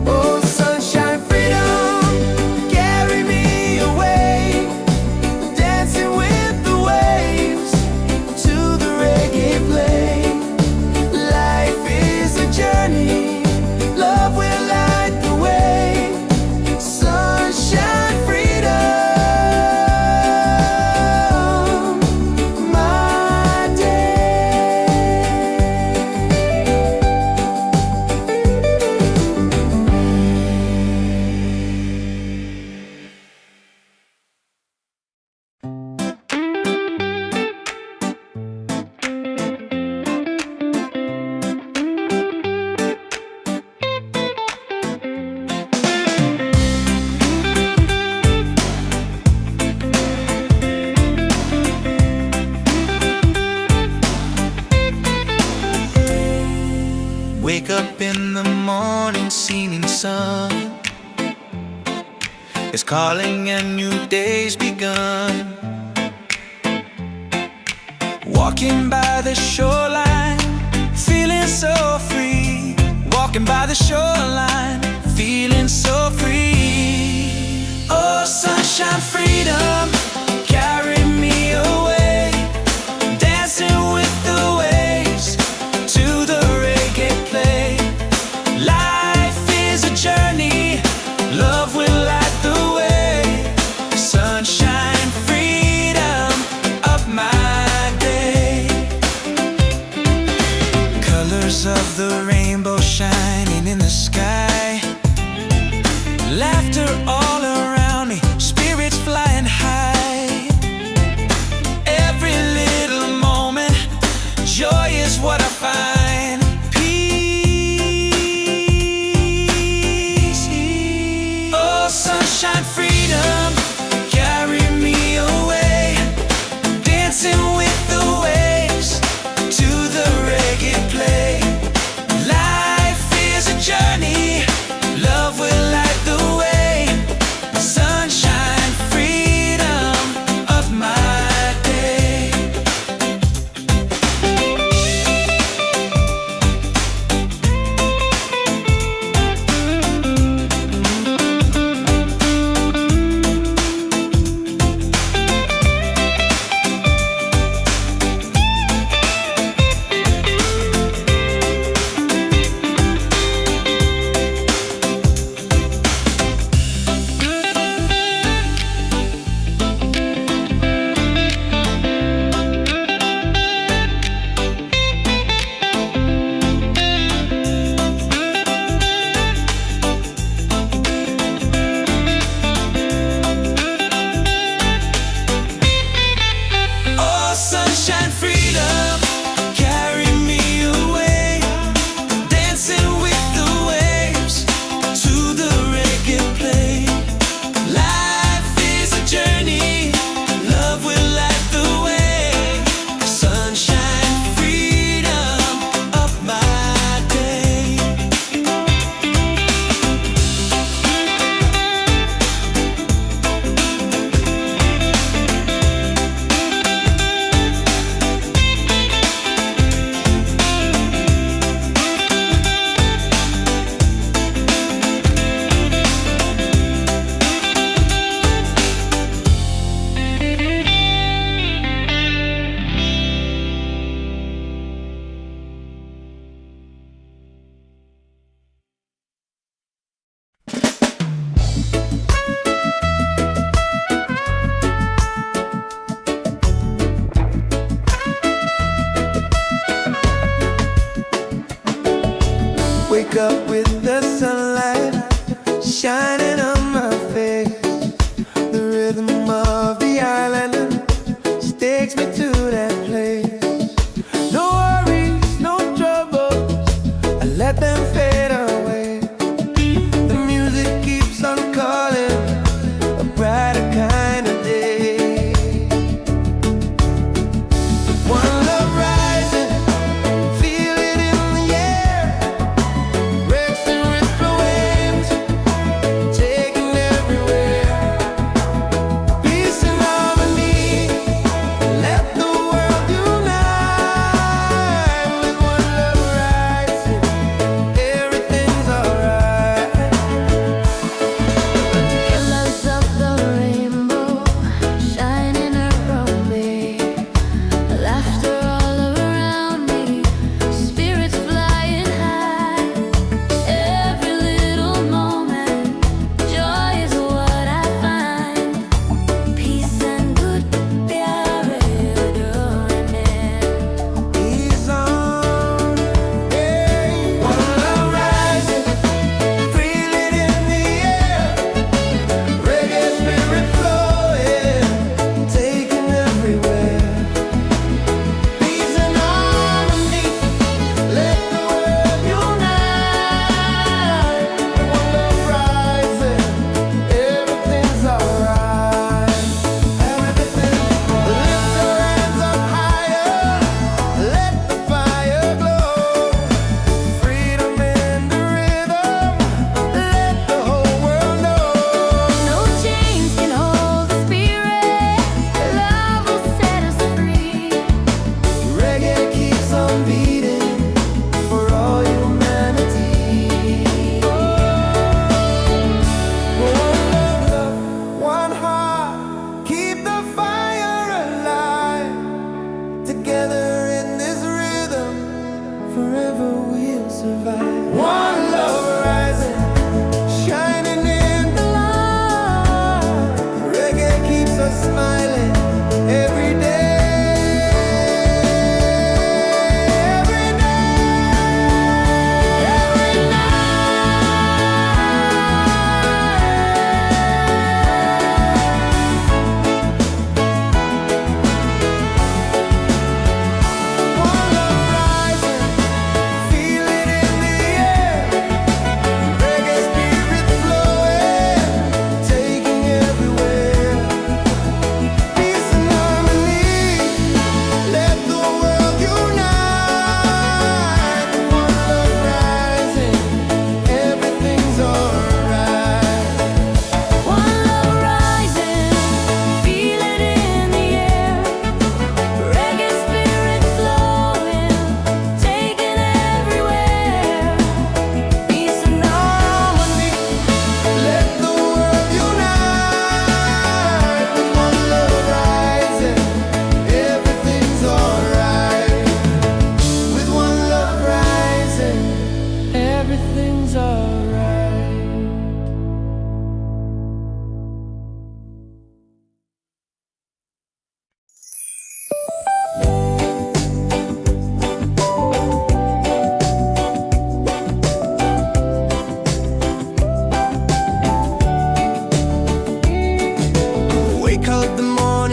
Oh, sunshine, freedom, carry me away. Dancing with the waves to the reggae play. Life is a journey, love will light the way. Sunshine, freedom, my day. Wake up in the morning, seeing sun is calling and new day's begun. Walking by the shoreline, feeling so free. Walking by the shoreline, feeling so free. Oh, sunshine, freedom, carry me away. Dancing with the waves to the reggae play. Life is a journey, love will light the way. Sunshine, freedom, up my day. Colors of the rainbow shining in the sky.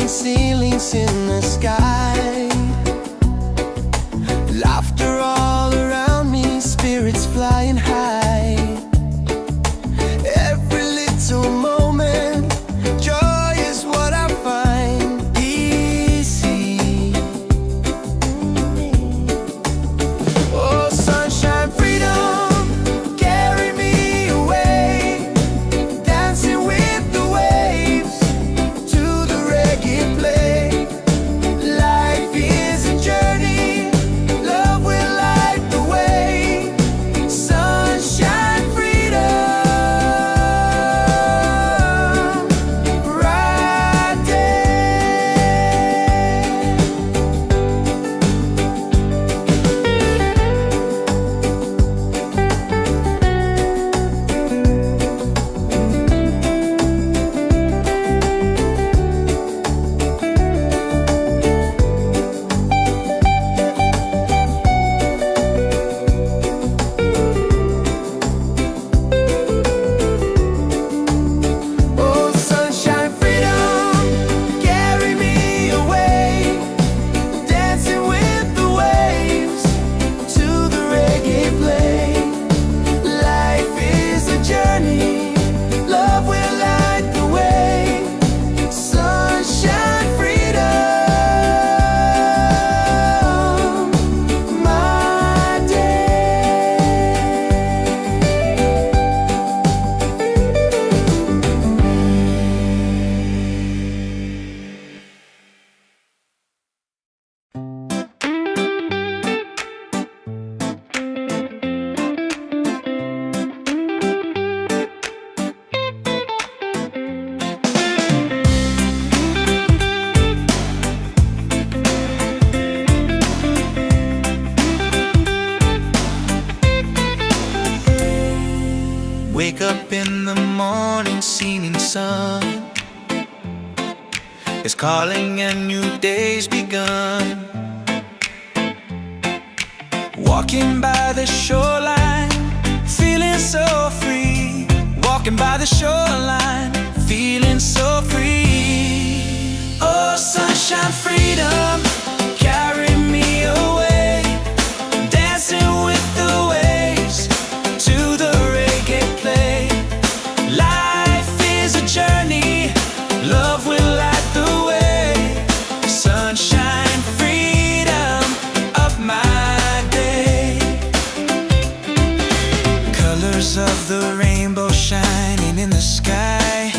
ceilings in the sky. Laughter all around me, spirits flying high. Every little moment, joy is what I find easy. Oh, sunshine, freedom, carry me away, dancing with the waves to the reggae play. Life is a journey, love will light the way. Sunshine, freedom, right there. Oh, sunshine, freedom, carry me away, dancing with the waves to the reggae play. Life is a journey, love will light the way. Sunshine, freedom, my day. Wake up in the morning, seeing sun is calling and new day's begun. Walking by the shoreline, feeling so free. Walking by the shoreline, feeling so free. Oh, sunshine, freedom, carry me away, dancing with the waves to the reggae play. Life is a journey, love will light the way. Sunshine, freedom of my day. Colors of the rainbow shining in the sky.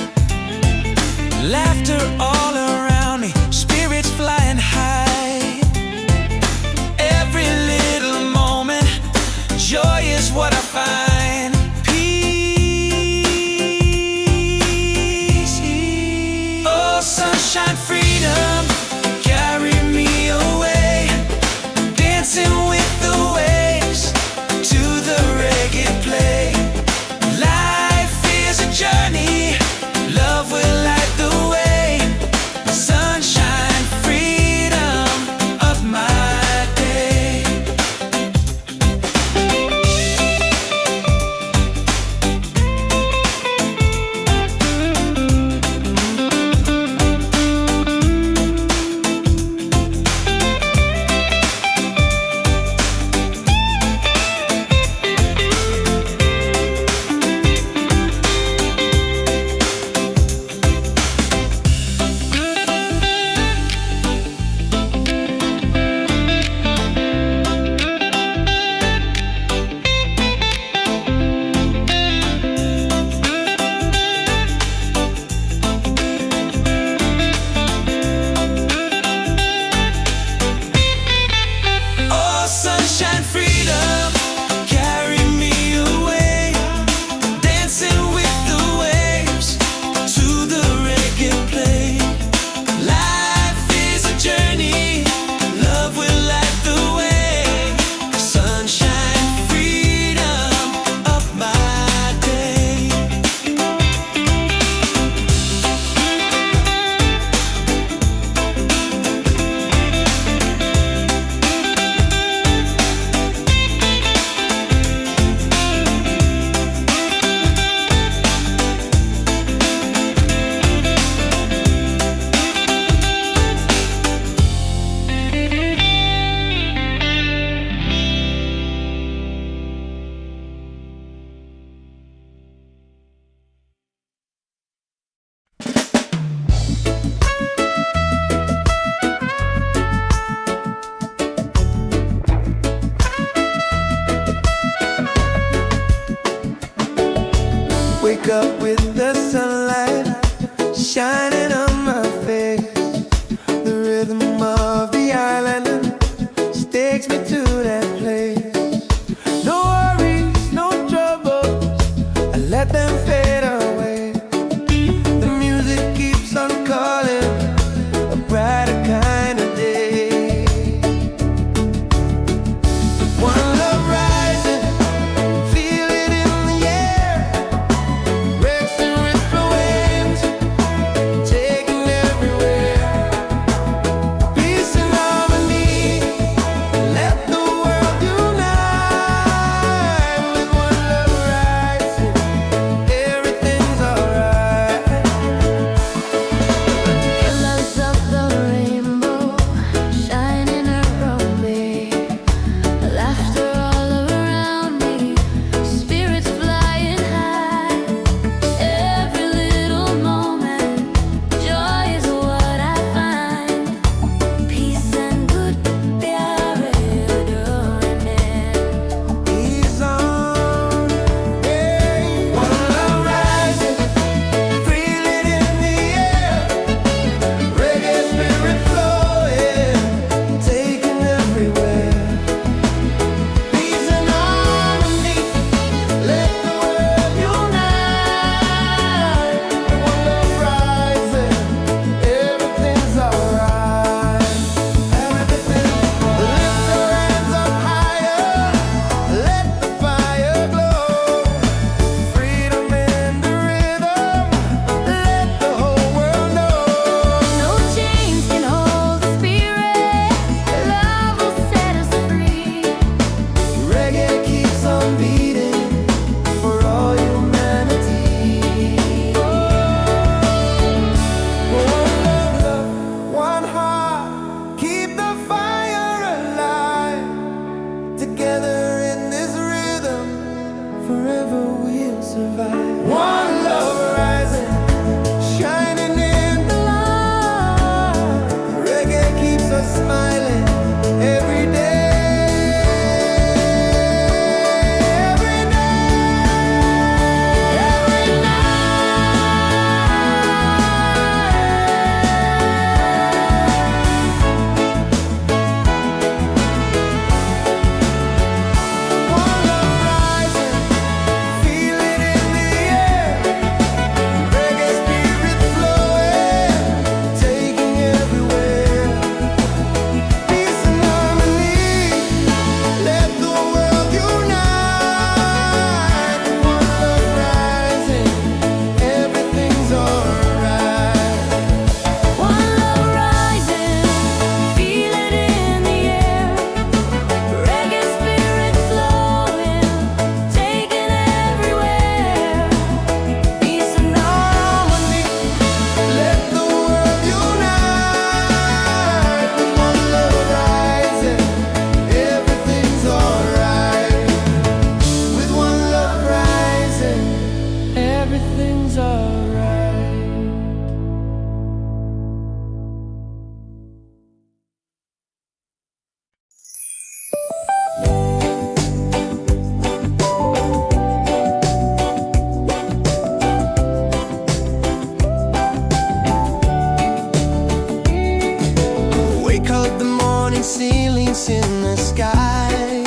in the sky.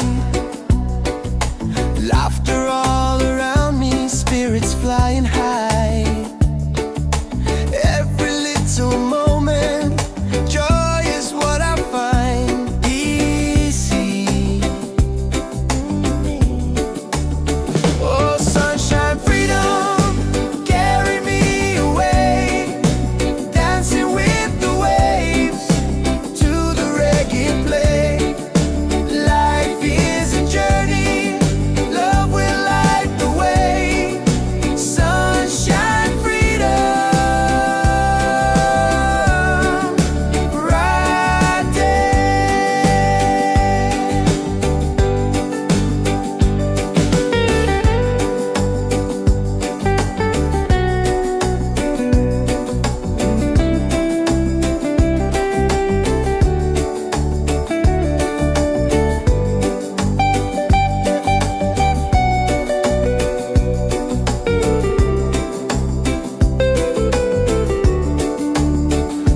Laughter all around me, spirits flying high. Every little moment, joy is what I find easy. Oh, sunshine, freedom, carry me away, dancing with the waves to the reggae play. Life is a journey, love will light the way. Sunshine, freedom, right there.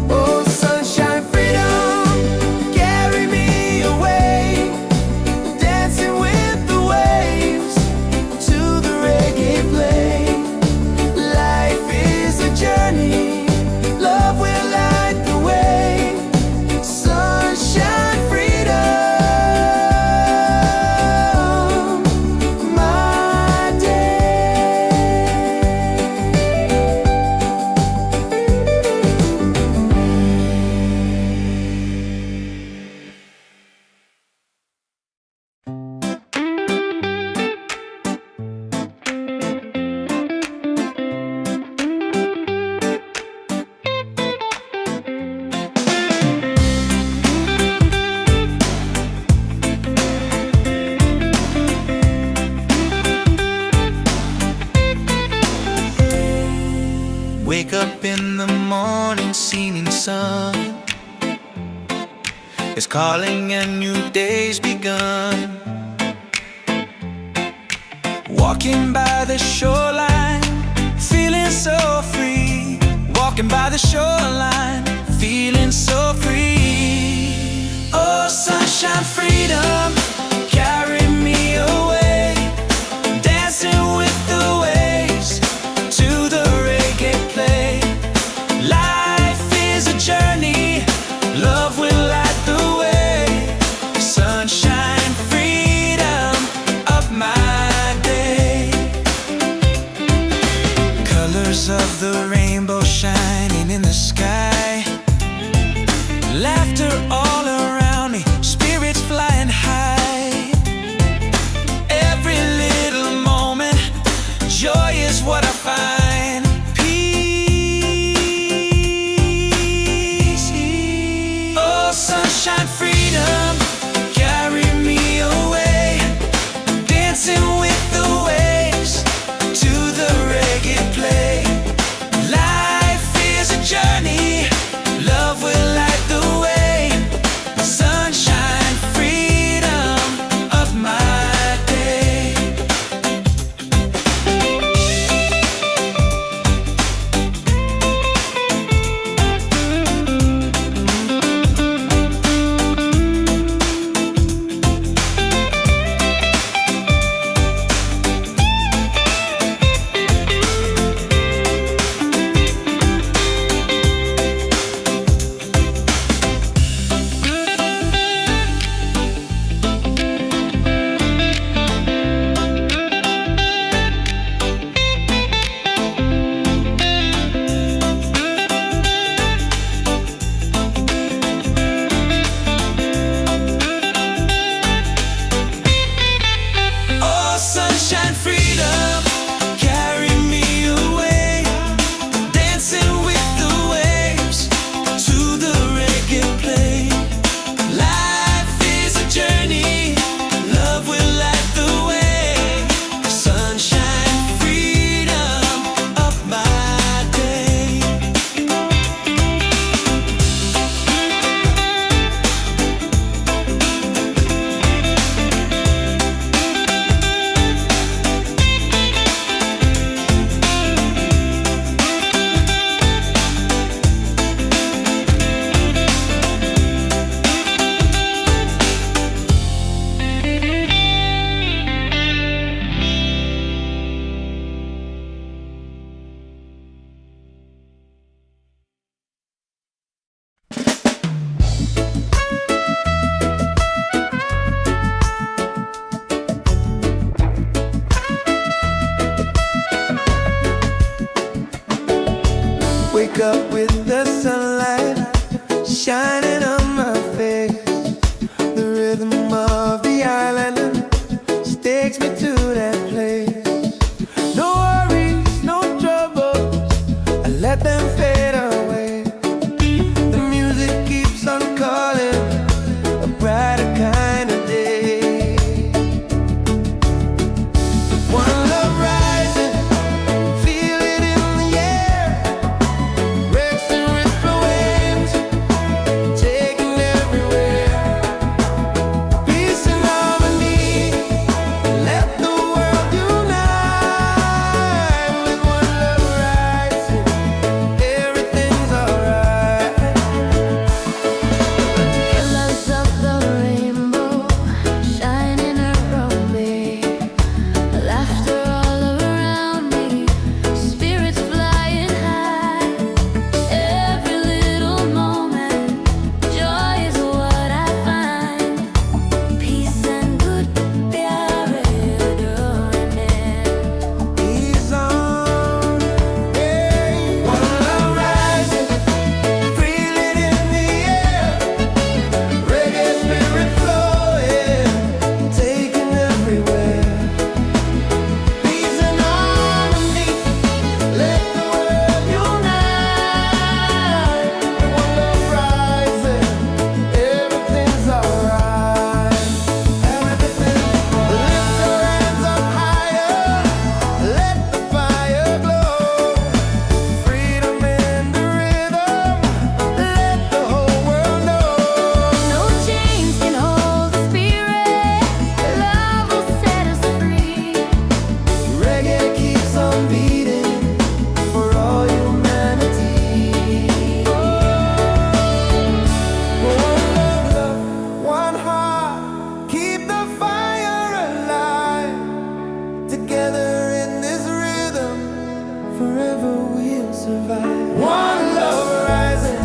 Oh, sunshine, freedom, carry me away, dancing with the waves to the reggae play. Life is a journey, love will light the way. Sunshine, freedom, my day. Wake up in the morning, seeing sun is calling and new day's begun. Walking by the shoreline, feeling so free. Walking by the shoreline, feeling so free. Oh, sunshine, freedom, carry me away, dancing with the waves to the reggae play. Life is a journey, love will light the way. Sunshine, freedom of my day. Colors of the rainbow shining in the sky. Laughter all around me, spirits flying high. Every little moment, joy is what I find. Peace. Oh, sunshine, freedom, carry me away, dancing with the waves to the reggae play. Life is a journey, love will light the way. Wake up with the sunlight shining on my face. The rhythm of the island takes me to that place. No worries, no troubles, I let them fade away. The music keeps on calling, a brighter kind of day. One love rising, feel it in the air. Racing with the waves, taking everywhere. Peace and harmony, let the world unite. With one love rising, everything's alright. Colors of the rainbow shining around me, laughter all around me, spirits flying high. Every little moment, joy is what I find. Peace and good, pyare doing. He's on, hey. One love rising, feel it in the air. Reggae spirit flowing, taking everywhere. Peace and harmony, let the world unite. One love rising, everything's alright. Everything's lift your hands up higher, let the fire glow. Freedom in the rhythm, let the whole world know. No chains can hold the spirit, love will set us free. Reggae keeps on beating for all humanity. One love, one heart, keep the fire alive. Together in this rhythm, forever we'll survive. One love rising,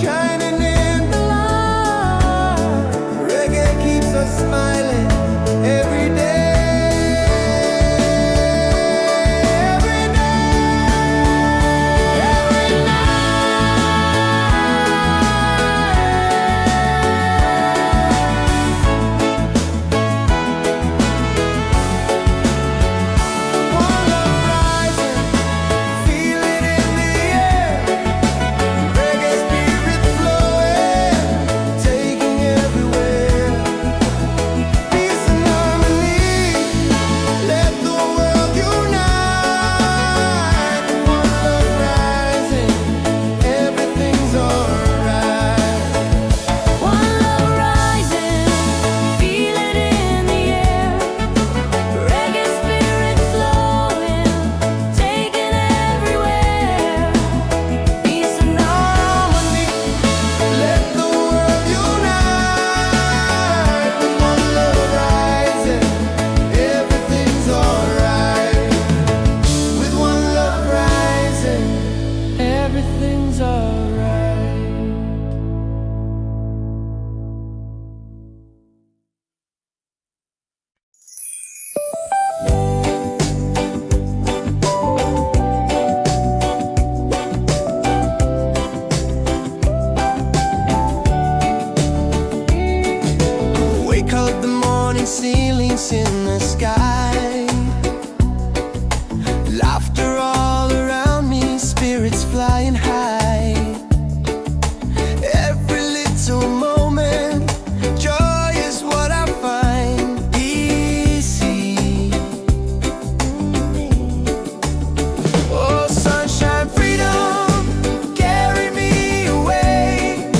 shining in the light. Reggae keeps us smiling every day. Every One love rising, feel it in the air. Reggae spirit flowing, taking everywhere. Peace and harmony, let the world unite. One love rising, everything's alright. One love rising, feel it in the air. Reggae spirit flowing, taking everywhere. Peace and harmony, Let the world unite. One love rising, everything's alright. With one love rising, everything's alright. Wake up the morning ceilings in the sky. Laughter all around me, spirits flying high. Every little moment, joy is what I find. Easy. Oh, sunshine, freedom, carry me away.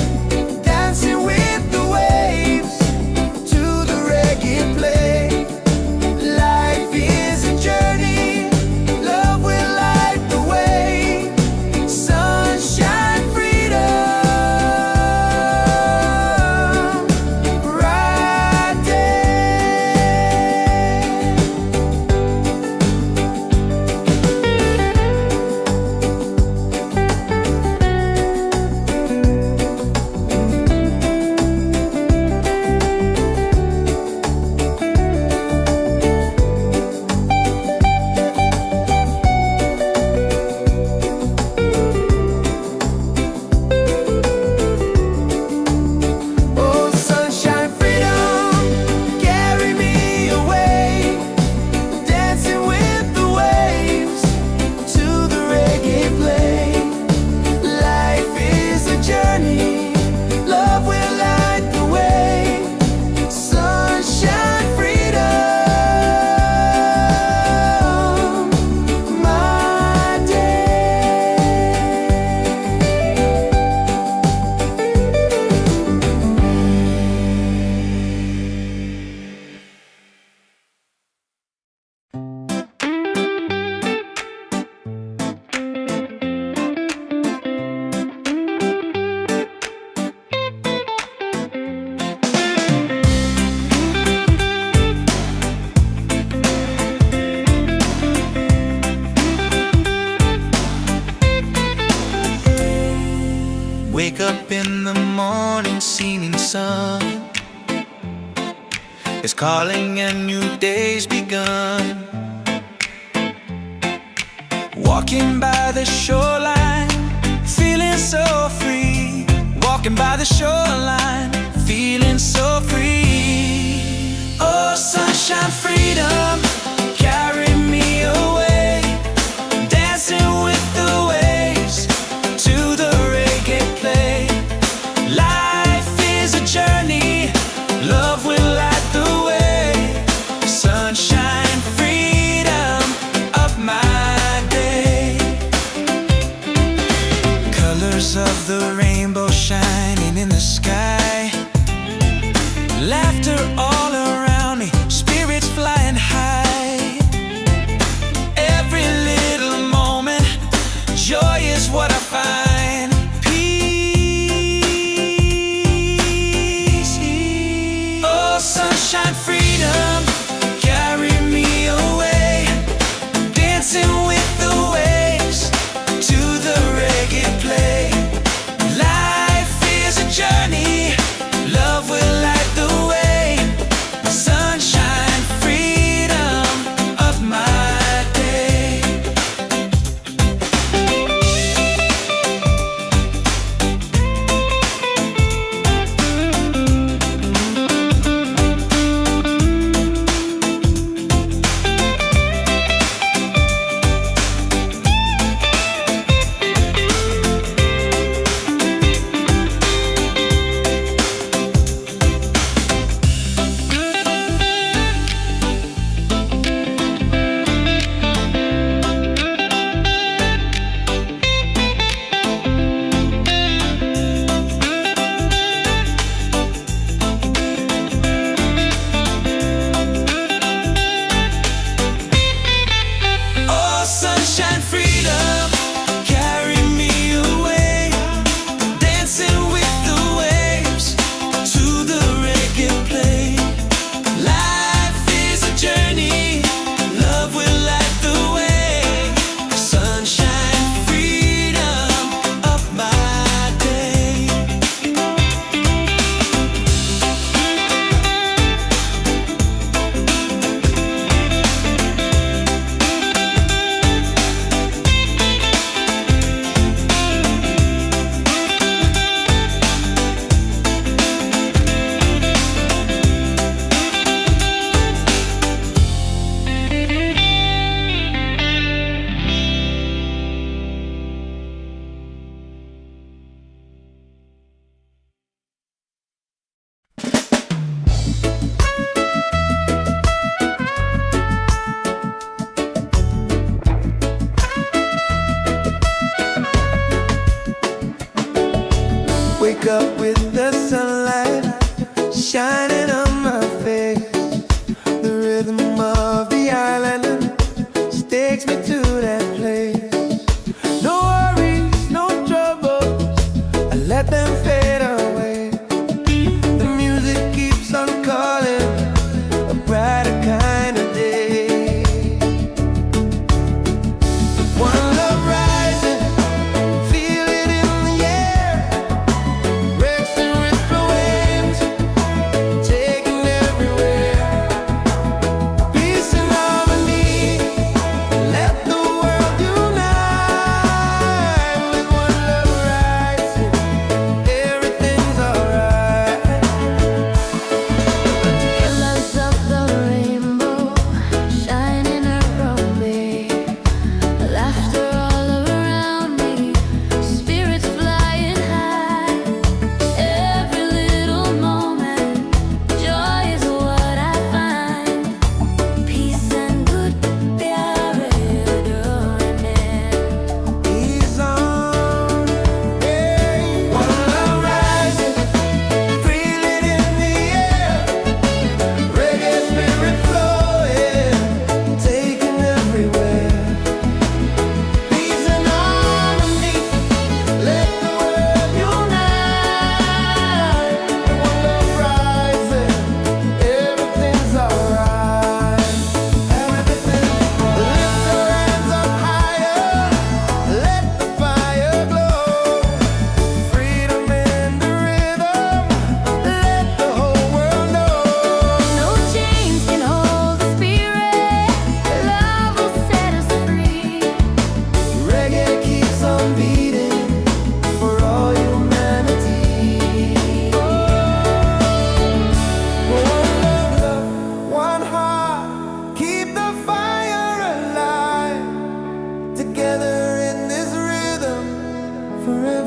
Dancing with the waves to the reggae play. Life is a journey, love will light the way. Sunshine, freedom. Wake up in the morning, seeing sun is calling and new day's begun. Walking by the shoreline, feeling so free. Walking by the shoreline, feeling so free. Oh, sunshine, freedom, carry me away. Dancing with the waves to the reggae play. Life is a journey, love will light the way. Sunshine, freedom of my day. Colors of the rainbow shining in the sky. Laughter all around me, spirits flying high. Every little moment, joy is what I find. Peace. Oh, sunshine, freedom, carry me away. Dancing with the waves to the reggae play. Life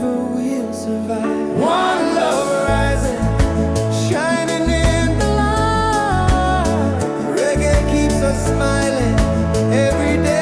forever we'll survive. One love rising, shining in the light. Reggae keeps us smiling every day.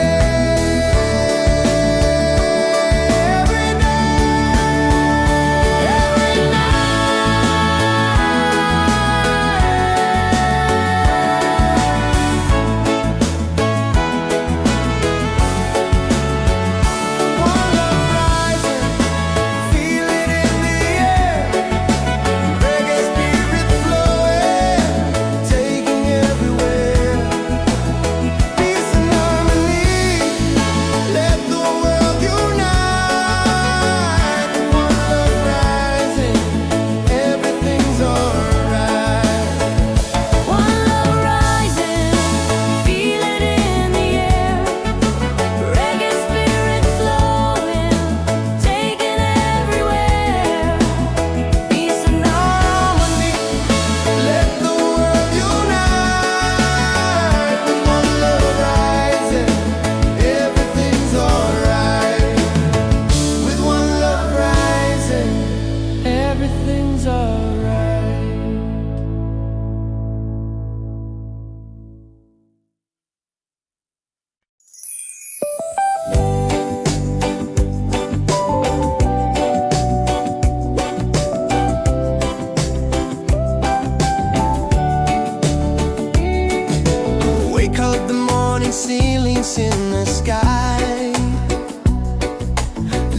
Ceilings in the sky,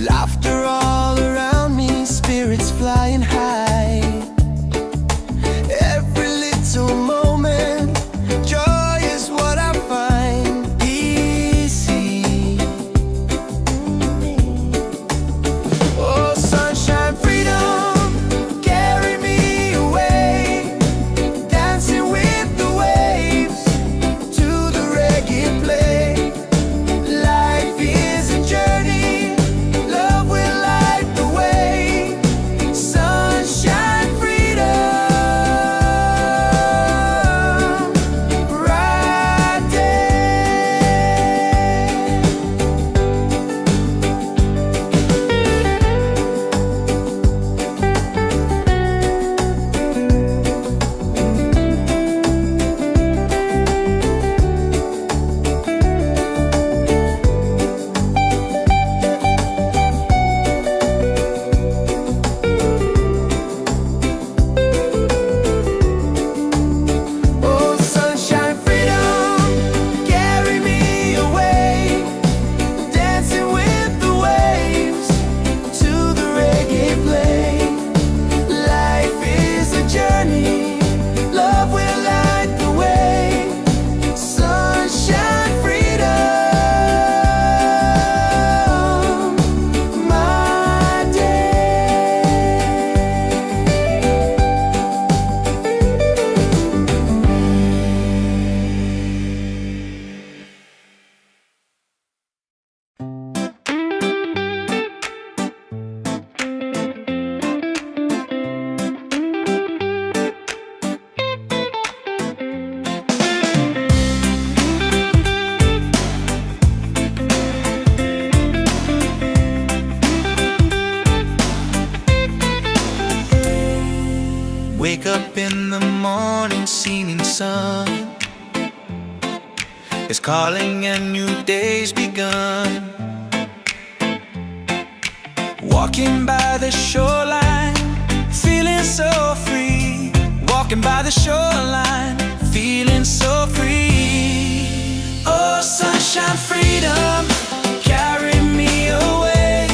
laughter all around me, spirits flying high. Every little moment, joy is what I find. Easy. Oh, sunshine, freedom, carry me away, dancing with the waves to the reggae play. Life is a journey, love will light the way. Sunshine, freedom, right Oh, sunshine, freedom, carry me away, dancing with the waves to the reggae play. Life is a journey, love will light the way. Sunshine, freedom, my day. Wake up in the morning, seeing sun is calling and new day's begun. Walking by the shoreline, feeling so free. Walking by the shoreline, feeling so free. Oh, sunshine, freedom, carry me away,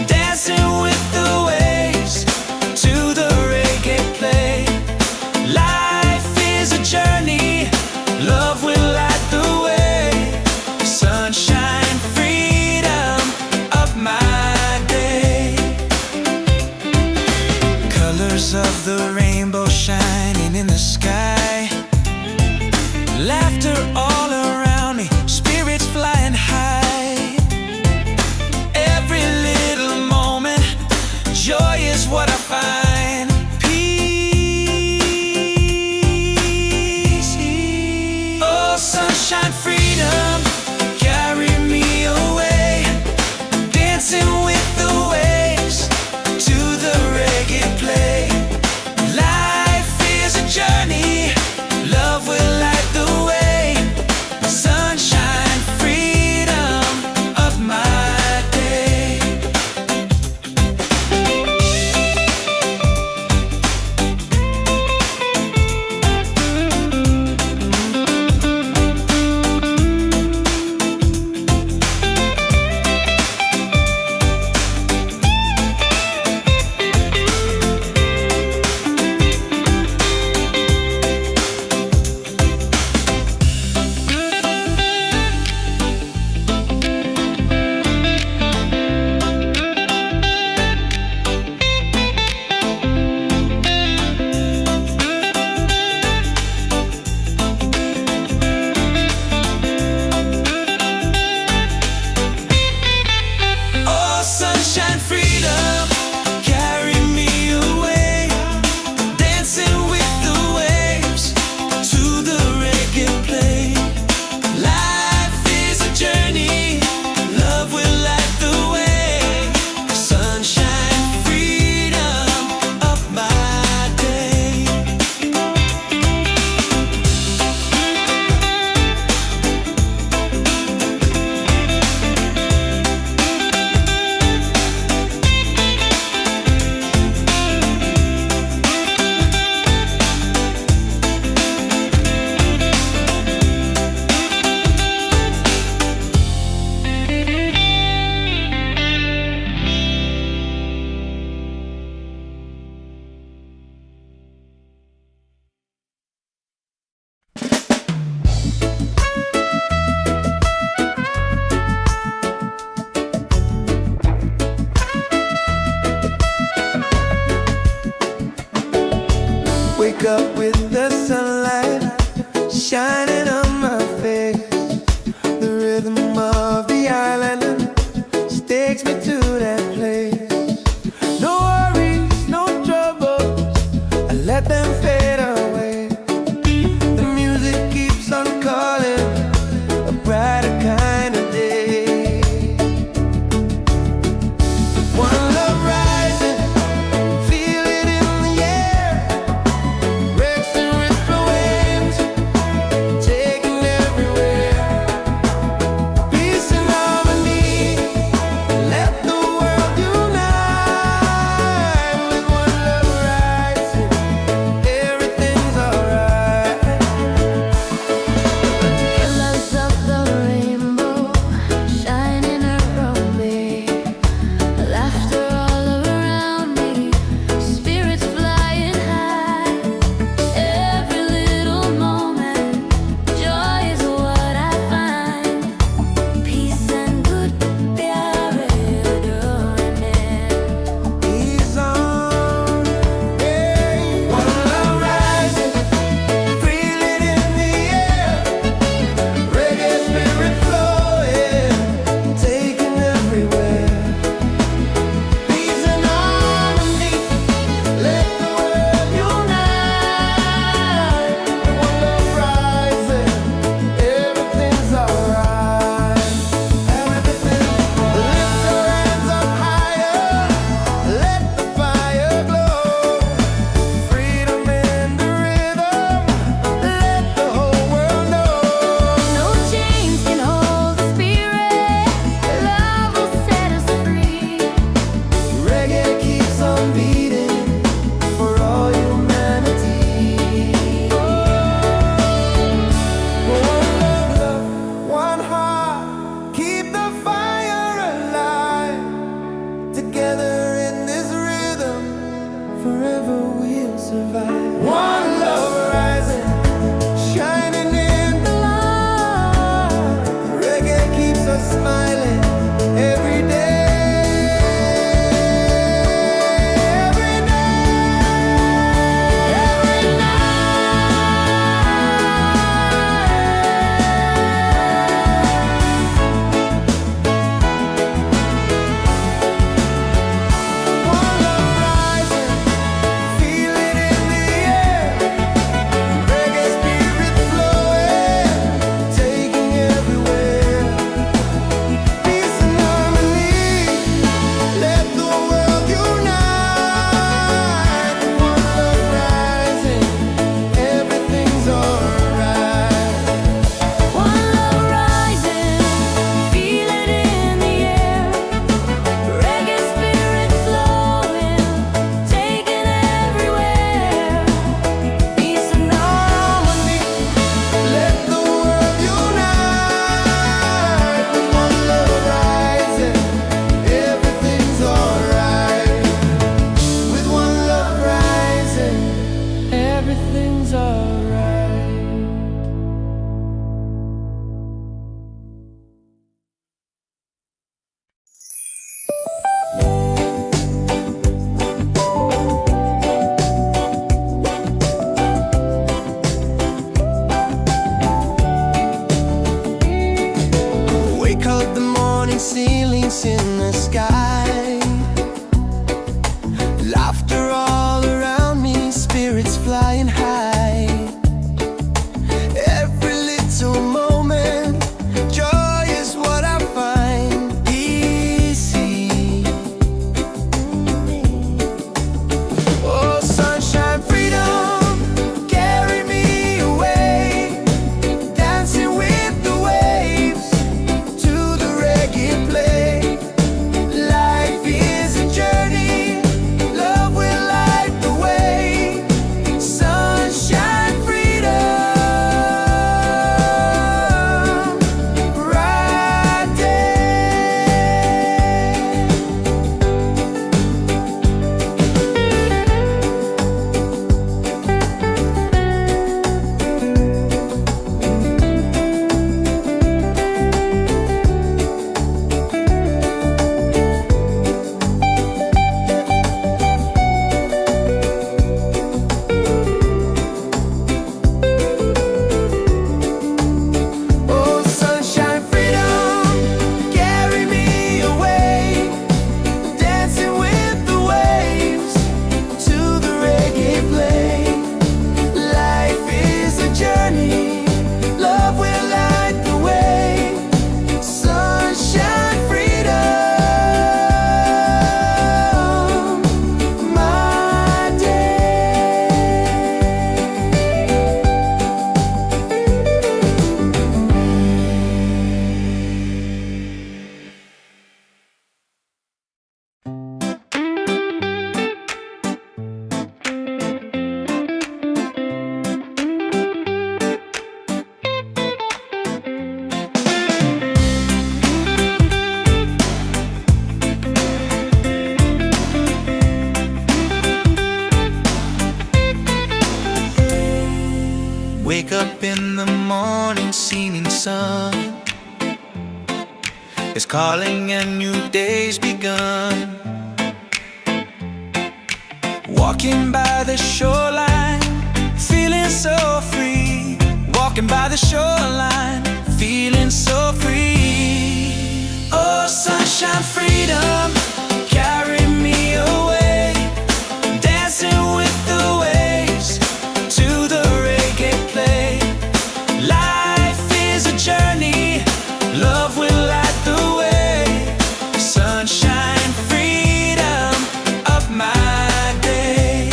dancing with the waves to the reggae play. Life is a journey, love will light the way. Sunshine, freedom of my day. Colors of the rainbow shining in the sky, laughter all around me, spirits flying high. is calling and new day's begun. Walking by the shoreline, feeling so free. Walking by the shoreline, feeling so free. Oh, sunshine, freedom, carry me away. Dancing with the waves to the reggae play. Life is a journey, love will light the way. Sunshine, freedom of my day.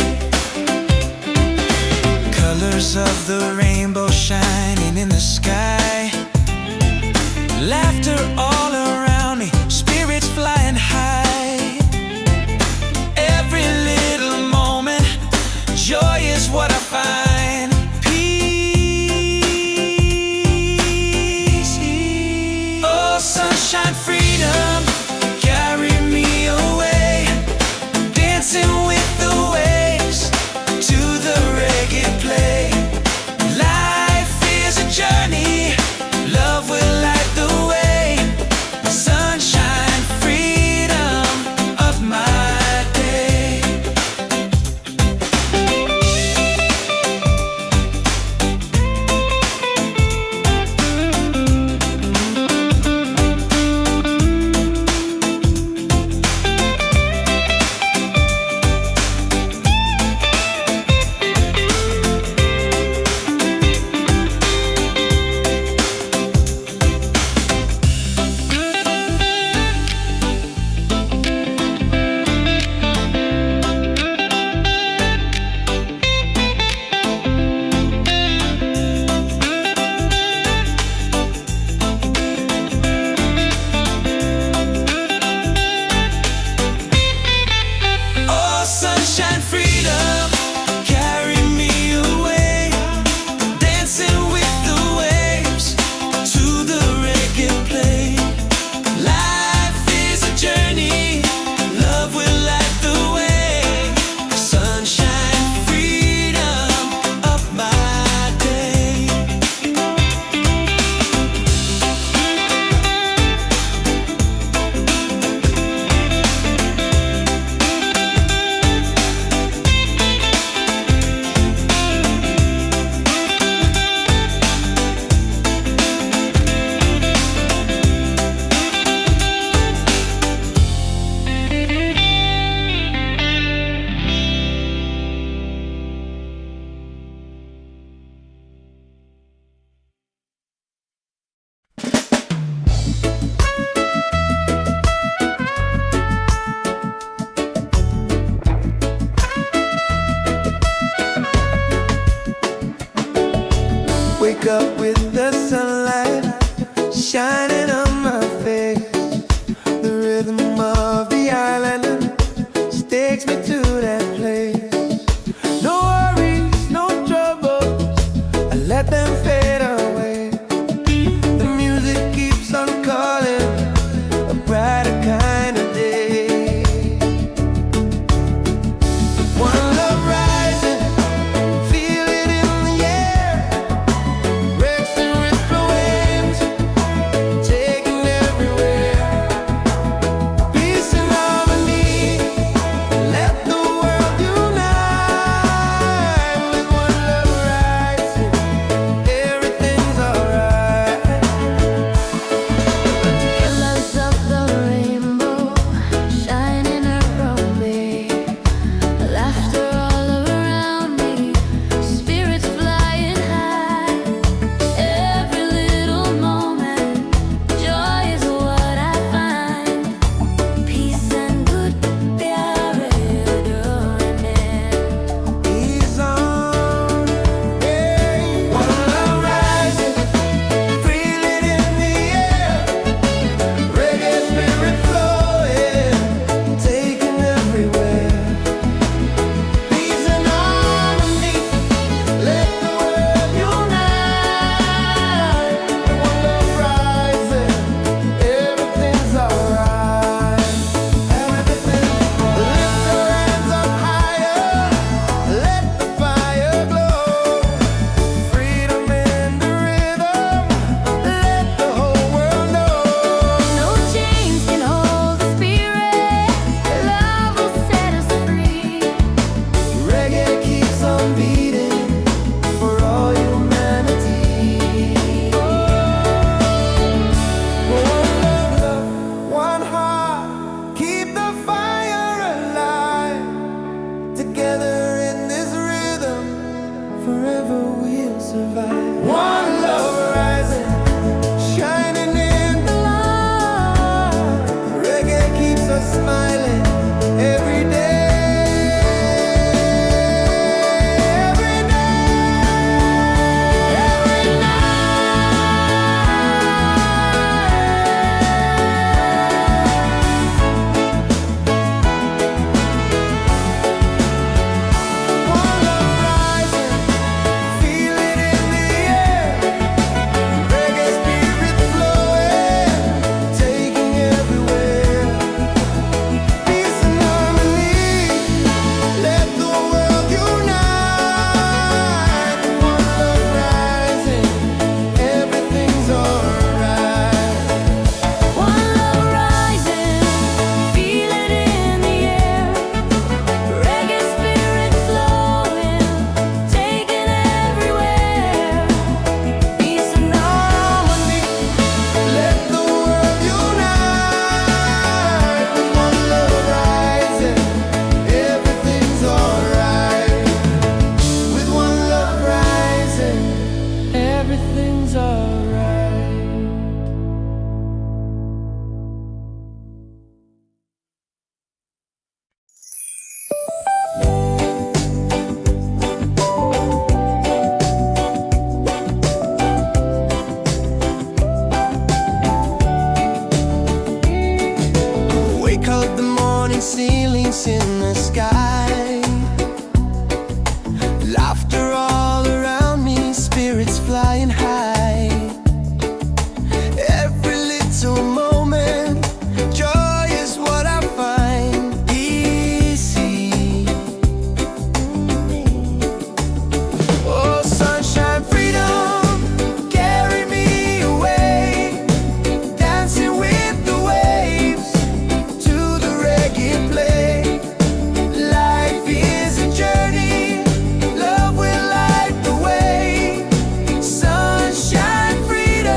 Colors of the rainbow shining in the sky. Laughter all around me, spirits flying high. Every little moment, joy is what I find. Peace. Oh, sunshine, freedom, carry me away. Dancing with the waves to the reggae play. Life is a journey, love will light the way. Sunshine, freedom of my day. Oh, sunshine, freedom, carry me away. Dancing with the waves to the reggae play. Life is a journey, love will light the way. Sunshine, freedom of my day. Wake up with the sunlight shining on my face. The rhythm of the island takes me to that place. No worries, no troubles, I let them fade away. The music keeps on calling, a brighter kind of day. One love rising, feel it in the air. Breaks and ripple waves, taking everywhere. Peace and harmony, let the lights in the sky, laughter all around me, spirits flying high. Every little moment, joy is what I find easy. Oh, sunshine, freedom, carry me away, dancing with the waves to the reggae play. Life is a journey, love will light the way. Sunshine, freedom,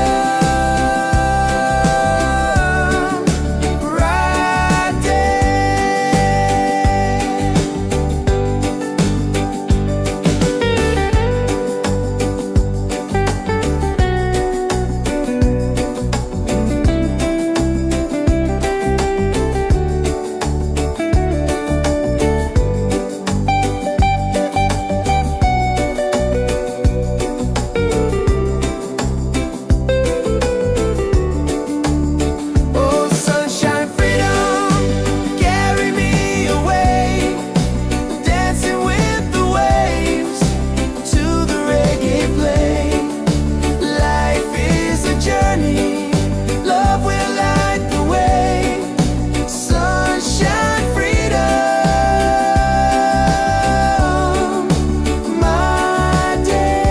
right there. Oh, sunshine, freedom, carry me away, dancing with the waves to the reggae play. Life is a journey, love will light the way. Sunshine, freedom, my day.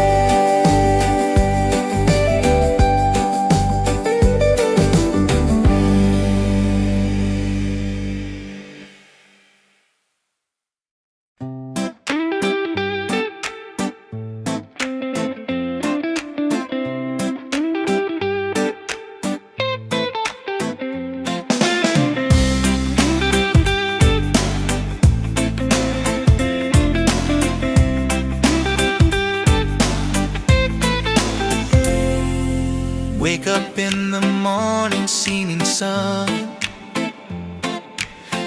Wake up in the morning, seeing sun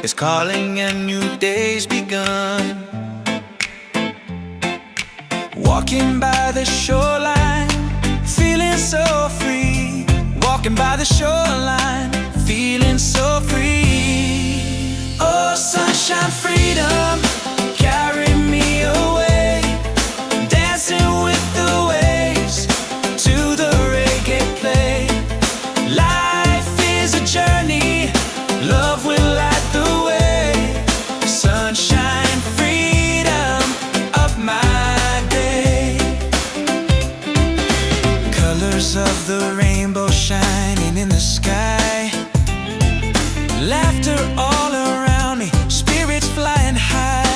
is calling and new day's begun. Walking by the shoreline, feeling so free. Walking by the shoreline, feeling so free. Oh, sunshine, freedom, carry me away, dancing with the waves to the reggae play. Life is a journey, love will light the way. Sunshine, freedom of my day. Colors of the rainbow shining in the sky, laughter all around me, spirits flying high.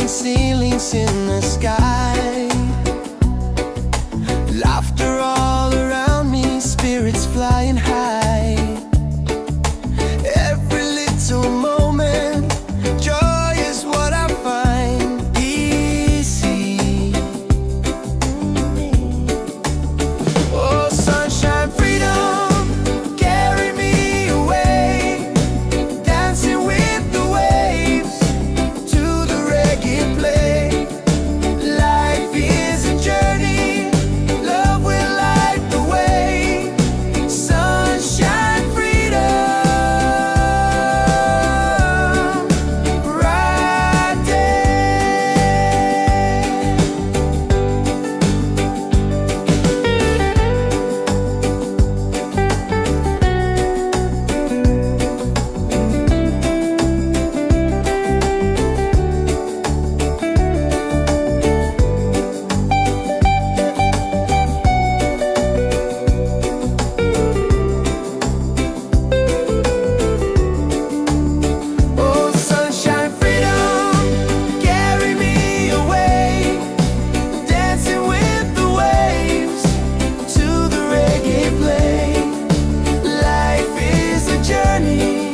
falling ceilings in the sky. Laughter all around me, spirits flying high. Every little moment, joy is what I find easy. Oh, sunshine, freedom, carry me away, dancing with the waves to the reggae play. Life is a journey, love will light the way. Sunshine, freedom, right there. Oh, sunshine, freedom, carry me away, dancing with the waves to the reggae play. Life is a journey,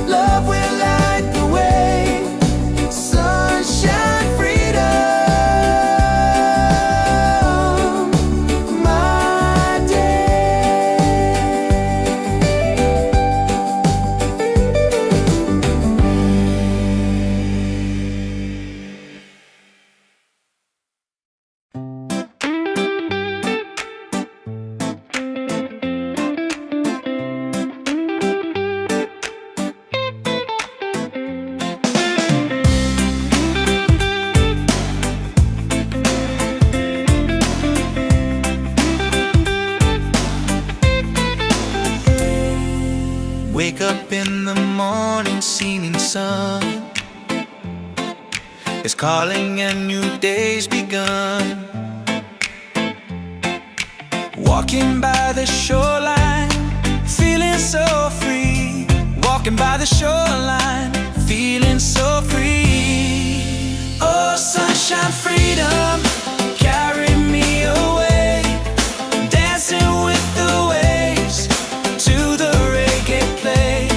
love will light the way. Sunshine, freedom, my day. Wake up in the morning, seeing sun is calling and new day's begun. Walking by the shoreline, feeling so free. Walking by the shoreline, feeling so free. Oh, sunshine, freedom, carry me away, dancing with the waves to the reggae play.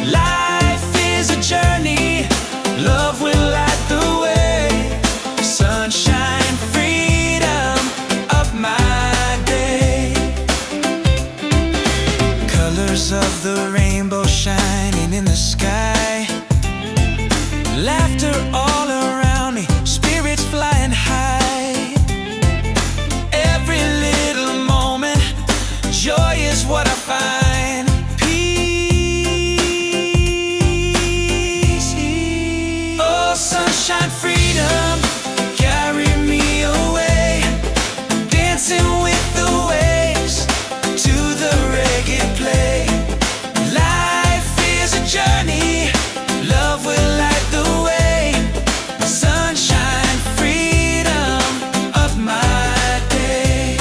Life is a journey, love will light the way. Sunshine, freedom of my day. Colors of the rainbow shining in the sky. Laughter all around me, spirits flying high. Every little moment, joy is what I find. Peace. Oh, sunshine, freedom, carry me away, dancing with the waves to the reggae play. Life is a journey, love will light the way. Sunshine, freedom of my day.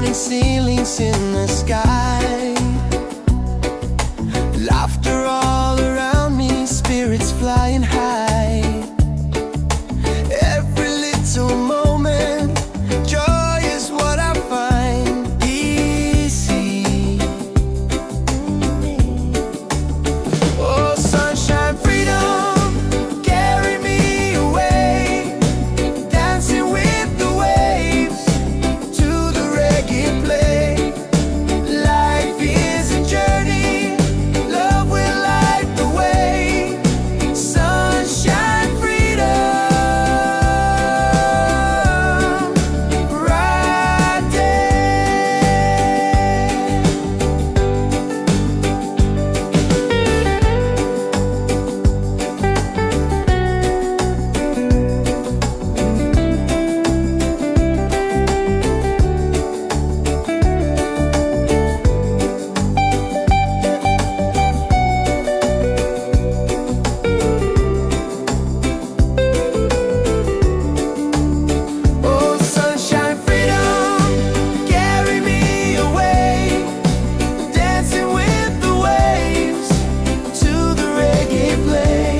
falling ceilings in the sky. Laughter all around me, spirits flying high. Every little moment, joy is what I find easy. Oh, sunshine, freedom, carry me away, dancing with the waves to the reggae play. Life is a journey, love will light the way. Sunshine, freedom, right there. Oh, sunshine, freedom, carry me away, dancing with the waves to the reggae play.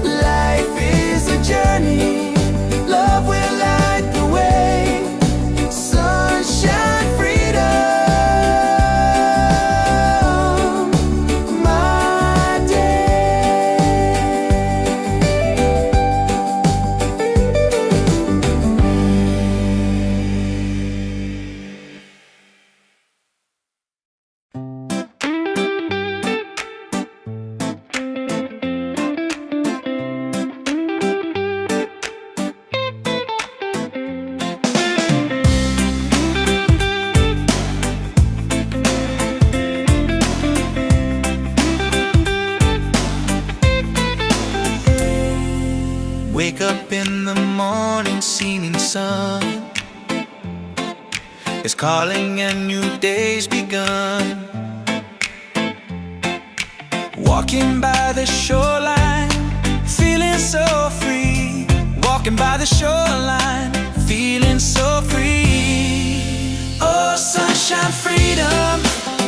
Life is a journey, love will light the way. Sunshine, freedom, my day. Wake up in the morning, seeing sun is calling and new day's begun. Walking by the shoreline, feeling so free. Walking by the shoreline, feeling so free. Oh, sunshine, freedom,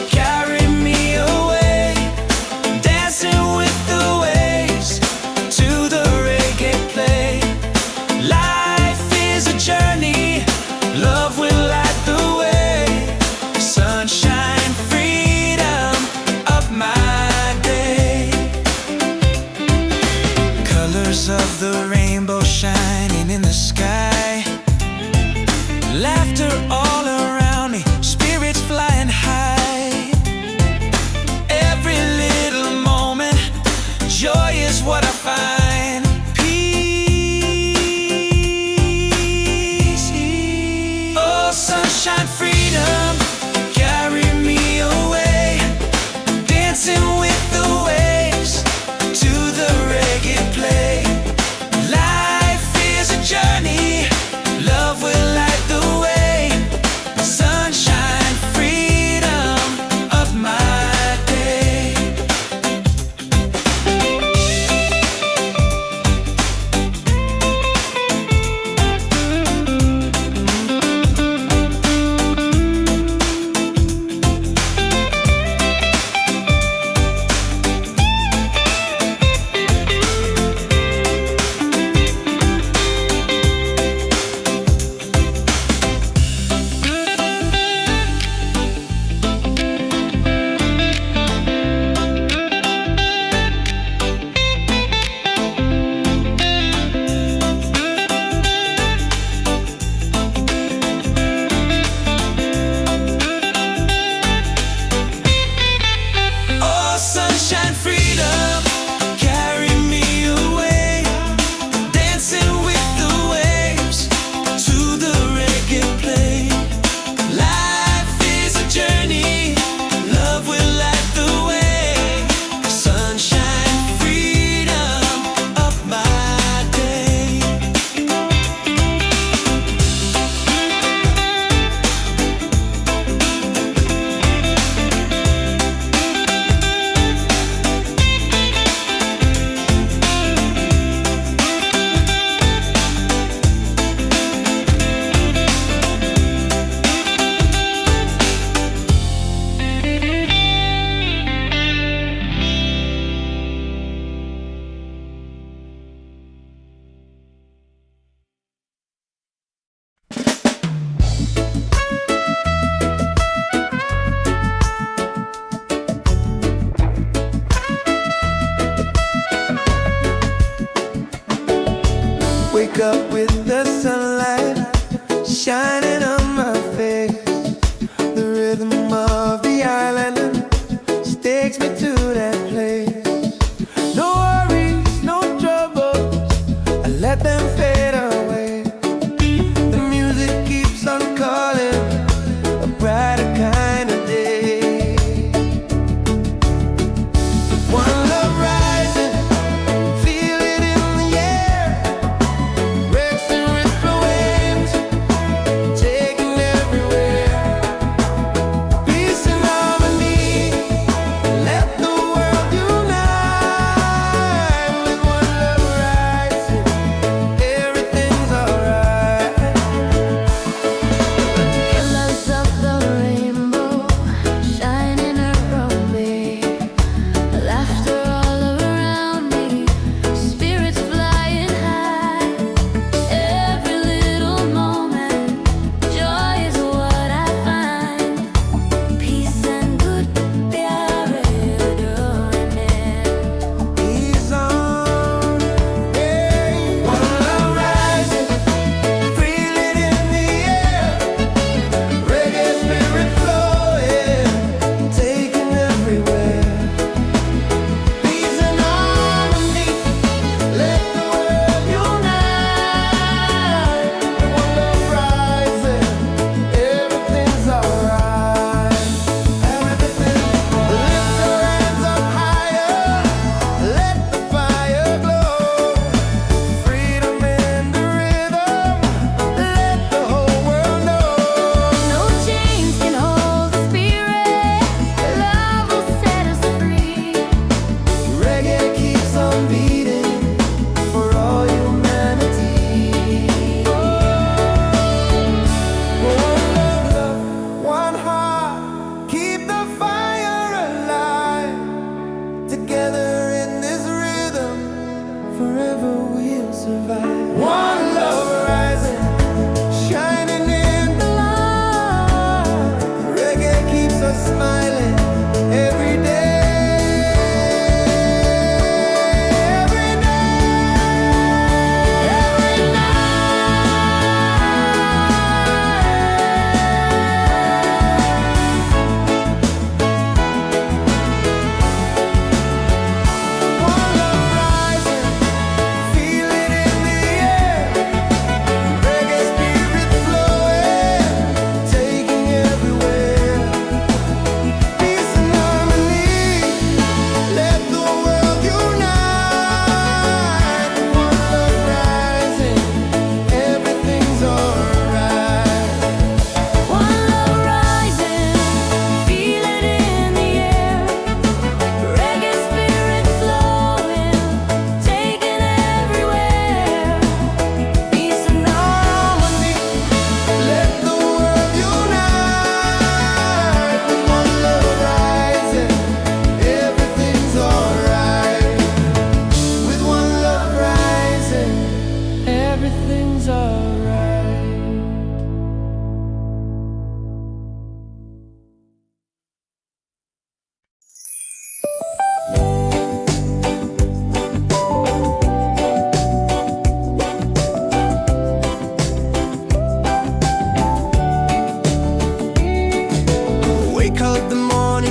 carry me away, dancing with the waves to the reggae play. Life is a journey, love will light the way. Sunshine, freedom, of my day. Colors of the rainbow shining in the sky.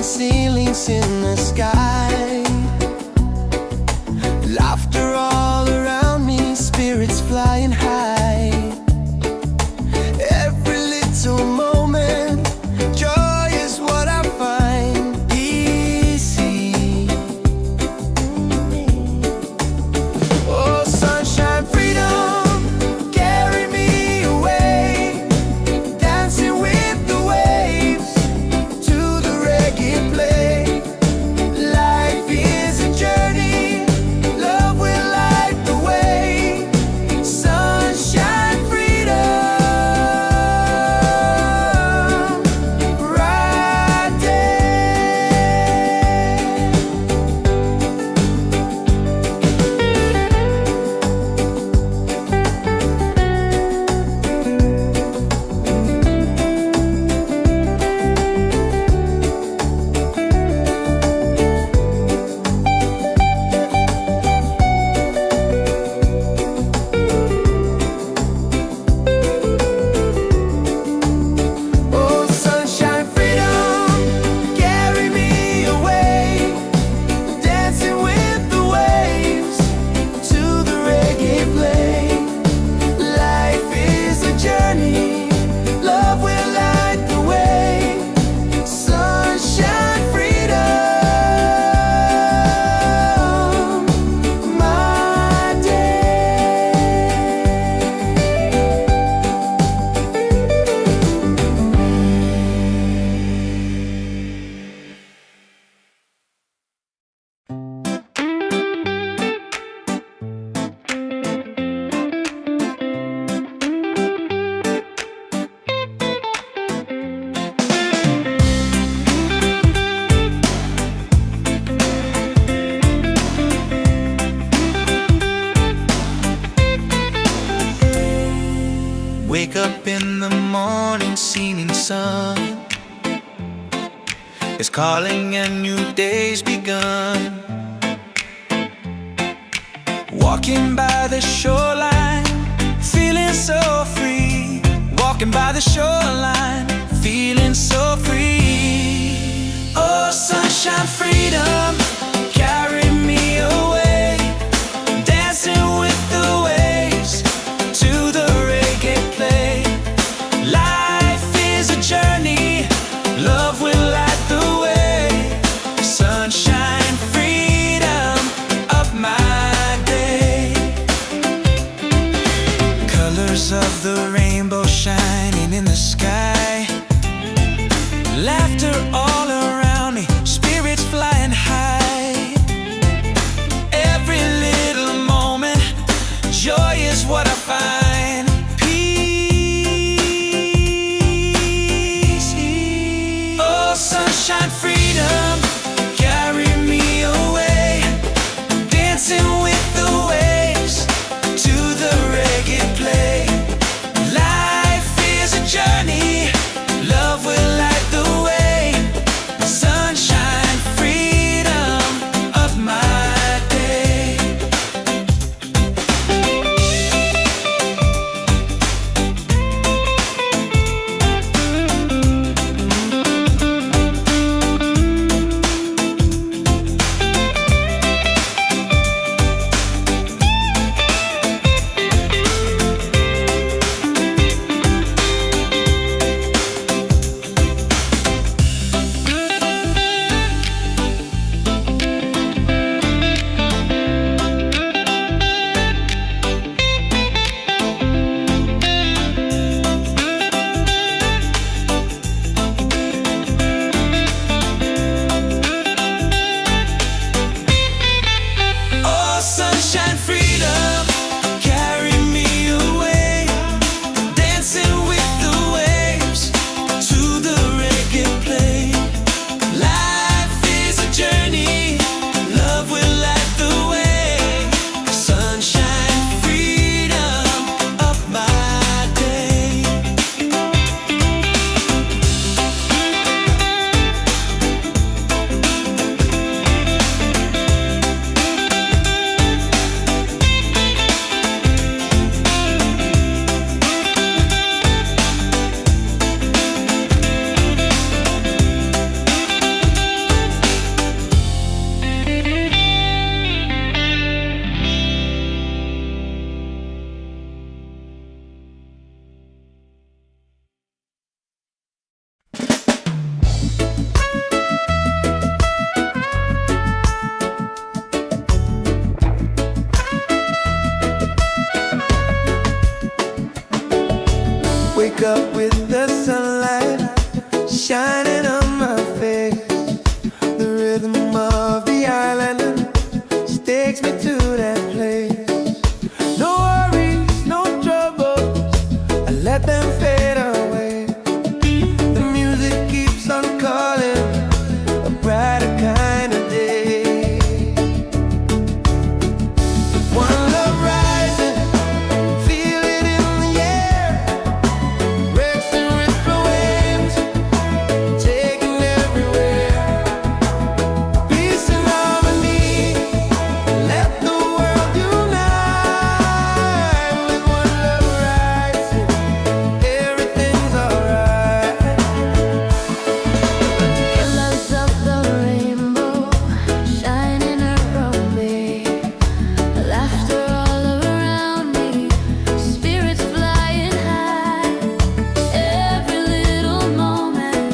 falling ceilings in the sky. Laughter all around me, spirits flying high. Every little moment, joy is what I find. Easy. Oh, sunshine, freedom, carry me away. Dancing with the waves to the reggae play. Life is a journey, love will light the way. Sunshine, freedom, right there. Oh, sunshine, freedom, carry me away. Dancing with the waves to the reggae play. Life is a journey, love will light the way. Sunshine, freedom, my day. Wake up in the morning, seeing sun is calling and new day's begun. Walking by the shoreline, feeling so free. Walking by the shoreline, feeling so free. Oh, sunshine, freedom, carry me away. Dancing with the waves to the reggae play. Life is a journey, love will light the way. Sunshine, freedom of my day. Colors of the rainbow shining in the sky. Laughter all around me, spirits flying high. Every little moment, joy is what I find. Peace. Oh, sunshine, freedom, carry me away. Dancing with the waves to the reggae play. Life is a journey, wake up with the sunlight shining on my face. The rhythm of the island takes me to that place. No worries, no troubles, I let them fade away. The music keeps on calling, a brighter kind of day. One love rising, feel it in the air. Racing with the waves, taking everywhere. Peace and harmony, let the world unite. With one love rising, everything's alright. Colors of the rainbow shining around me, laughter all around me, spirits flying high. Every little moment,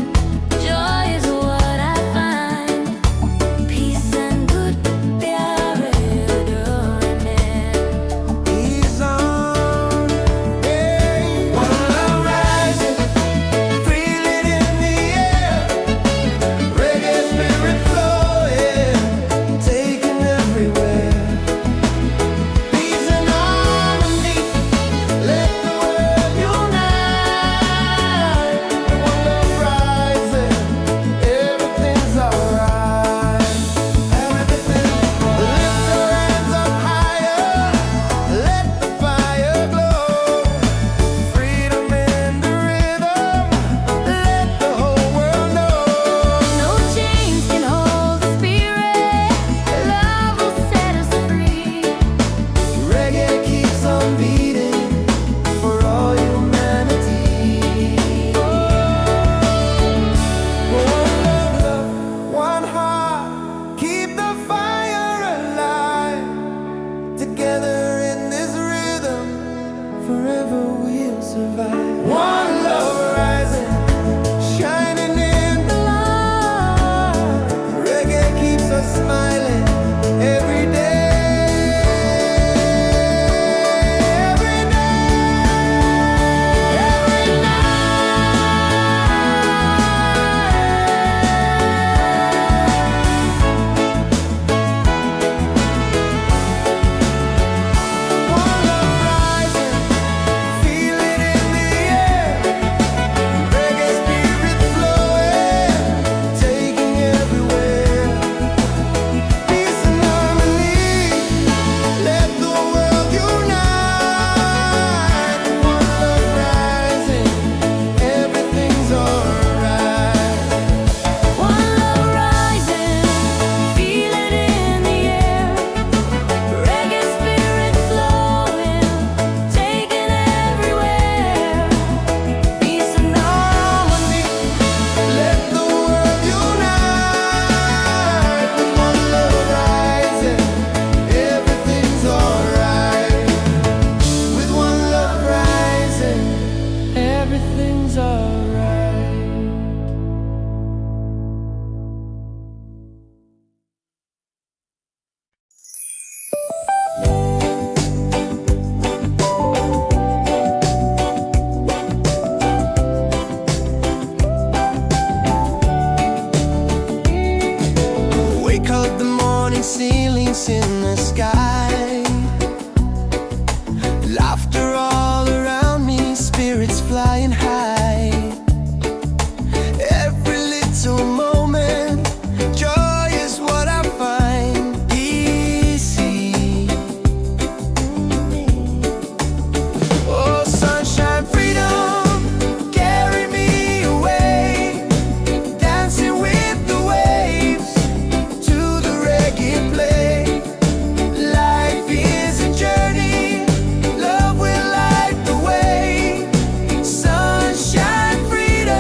joy is what I find. Peace and good प्यारे डोरने. He's on, hey. One love rising, feel it in the air. Reggae spirit flowing, taking everywhere. Peace and harmony, let the world unite. One love rising, everything's alright. Everything, lift your hands up higher, let the fire glow. Freedom in the rhythm, let the whole world know. No chains can hold the spirit. Love will set us free. Reggae keeps on beating for all humanity. One love, one heart, keep the fire alive. Together in this rhythm, forever we'll survive. One love rising, shining in the light. Reggae keeps us smiling every day. Every One love rising, feel it in the air. Reggae spirit flowing, taking everywhere. Peace and harmony, let the world unite. One love rising, everything's alright. One love rising, feel it in the air. Reggae spirit flowing, taking everywhere. Peace and harmony, let the world unite. One love rising, everything's alright. With one love rising, everything's alright. Wake up the morning, ceilings in the sky. Laughter all around me, spirits flying high. Every little moment, joy is what I find. Easy. Oh, sunshine, freedom, carry me away. Dancing with the waves to the reggae play. Life is a journey, love will light the way. Sunshine, freedom.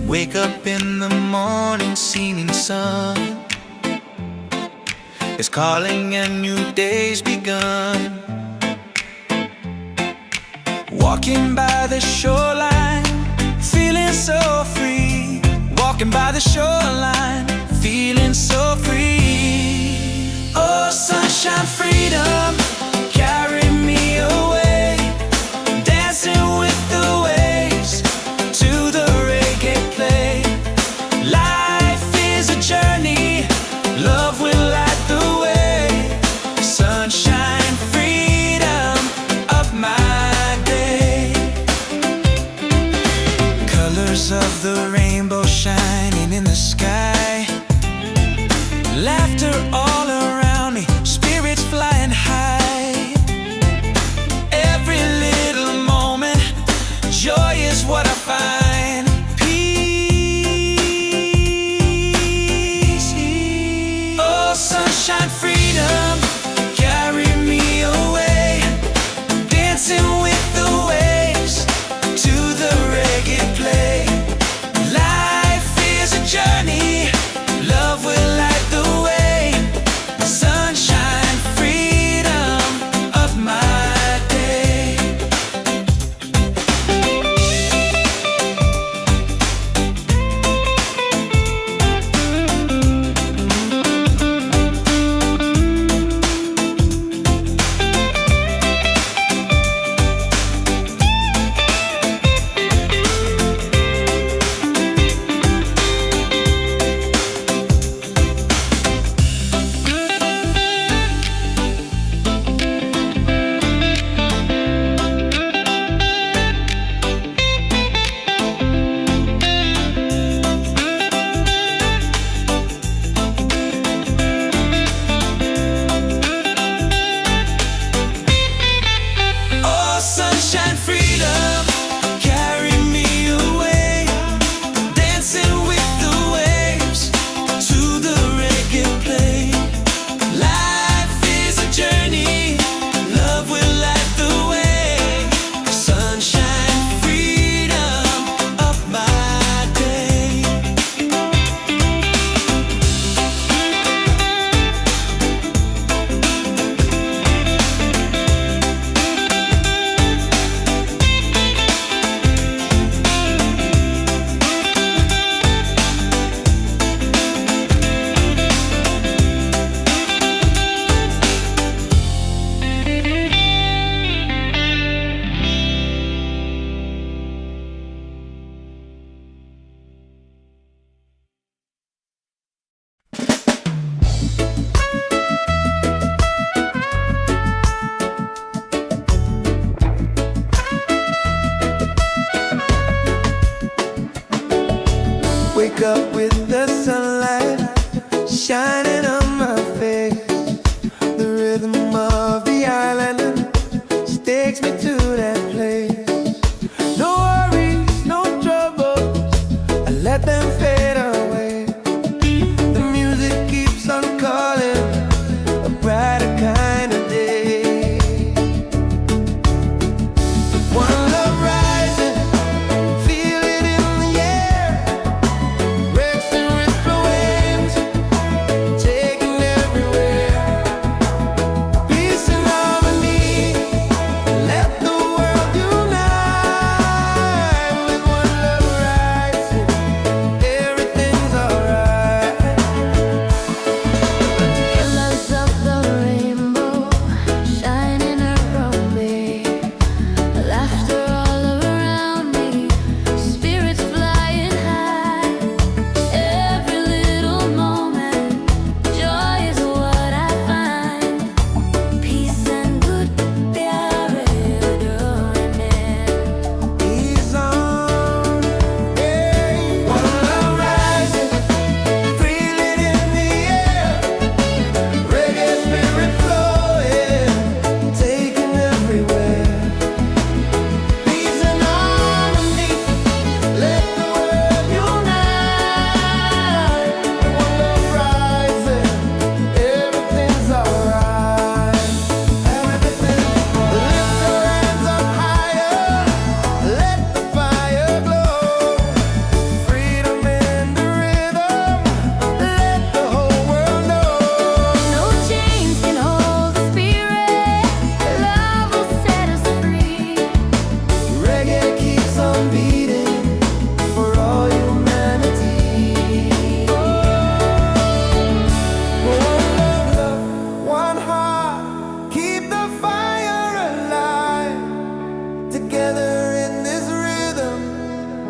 Wake up in the morning, seeing sun is calling and new day's begun. Walking by the shoreline, feeling so free. Walking by the shoreline, feeling so free. Oh, sunshine, freedom, carry me away. Dancing with the waves to the reggae play. Life is a journey, love will light the way. Sunshine, freedom of my day. Colors of the rainbow shining in the sky. Laughter all around me, spirits flying high. Every little moment, joy is what I find. Peace. Oh, sunshine, freedom, carry me away. Dancing with the waves to the reggae play. Life is a journey, love will light the way. Sunshine, freedom of my day. Oh, sunshine, freedom, carry me away. Dancing with the waves to the reggae play. Life is a journey, love will light the way. Sunshine, freedom of my day. Wake up with the sunlight shining on my face. The rhythm of the island takes me to that place. No worries, no troubles, I let them fade away. The music keeps on calling, a brighter kind of day. One love rising, feel it in the air. Breaks and rhythm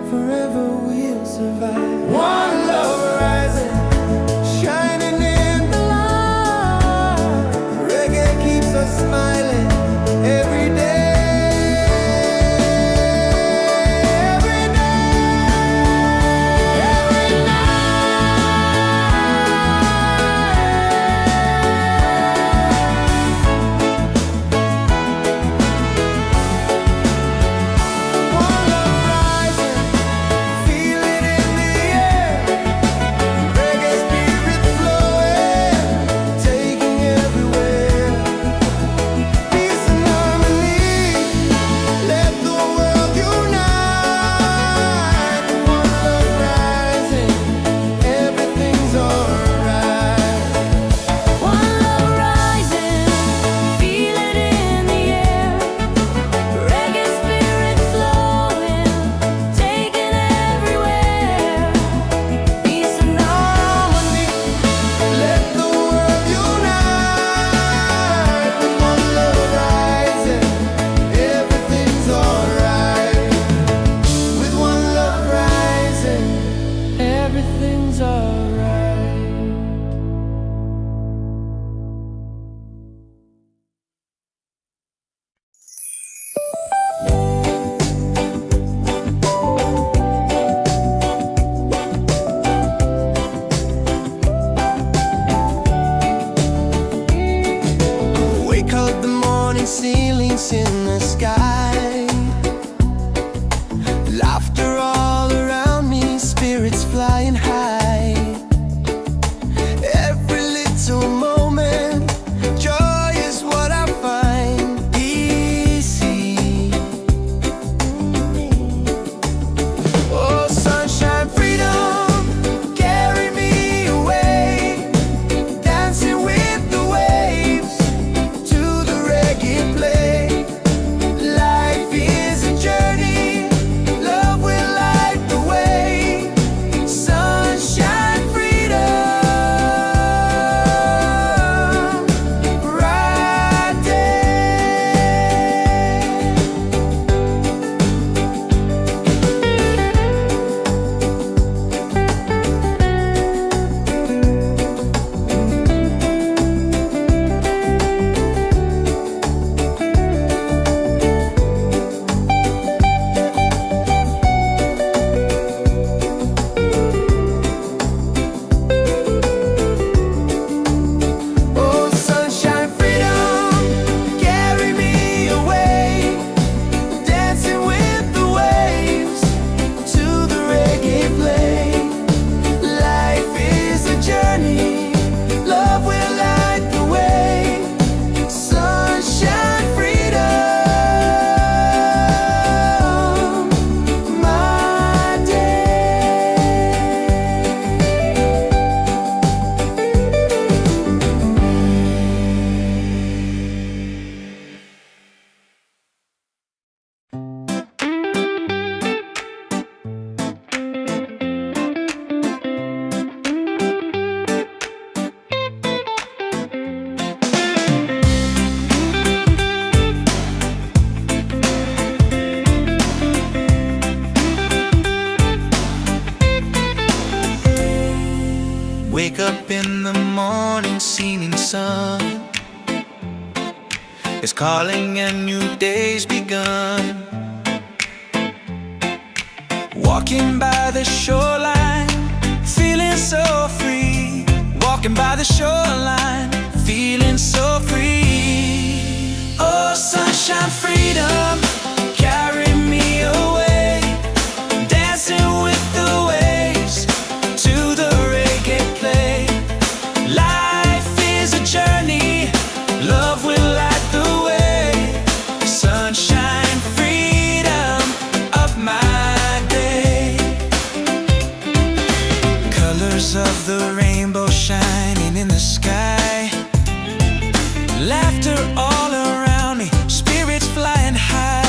forever we'll survive. One love rising, shining in the light. Reggae keeps us smiling every day. Ceilings in the sky, laughter all around me, spirits flying high. Every little moment, joy is what I find easy. Oh, sunshine, freedom, carry me away, dancing with the waves to the reggae play. Life is a journey, love will light the way. Sunshine, freedom, right there. Oh, sunshine, freedom, carry me away, dancing with the waves to the reggae play. Life is a journey, love will light the way. Sunshine, freedom, my day. Wake up in the morning, seeing sun is calling and new day's begun. Walking by the shoreline, feeling so free. Walking by the shoreline, feeling so free. Oh, sunshine, freedom, carry me away, dancing with the waves to the reggae play. Life is a journey, love will light the way. Sunshine, freedom of my day. Colors of the rainbow shining in the sky, laughter all around me, spirits flying high.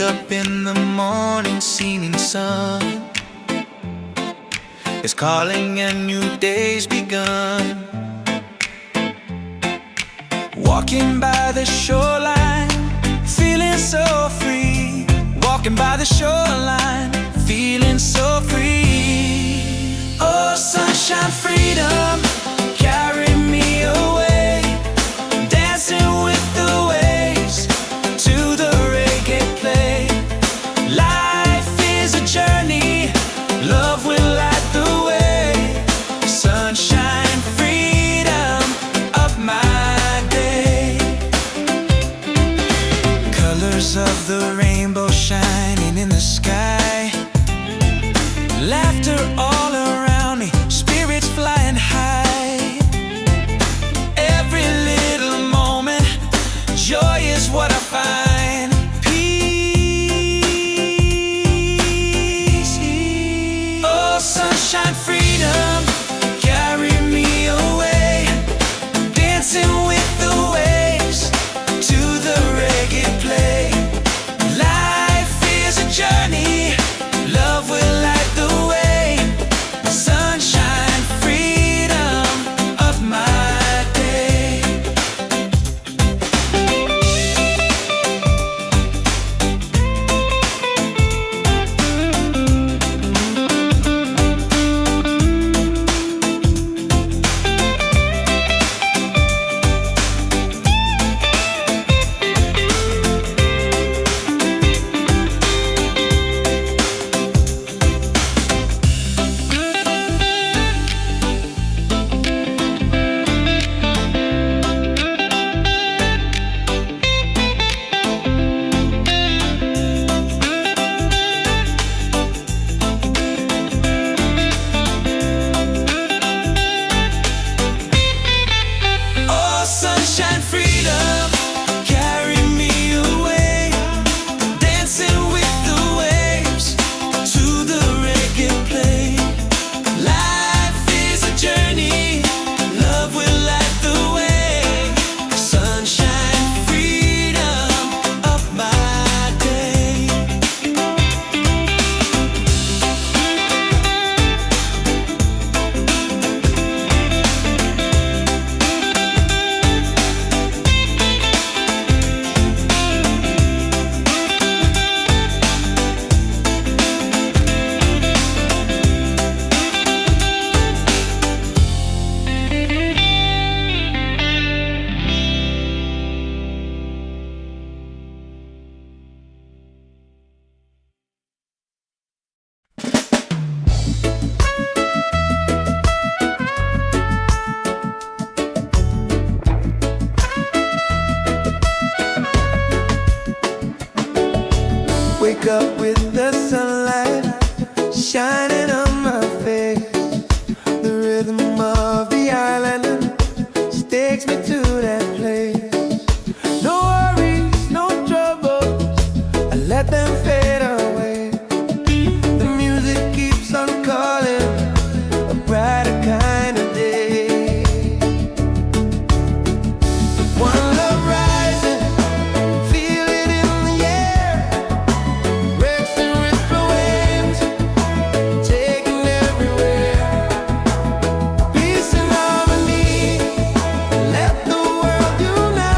up in the morning, seeing sun is calling and new day's begun. Walking by the shoreline, feeling so free. Walking by the shoreline, feeling so free. Oh, sunshine, freedom, carry me away. Dancing with the waves to the reggae play. Life is a journey, love will light the way. Sunshine, freedom of my day. Colors of the rainbow shining in the sky. Laughter all around me, spirits flying high. Every little moment, joy is what I find. Peace. Oh, sunshine, freedom, carry me away. Dancing with the waves to the reggae play. Life is a journey, love will light the way. Sunshine, freedom of my day. Oh, sunshine, freedom, carry me away. Dancing with the waves to the reggae play. Life is a journey, love will light the way. Sunshine, freedom of my day. Wake up with the sunlight shining on my face. The rhythm of the island takes me to that place. No worries, no troubles, I let them fade away. The music keeps on calling, a brighter kind of day. One love rising, feel it in the air. Racing with the waves, taking everywhere. Peace and harmony, let the world unite.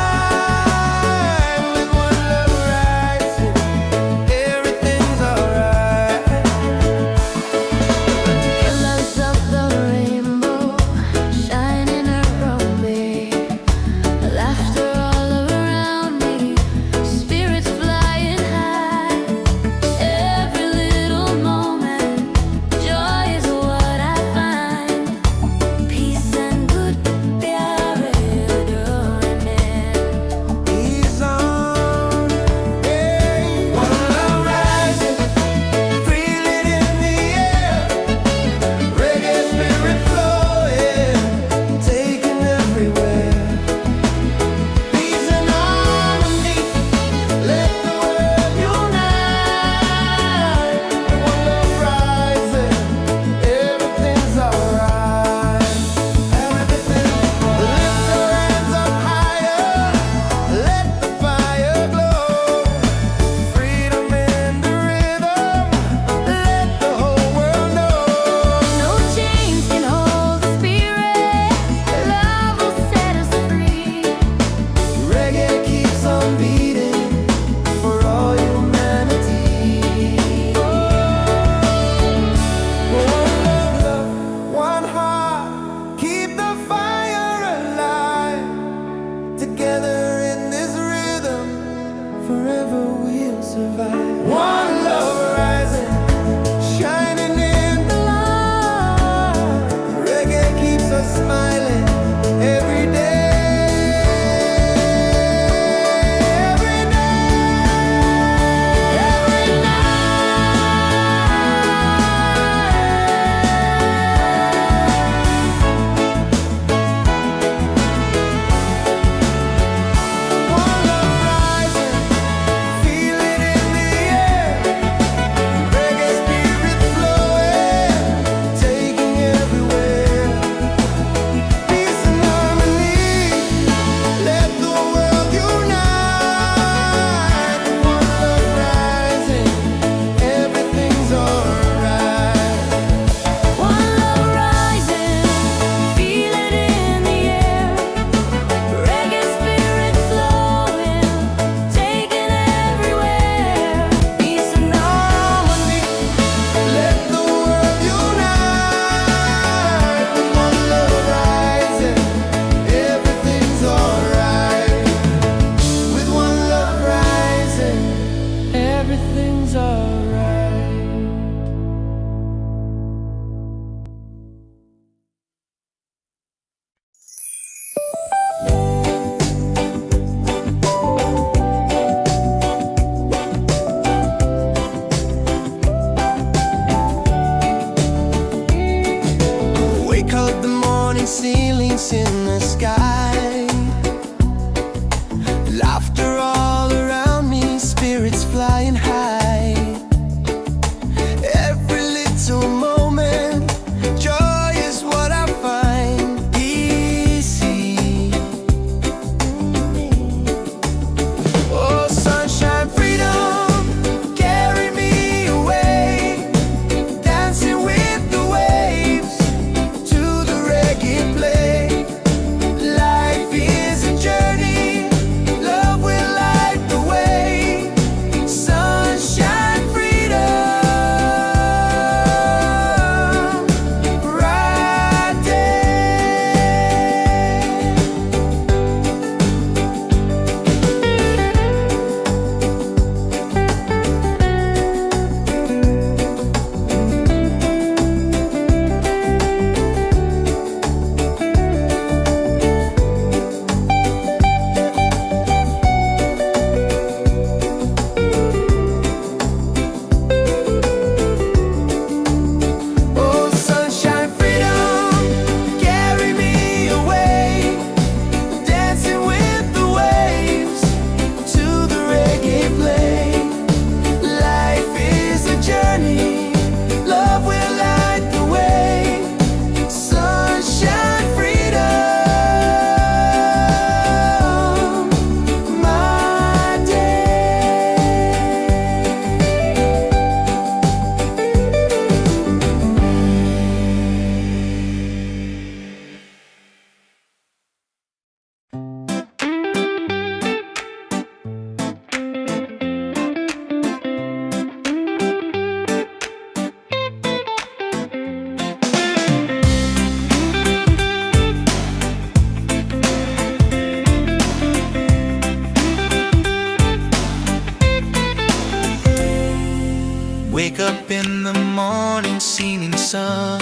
Wake up in the morning, seeing sun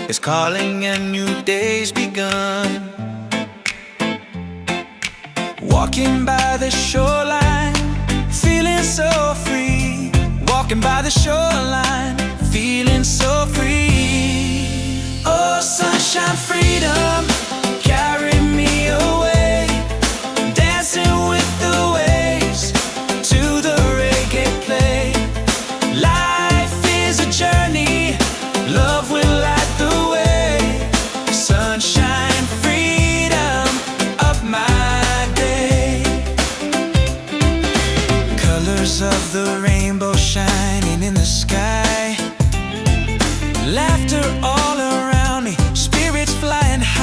is calling and new day's begun. Walking by the shoreline, feeling so free. Walking by the shoreline, feeling so free. Oh, sunshine, freedom, carry me away. Dancing with the waves to the reggae play. Life is a journey, love will light the way. Sunshine, freedom, up my day. Colors of the rainbow shining in the sky. Laughter all around me, spirits flying high.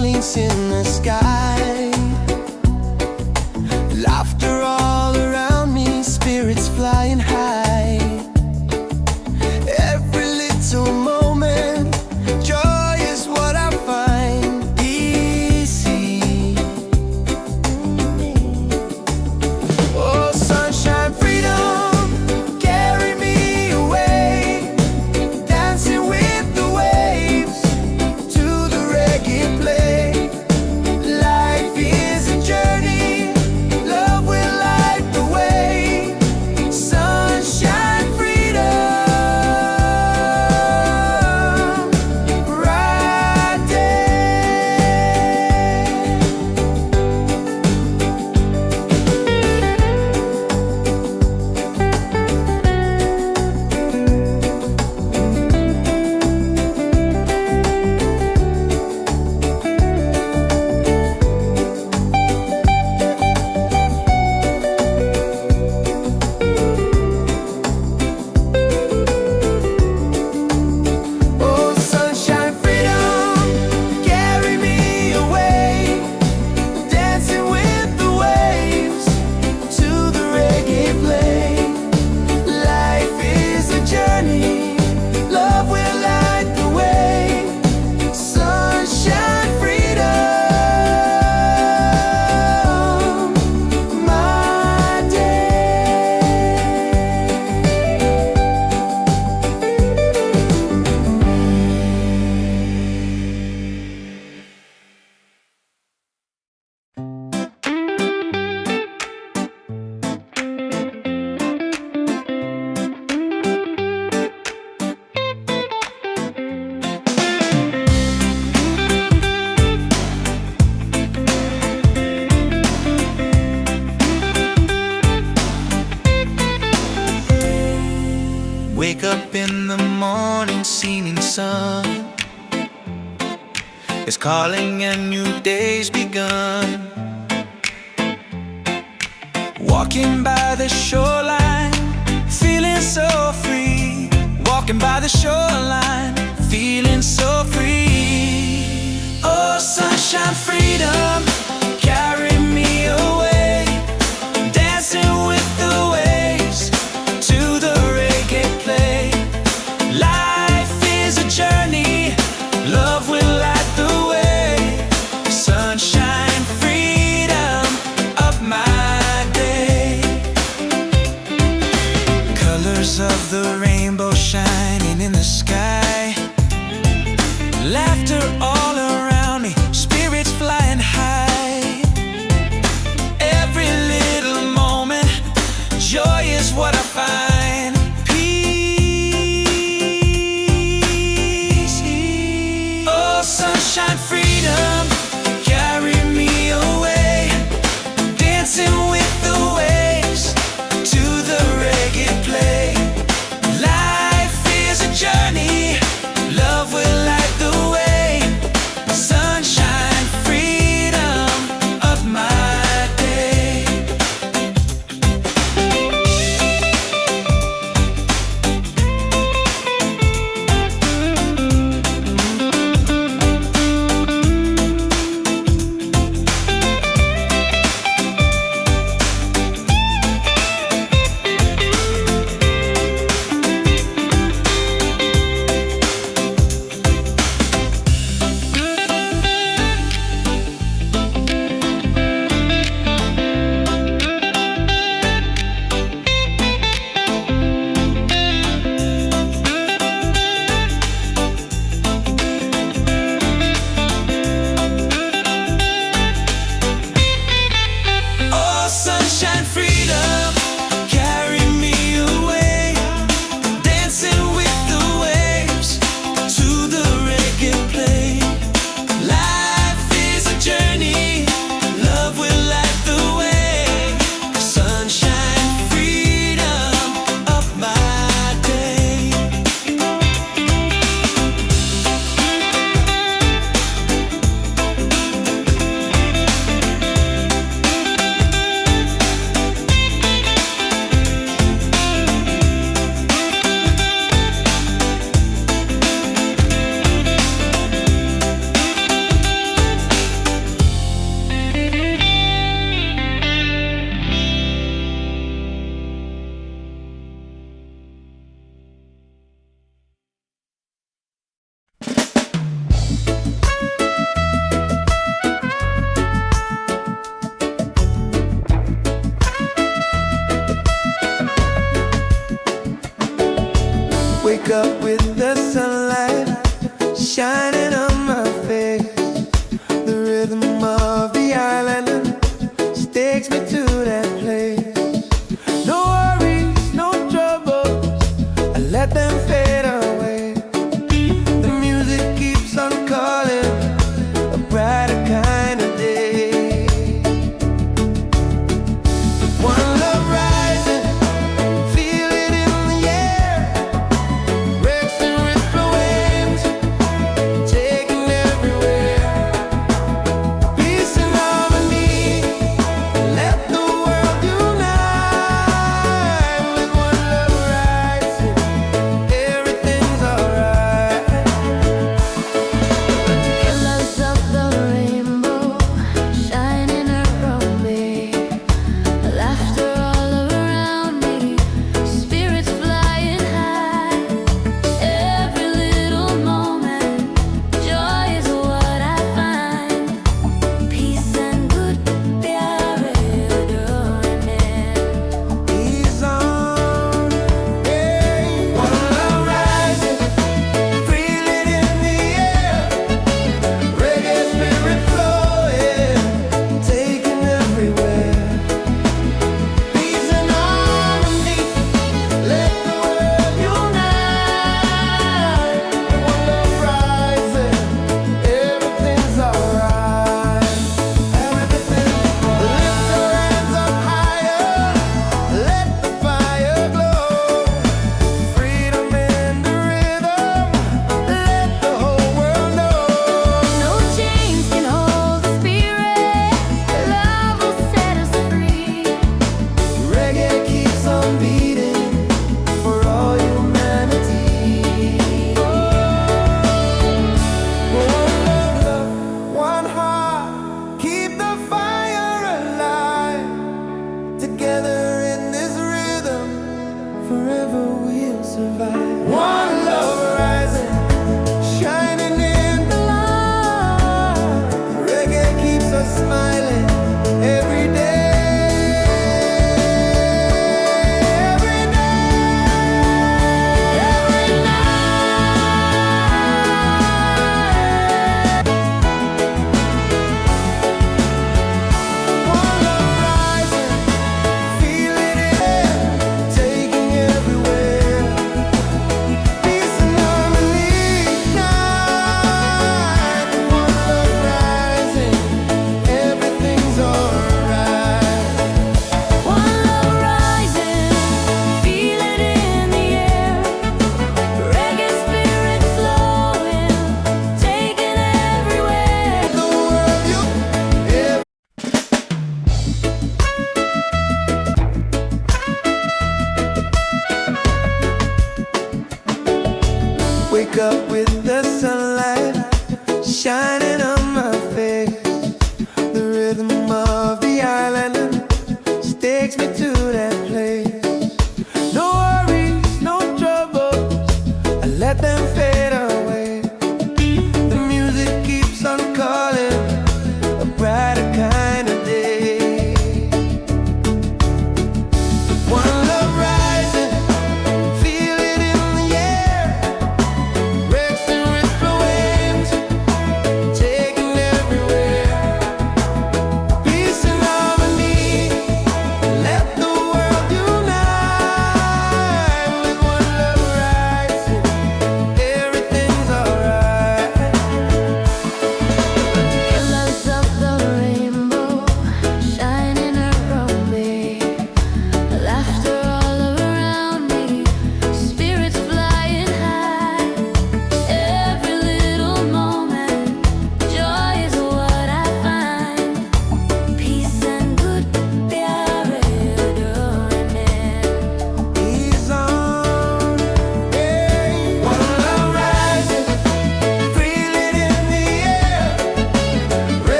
feelings in the sky. Laughter all around me, spirits flying high. Every little moment, joy is what I find. Easy. Oh, sunshine, freedom, carry me away. Dancing with the waves to the reggae play. Life is a journey, love will light the way. Sunshine, freedom, right there. Oh, sunshine, freedom, carry me away. Dancing with the waves to the reggae play. Life is a journey, love will light the way. Sunshine, freedom, my day. Wake up in the morning, seeing sun is calling and new day's begun. Walking by the shoreline, feeling so free. Walking by the shoreline, feeling so free. Oh, sunshine, freedom, carry me away. Dancing with the waves to the reggae play. Life is a journey, love will light the way. Sunshine, freedom of my day. Colors of the rainbow shining in the sky. Laughter all around me, spirits flying high.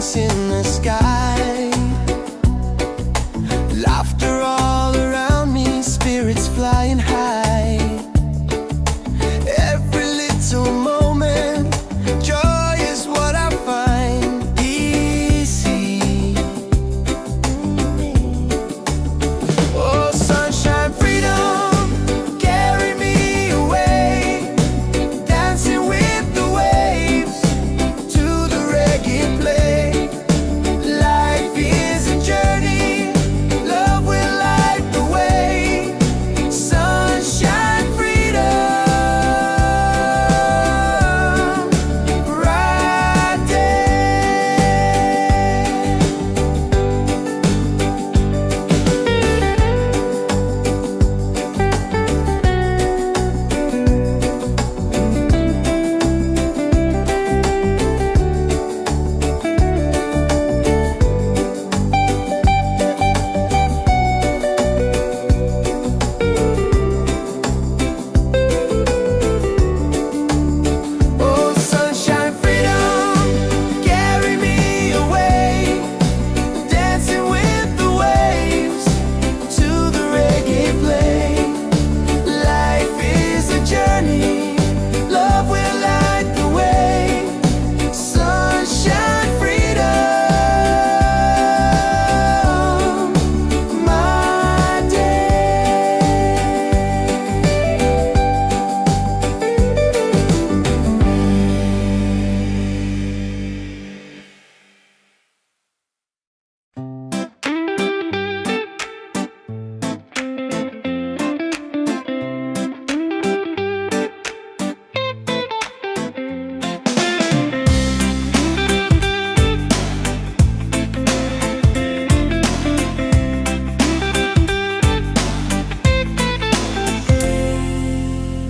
dance in the sky. Laughter all around me, spirits flying high. Every little moment, joy is what I find. Easy. Oh, sunshine, freedom, carry me away. Dancing with the waves to the reggae play. Life is a journey, love will light the way. Sunshine, freedom, right Oh, sunshine, freedom, carry me away. Dancing with the waves to the reggae play. Life is a journey, love will light the way. Sunshine, freedom, my day.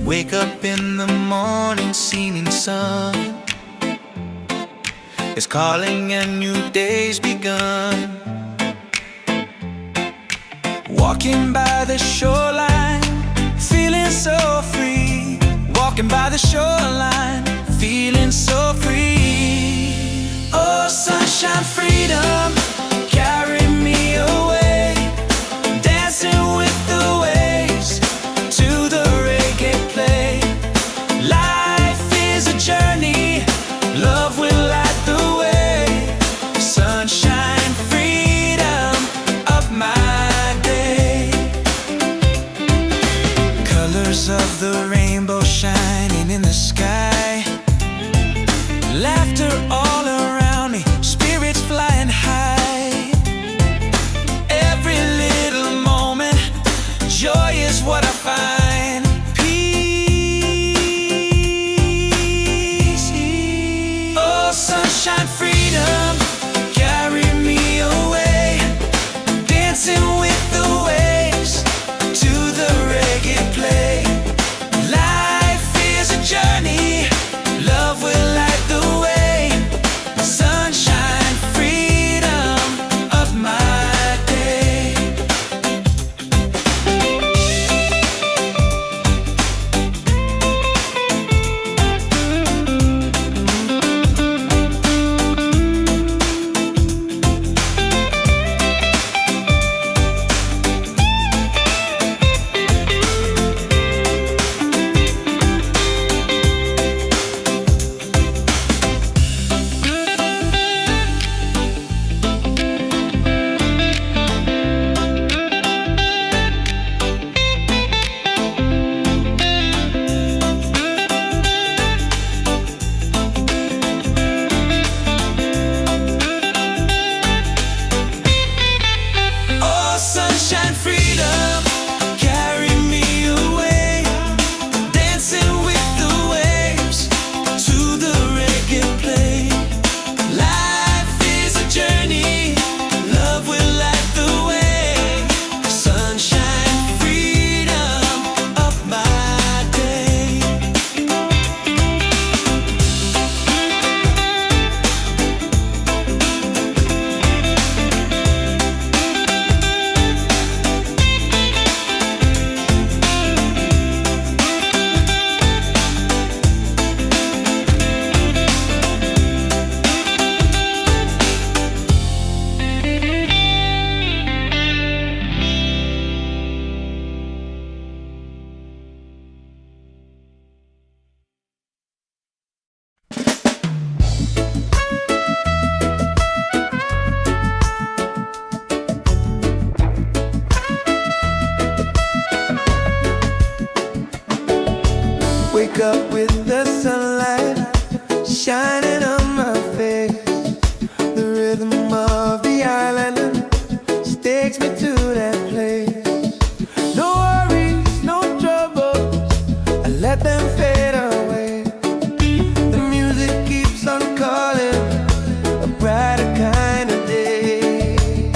Wake up in the morning, seeing sun is calling and new day's begun. Walking by the shoreline, feeling so free. Walking by the shoreline, feeling so free. Oh, sunshine, freedom, carry me away. Dancing with the waves to the reggae play. Life is a journey, love will light the way. Sunshine, freedom of my day. Colors of the rainbow shining in the sky. Laughter all around me, spirits flying high. Every little moment, joy is what I find. Peace. Oh, sunshine, freedom, carry me away. Dancing with the waves to the reggae play. Life is a journey, love will light the way. Sunshine, freedom of my day. shining on my face. The rhythm of the island takes me to that place. No worries, no troubles, I let them fade away. The music keeps on calling, a brighter kind of day.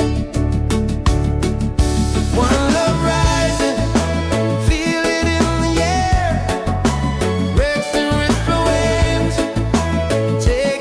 One love rising, feel it in the air. Breaks and ripple waves, take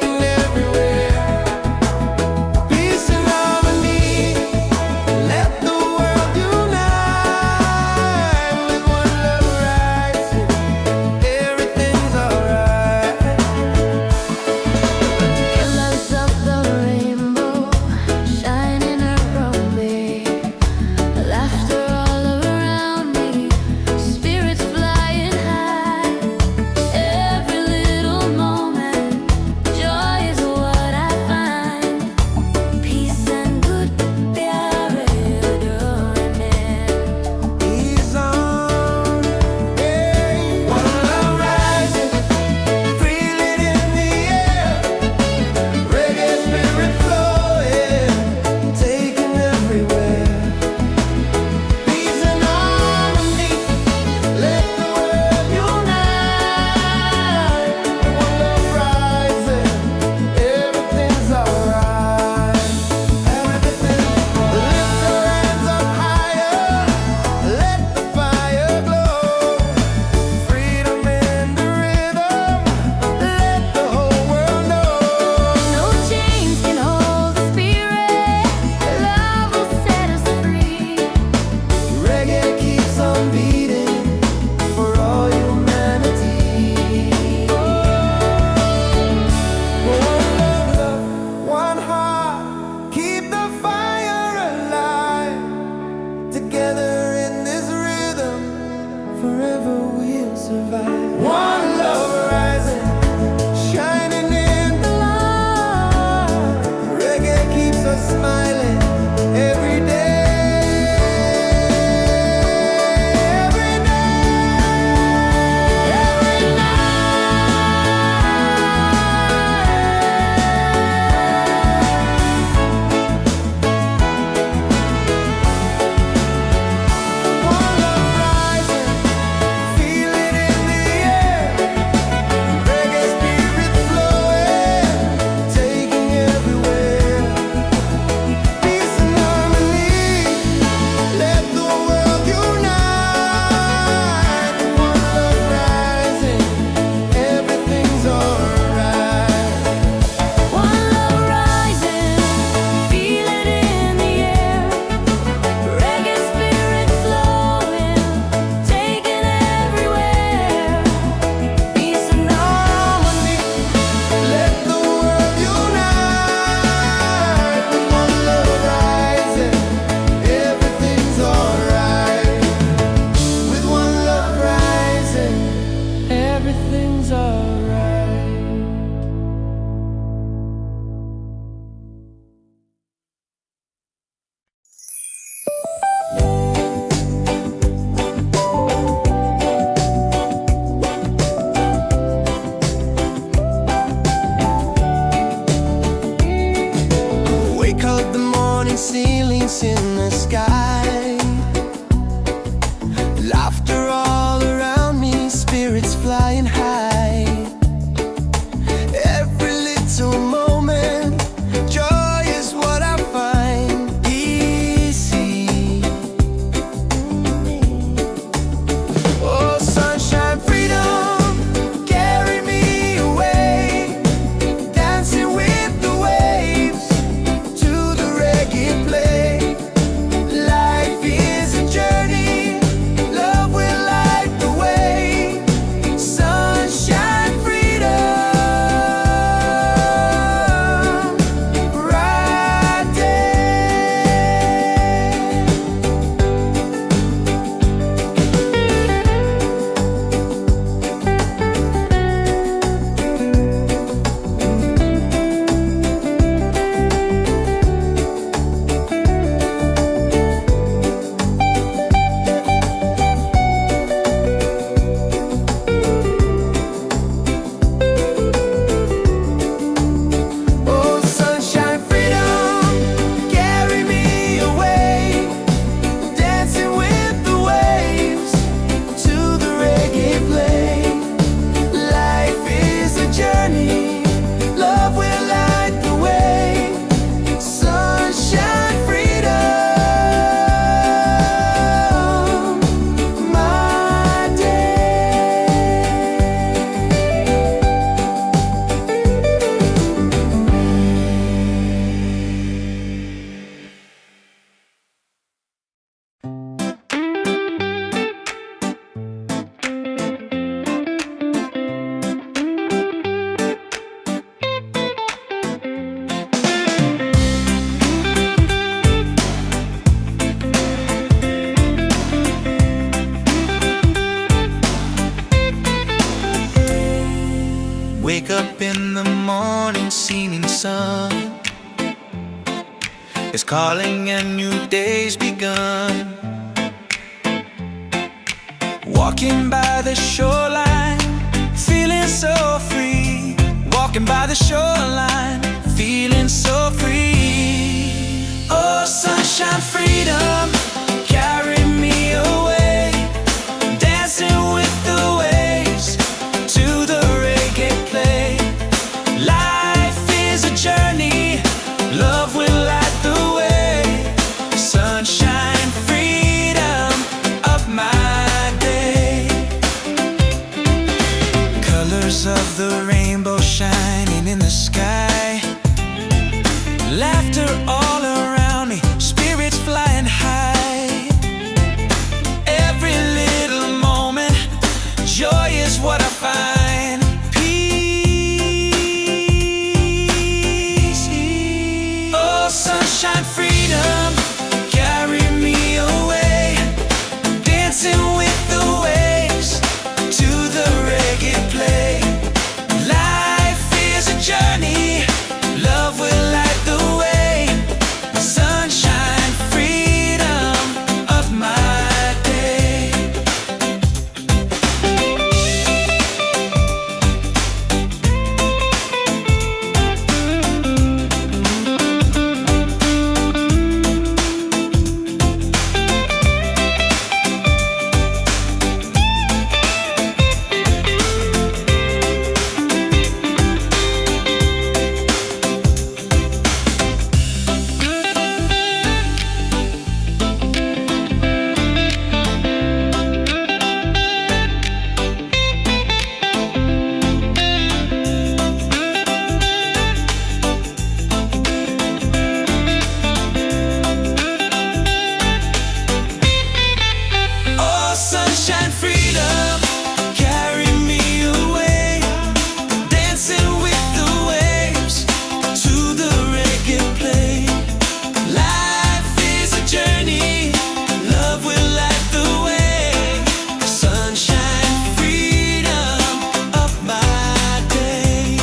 morning seeming sun is calling and new day's begun. Walking by the shoreline, feeling so free. Walking by the shoreline, feeling so free. Oh, sunshine, freedom, carry me away. Dancing with the waves to the reggae play. Life is a journey, love will light the way. Sunshine, freedom of my day. Colors of the rainbow shining in the sky. Laughter all around me, spirits flying high. Every little moment, joy is what I find. Peace. Oh, sunshine, freedom, carry me away. Dancing with the waves to the reggae play. Life is a journey, love will light the way. Sunshine, freedom of my day. Oh, sunshine, freedom, carry me away. Dancing with the waves to the reggae play. Life is a journey, love will light the way. Sunshine, freedom of my day.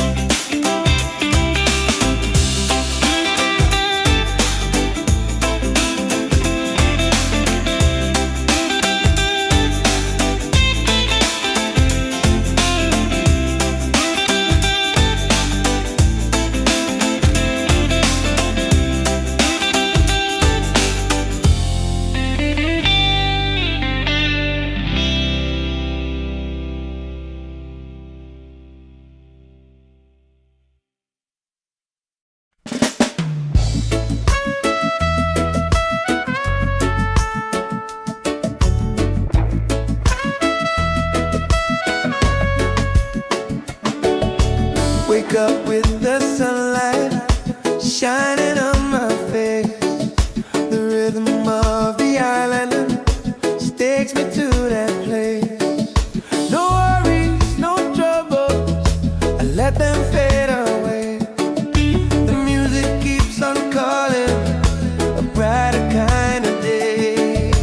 Wake up with the sunlight shining on my face. The rhythm of the island takes me to that place. No worries, no troubles, I let them fade away. The music keeps on calling, a brighter kind of day.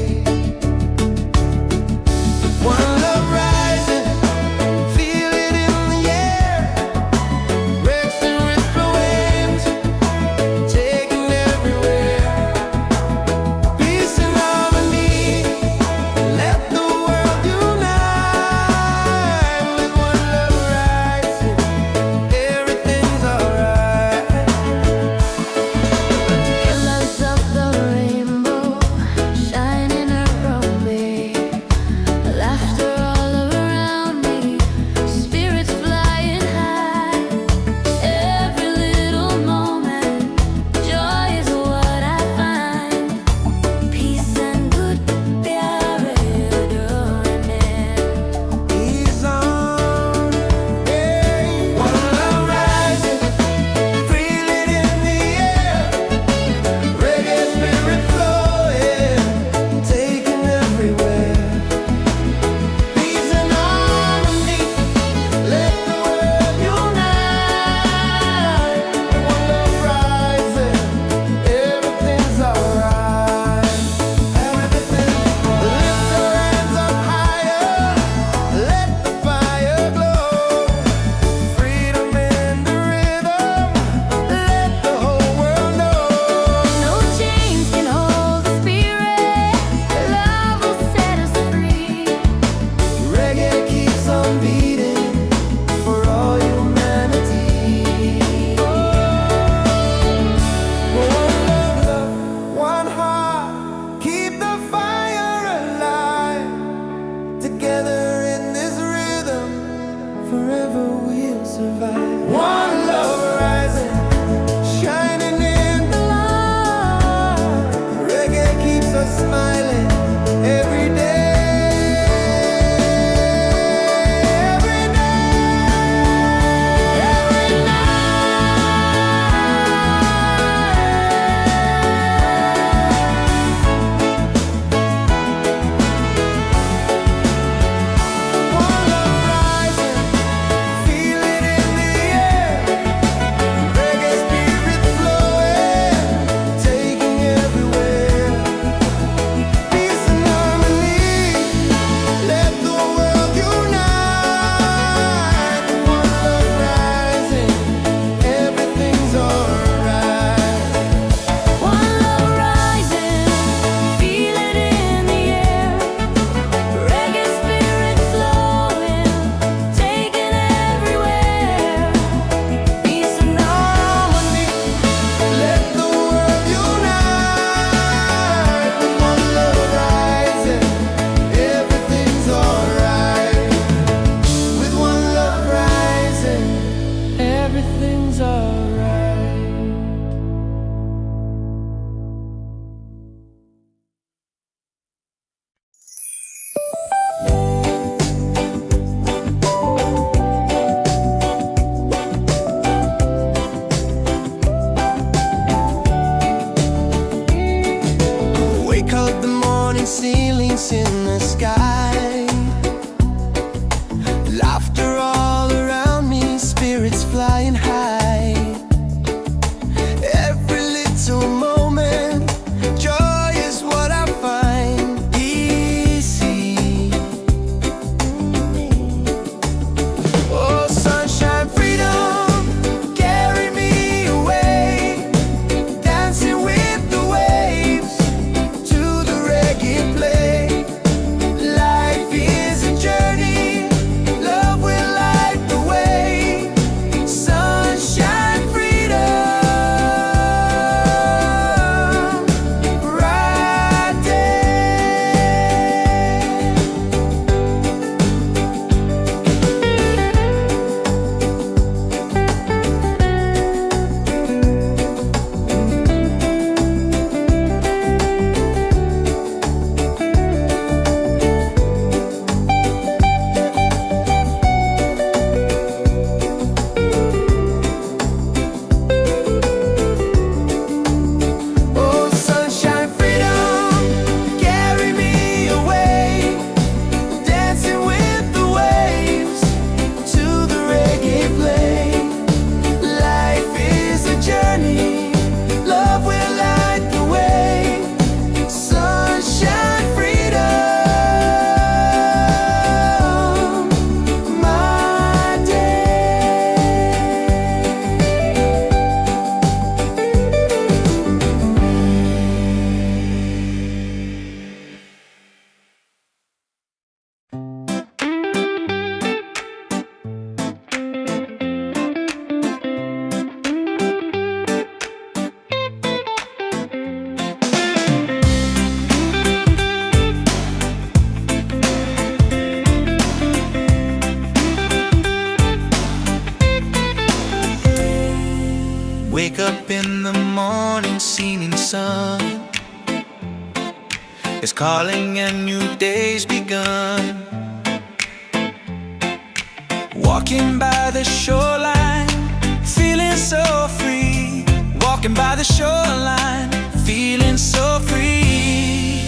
One love rising, feel it in the air. Breaks and ritual Wake up in the morning, seeing sun is calling and new day's begun. Walking by the shoreline, feeling so free. Walking by the shoreline, feeling so free.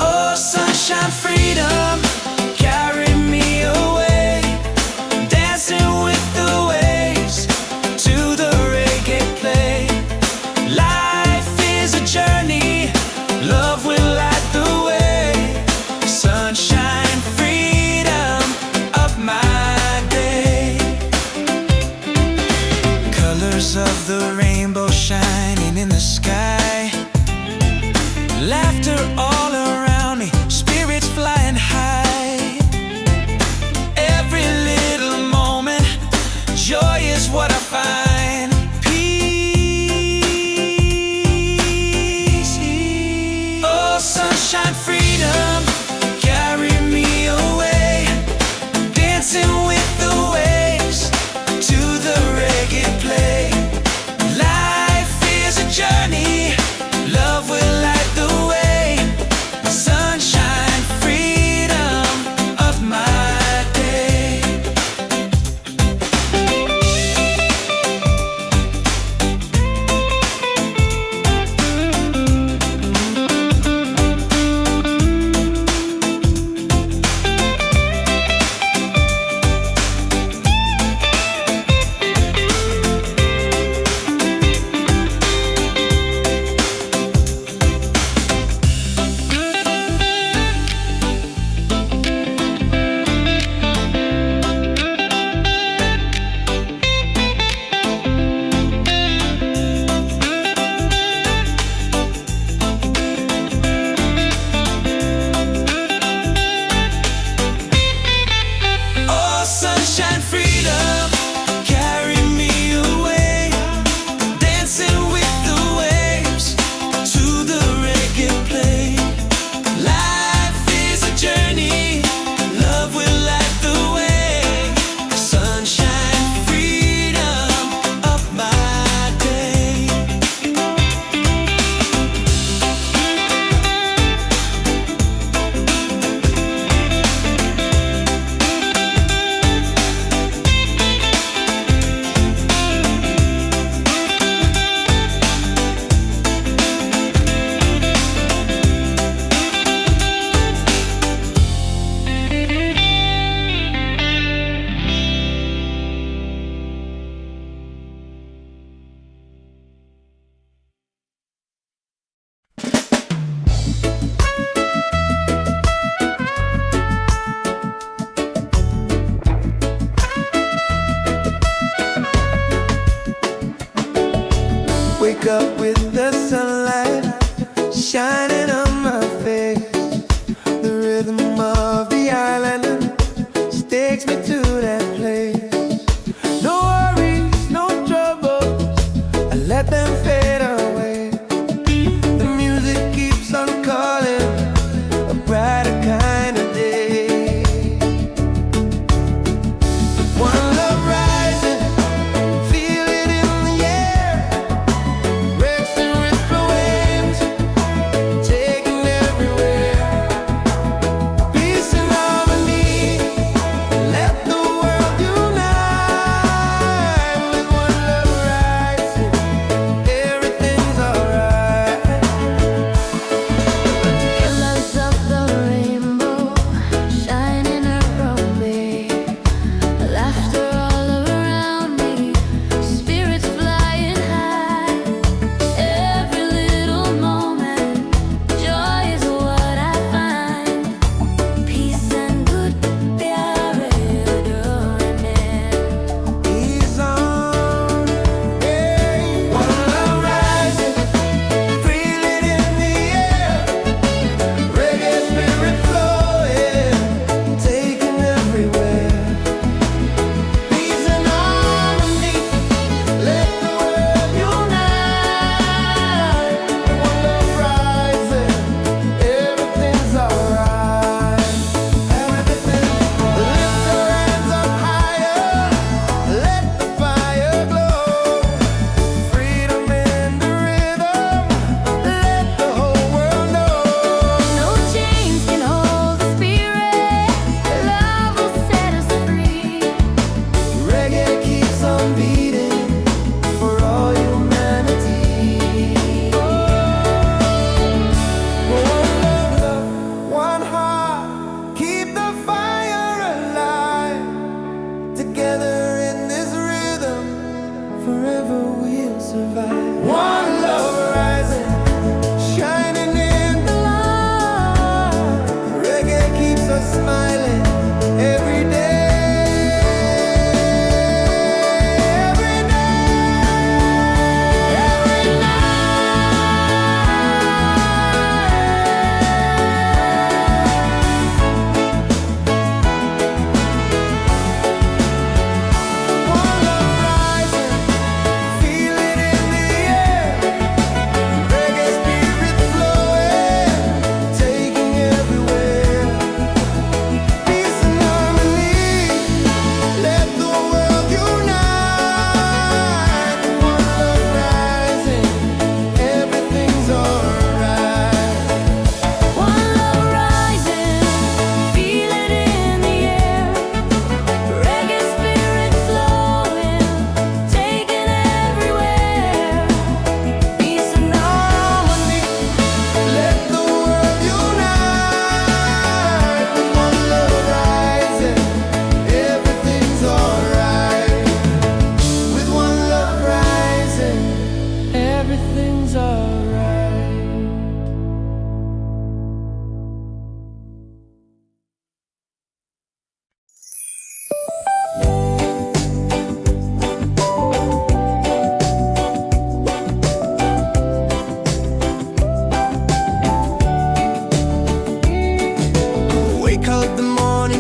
Oh, sunshine, freedom, carry me away. Dancing with the waves to the reggae play. Life is a journey, love will light the way. Sunshine, freedom of my day. Colors of the rainbow shining in the sky. Laughter all around me, spirits flying high. Every little moment, joy is what I find. Peace. Oh, sunshine, freedom, carry me away. Dancing with the waves to the reggae play. Life is a journey, love will light the way. Sunshine, freedom of my day. Oh, sunshine, freedom, carry me away. Dancing with the waves to the reggae play. Life is a journey, love will light the way. Sunshine, freedom of my day. Wake up with the sunlight shining on my face. The rhythm of the island just takes me to that place. No worries, no troubles, I let them fade away. The music keeps on calling, a brighter kind of day. One love rising, feel it in the air. Breaks and ripple waves, take we'll survive. One love rising, shining in the light. Reggae keeps us smiling every day.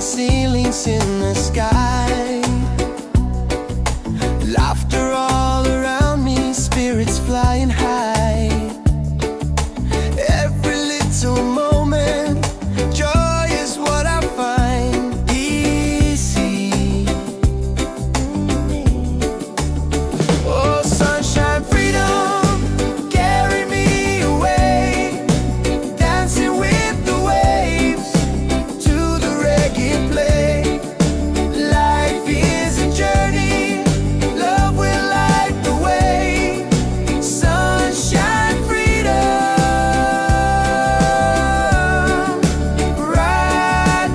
Ceilings in the sky, laughter all around me, spirits flying high. Every little moment, joy is what I find easy. Oh, sunshine, freedom, carry me away, dancing with the waves to the reggae play. Life is a journey, love will light the way. Sunshine, freedom, right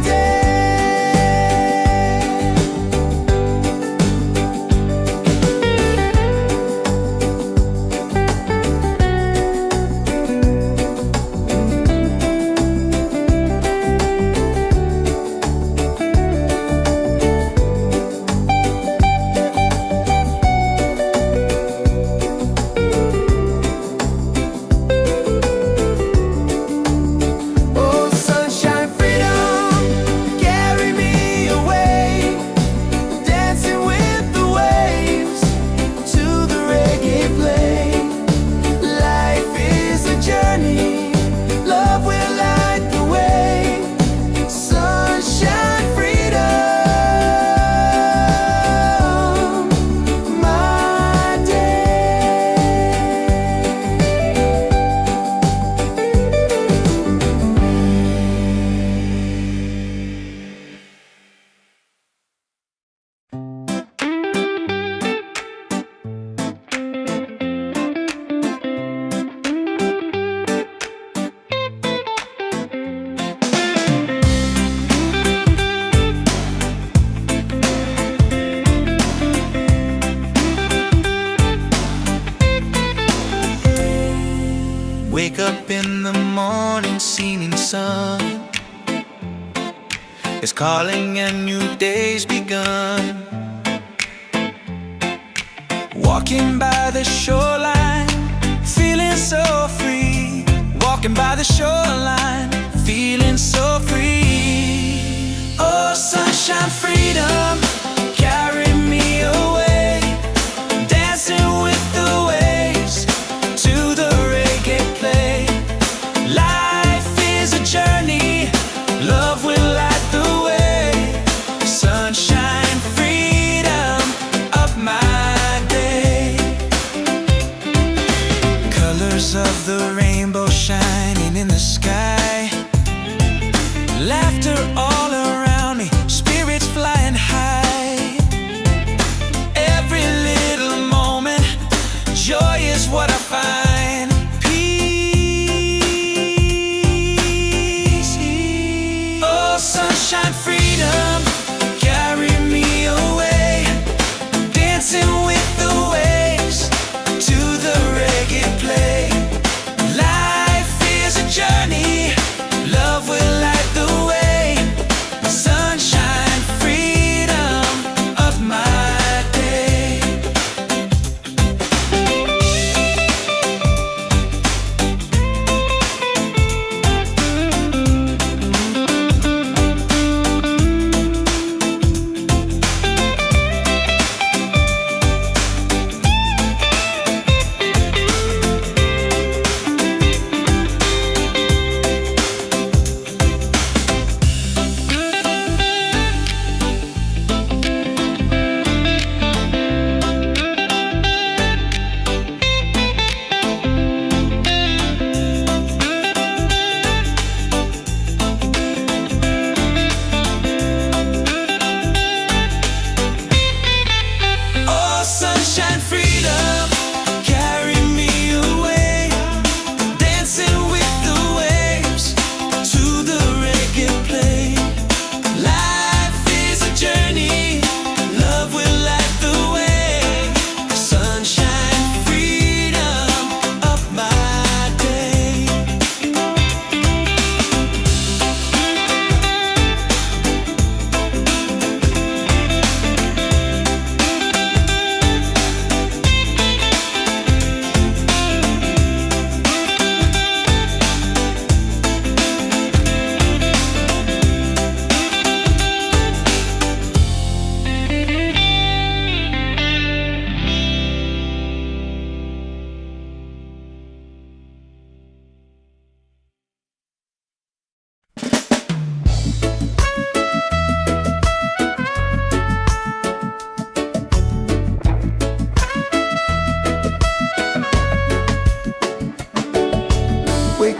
Oh, sunshine, freedom, carry me away, dancing with the waves to the reggae play. Life is a journey, love will light the way. Sunshine, freedom, my day. Wake up in the morning, seeing sun is calling and new day's begun. Walking by the shoreline, feeling so free. Walking by the shoreline, feeling so free. Oh, sunshine, freedom, carry me away, dancing with the waves to the reggae play. Life is a journey, love will light the way. Sunshine, freedom, up my day. Colors of the rainbow shining in the sky, laughter all around me, spirits flying high.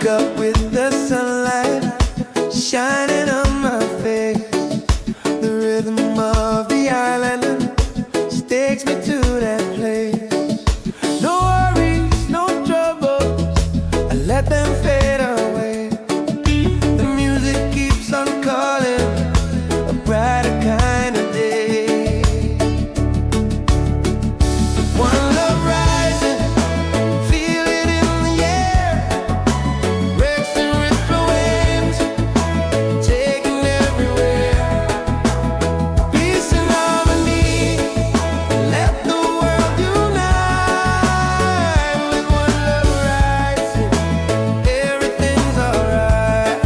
wake up with the sunlight shining on my face. The rhythm of the island takes me to that place. No worries, no troubles, I let them fade away. The music keeps on calling, a brighter kind of day. One love rising, feel it in the air. Racing with the waves, taking everywhere. Peace and harmony, let the world unite. With one love rising, everything's alright.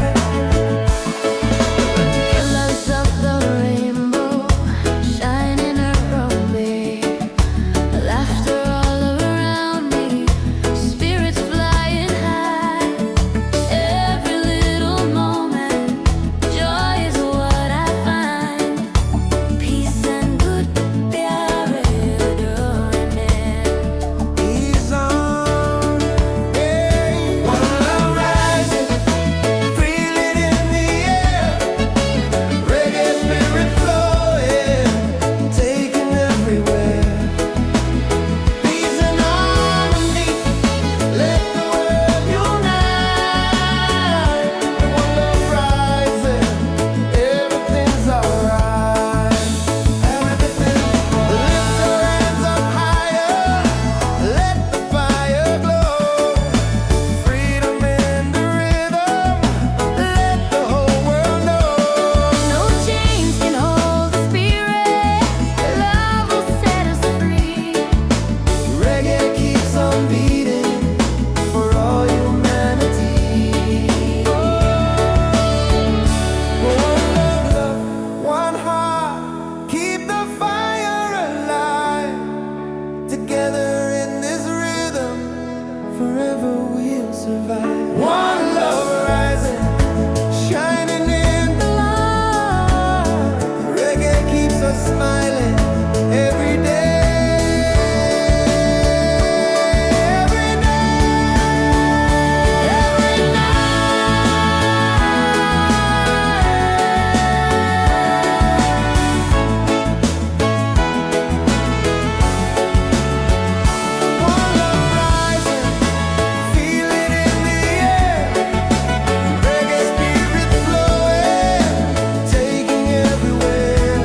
Colors of the rainbow shining around me, laughter all around me, spirits flying high. Every little moment, joy is what I find. Peace and good प्यारे डोरने. He's on, hey. One love rising, feel it in the air. Reggae spirit flowing, taking everywhere. Peace and harmony, let the world unite. One love rising, everything's alright. Everything, lift your hands up higher, let the fire glow. Freedom in the rhythm, let the whole world know. No chains can hold the spirit. Love will set us free. Reggae keeps on beating for all humanity. One love, one heart, keep the fire alive. Together in this rhythm, forever we'll survive. One love rising, shining in the light. Reggae keeps us smiling every day. Every One love rising, feel it in the air. Reggae spirit flowing, taking everywhere.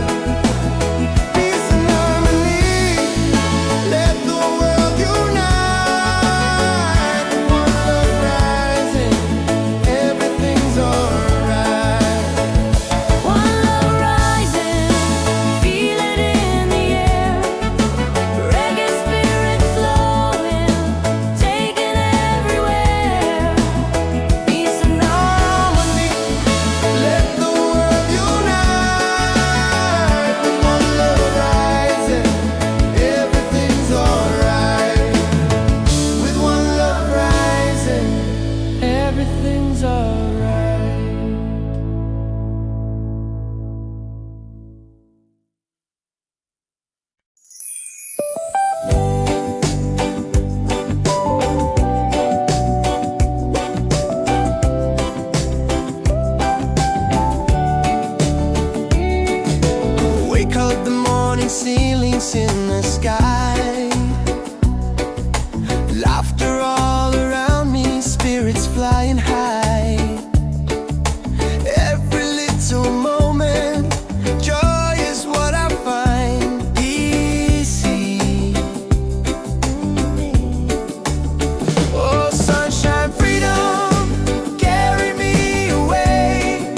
Peace and harmony, let the world unite. One love rising, everything's alright. One love rising, feel it in the air. Reggae spirit flowing, taking everywhere. Peace and harmony, let the world unite. One love rising, everything's alright. With one love rising, everything's alright. Wake up the morning ceilings in the sky. Laughter all around me, spirits flying high. Every little moment, joy is what I find. Easy. Oh, sunshine, freedom, carry me away.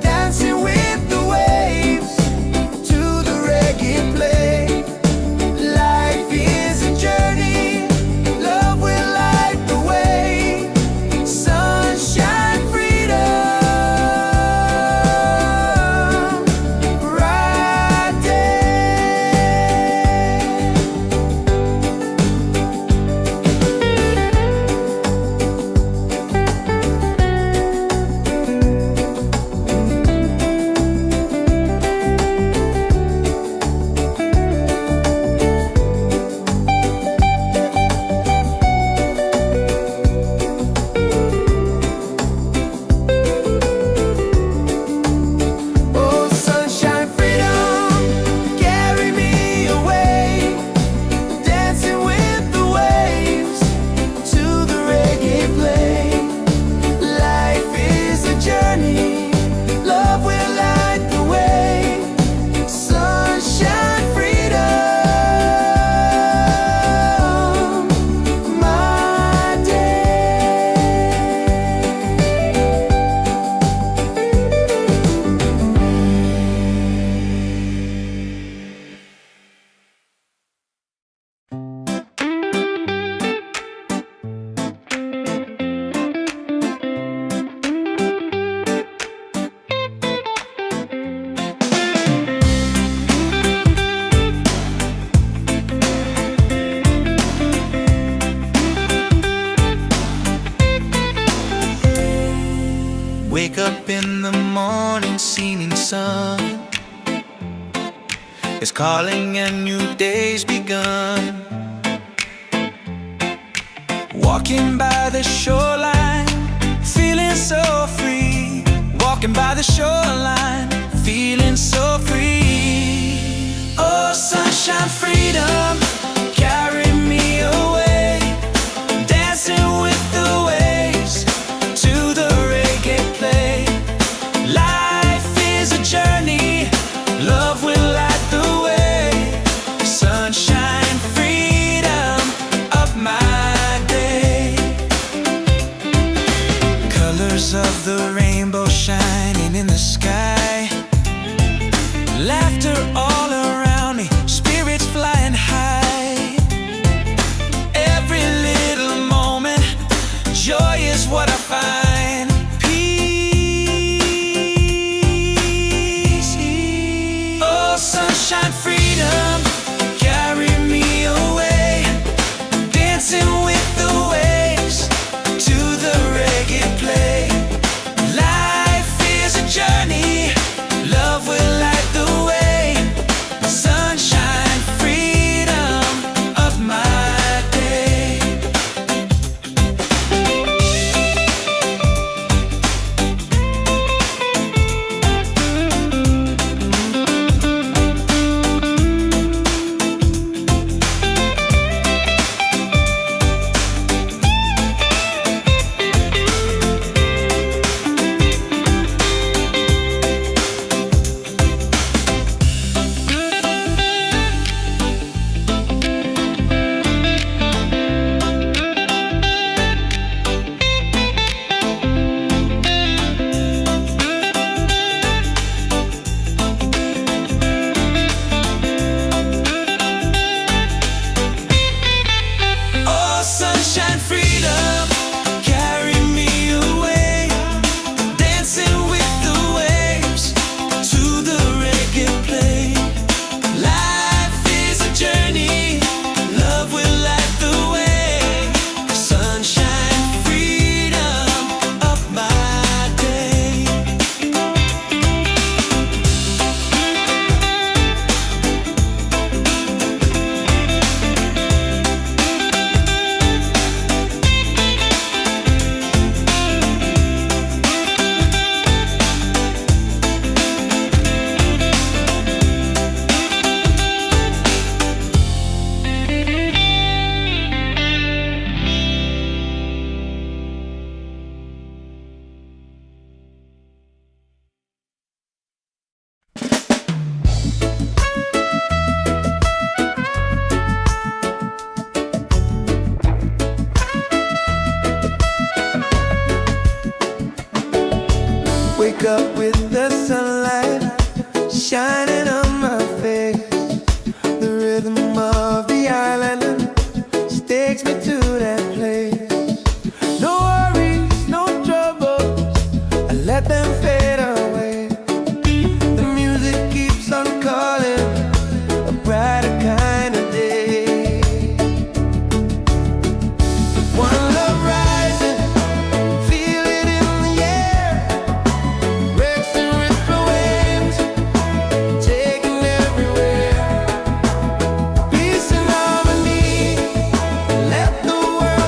Dancing with the waves to the reggae play. Life is a journey, love will Wake up in the morning, seeing sun is calling and new day's begun. Walking by the shoreline, feeling so free. Walking by the shoreline, feeling so free. Oh, sunshine, freedom, carry me away. Dancing with the waves to the reggae play. Life is a journey, love will light the way. Sunshine, freedom of my day. Colors of the rainbow shining in the sky. Laughter all around me, spirits flying high. Every little moment, joy is what I find. Peace. Oh, sunshine, freedom, carry me away. Dancing with the waves to the reggae play. Life is a journey, love will light the way. Sunshine, freedom of my day. Oh, sunshine, freedom, carry me away. Dancing with the waves to the reggae play. Life is a journey, love will light the way. Sunshine, freedom of my day. Wake up with the sunlight shining on my face. The rhythm of the island takes me to that place. No worries, no troubles, I let them fade away. The music keeps on calling, a brighter kind of day. One love rising, feel it in the air. Breaks and ripple waves, taking everywhere. Peace and harmony, let the world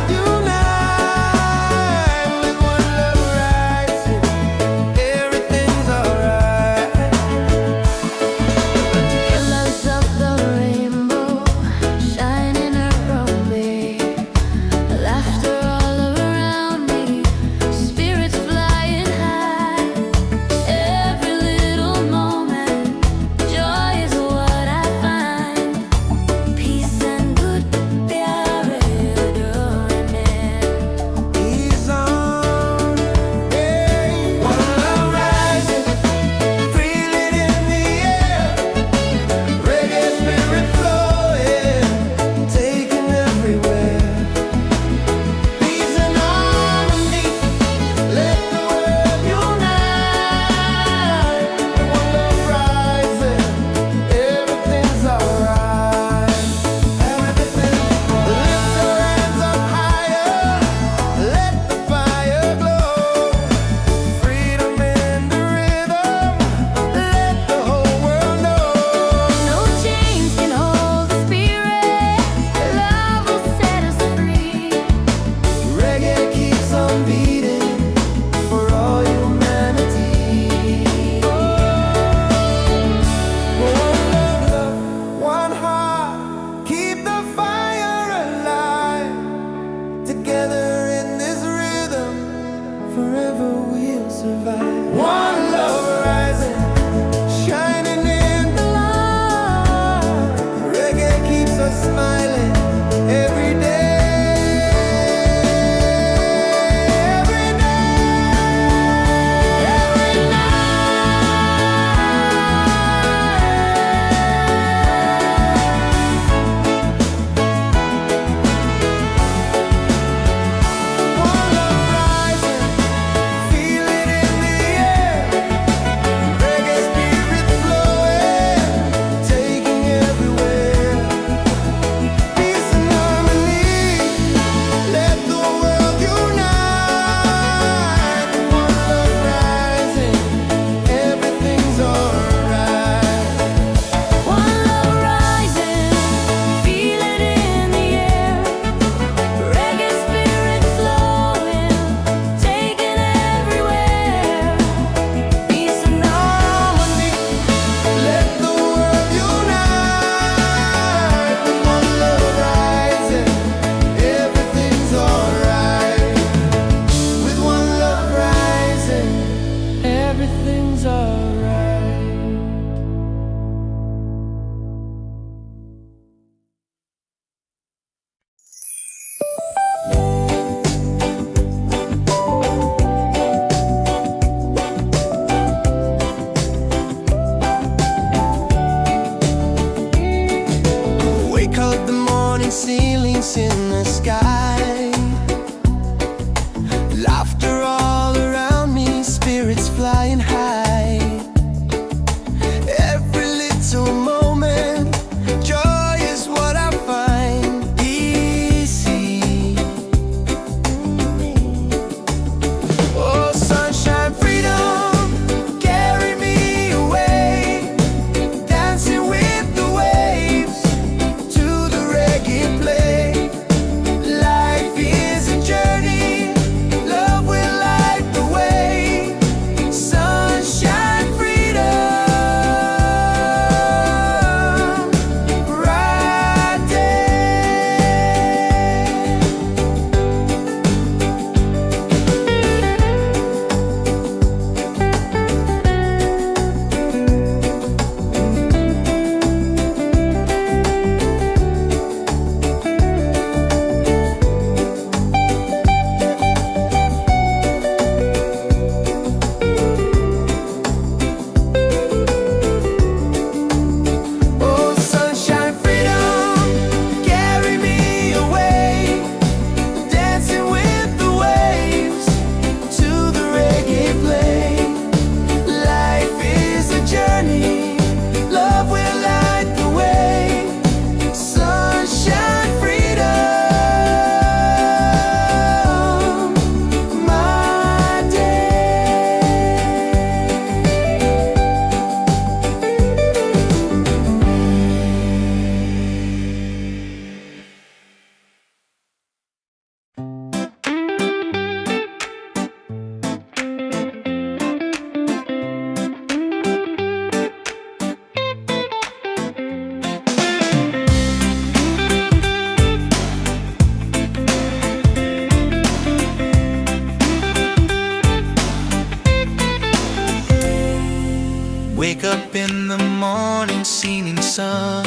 wake up in the morning, seeing sun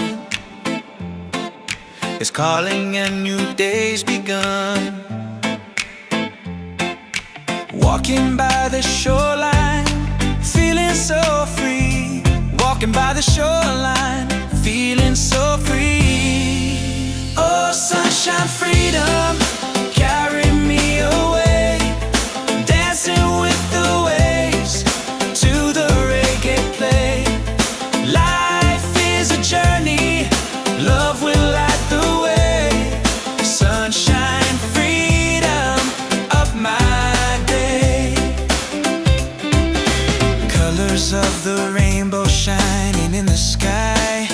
is calling and new day's begun. Walking by the shoreline, feeling so free. Walking by the shoreline, feeling so free. Oh, sunshine, freedom, carry me away. Dancing with the waves to the reggae play. Life is a journey, love will light the way. Sunshine, freedom of my day. Colors of the rainbow shining in the sky.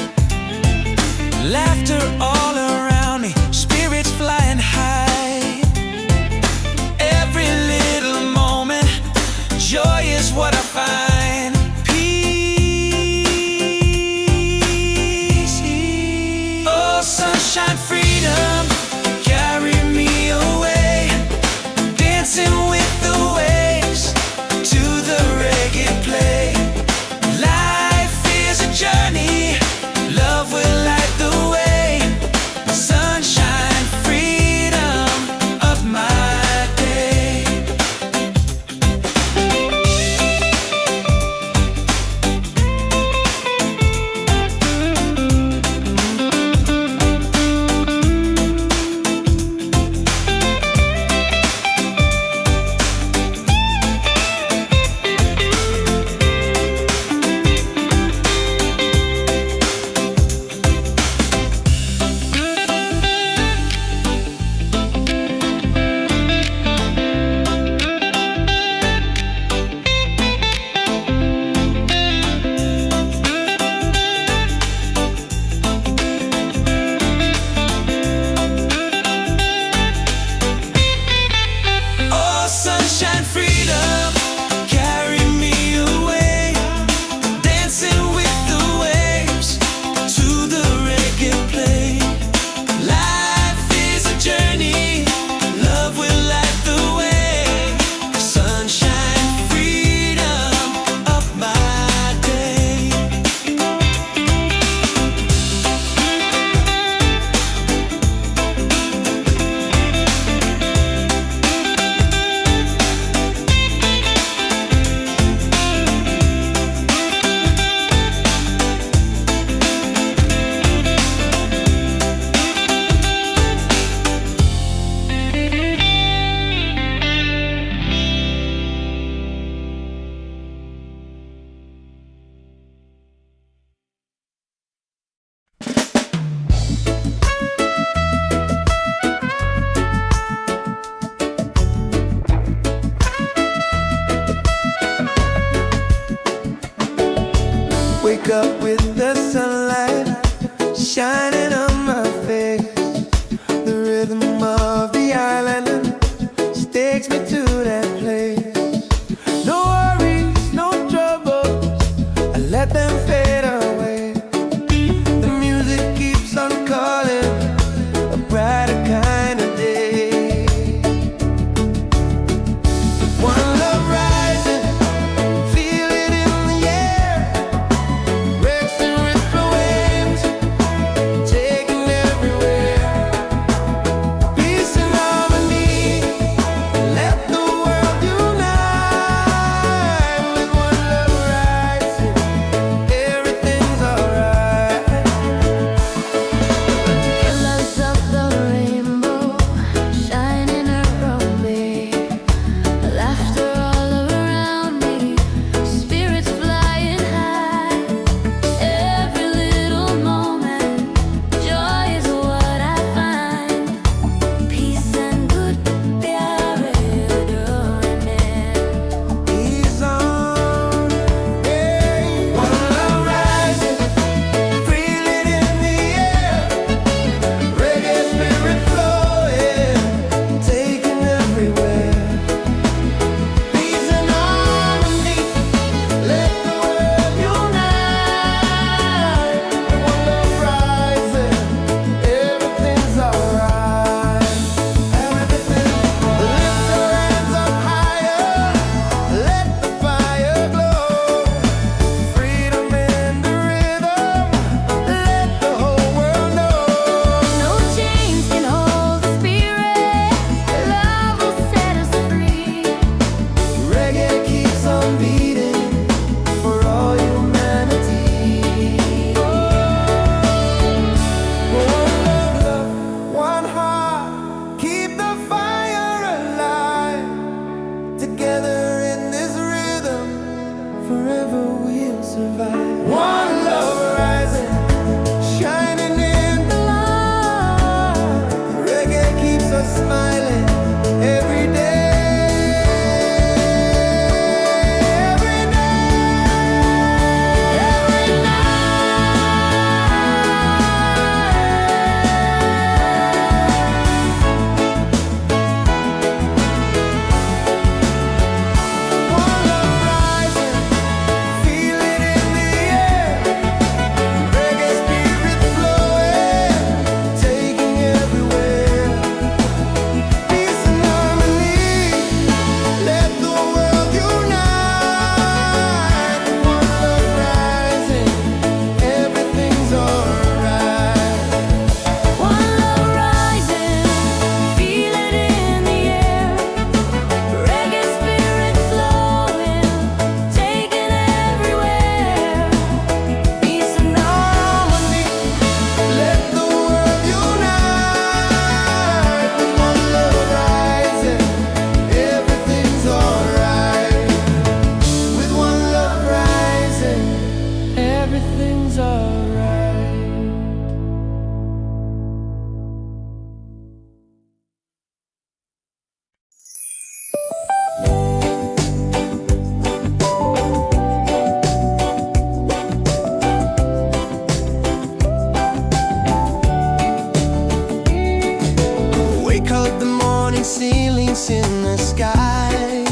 Laughter all around me, spirits flying high. morning ceilings in the sky.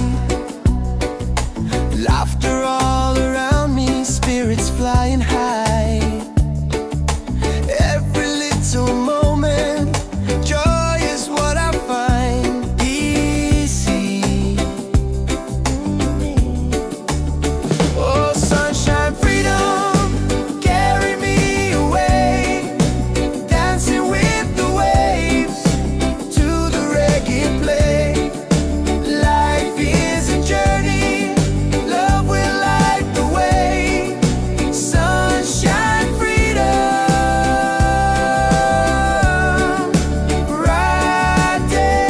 Laughter all around me, spirits flying high. Every little moment, joy is what I find easy. Oh, sunshine, freedom, carry me away, dancing with the waves to the reggae play. Life is a journey, love will light the way. Sunshine, freedom, right there.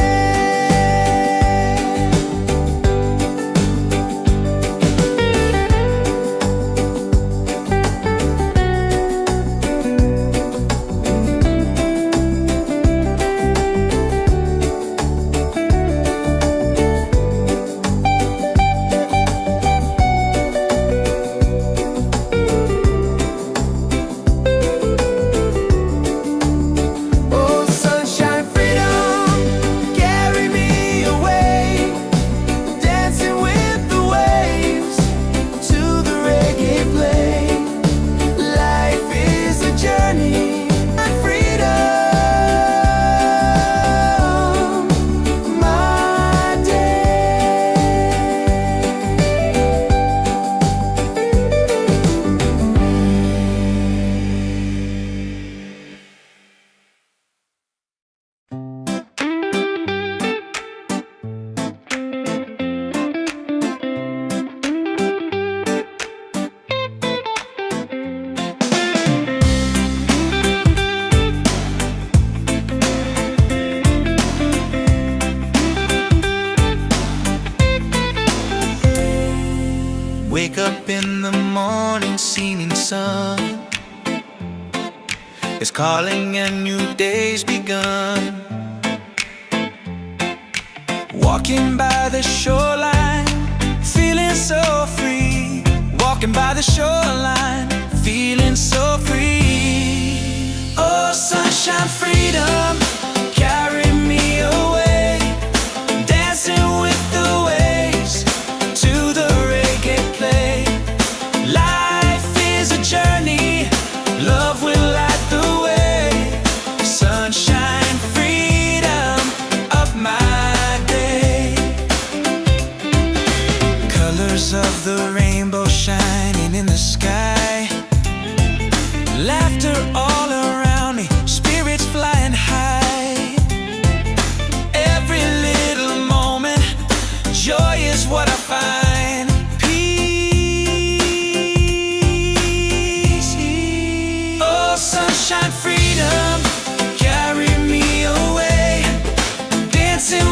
Oh, sunshine, freedom, carry me away, dancing with the waves to the reggae play. Life is a journey, freedom, my day. Wake up in the morning, seeing sun is calling and new day's begun. Walking by the shoreline, feeling so free. Walking by the shoreline, feeling so free. Oh, sunshine, freedom, carry me away, dancing with the waves to the reggae play. Life is a journey, love will light the way. Sunshine, freedom, of my day. Colors of the rainbow shining in the sky. Laughter all around me, spirits flying high. Every little moment, joy is what I find. Peace. Oh, sunshine, freedom, carry me away, dancing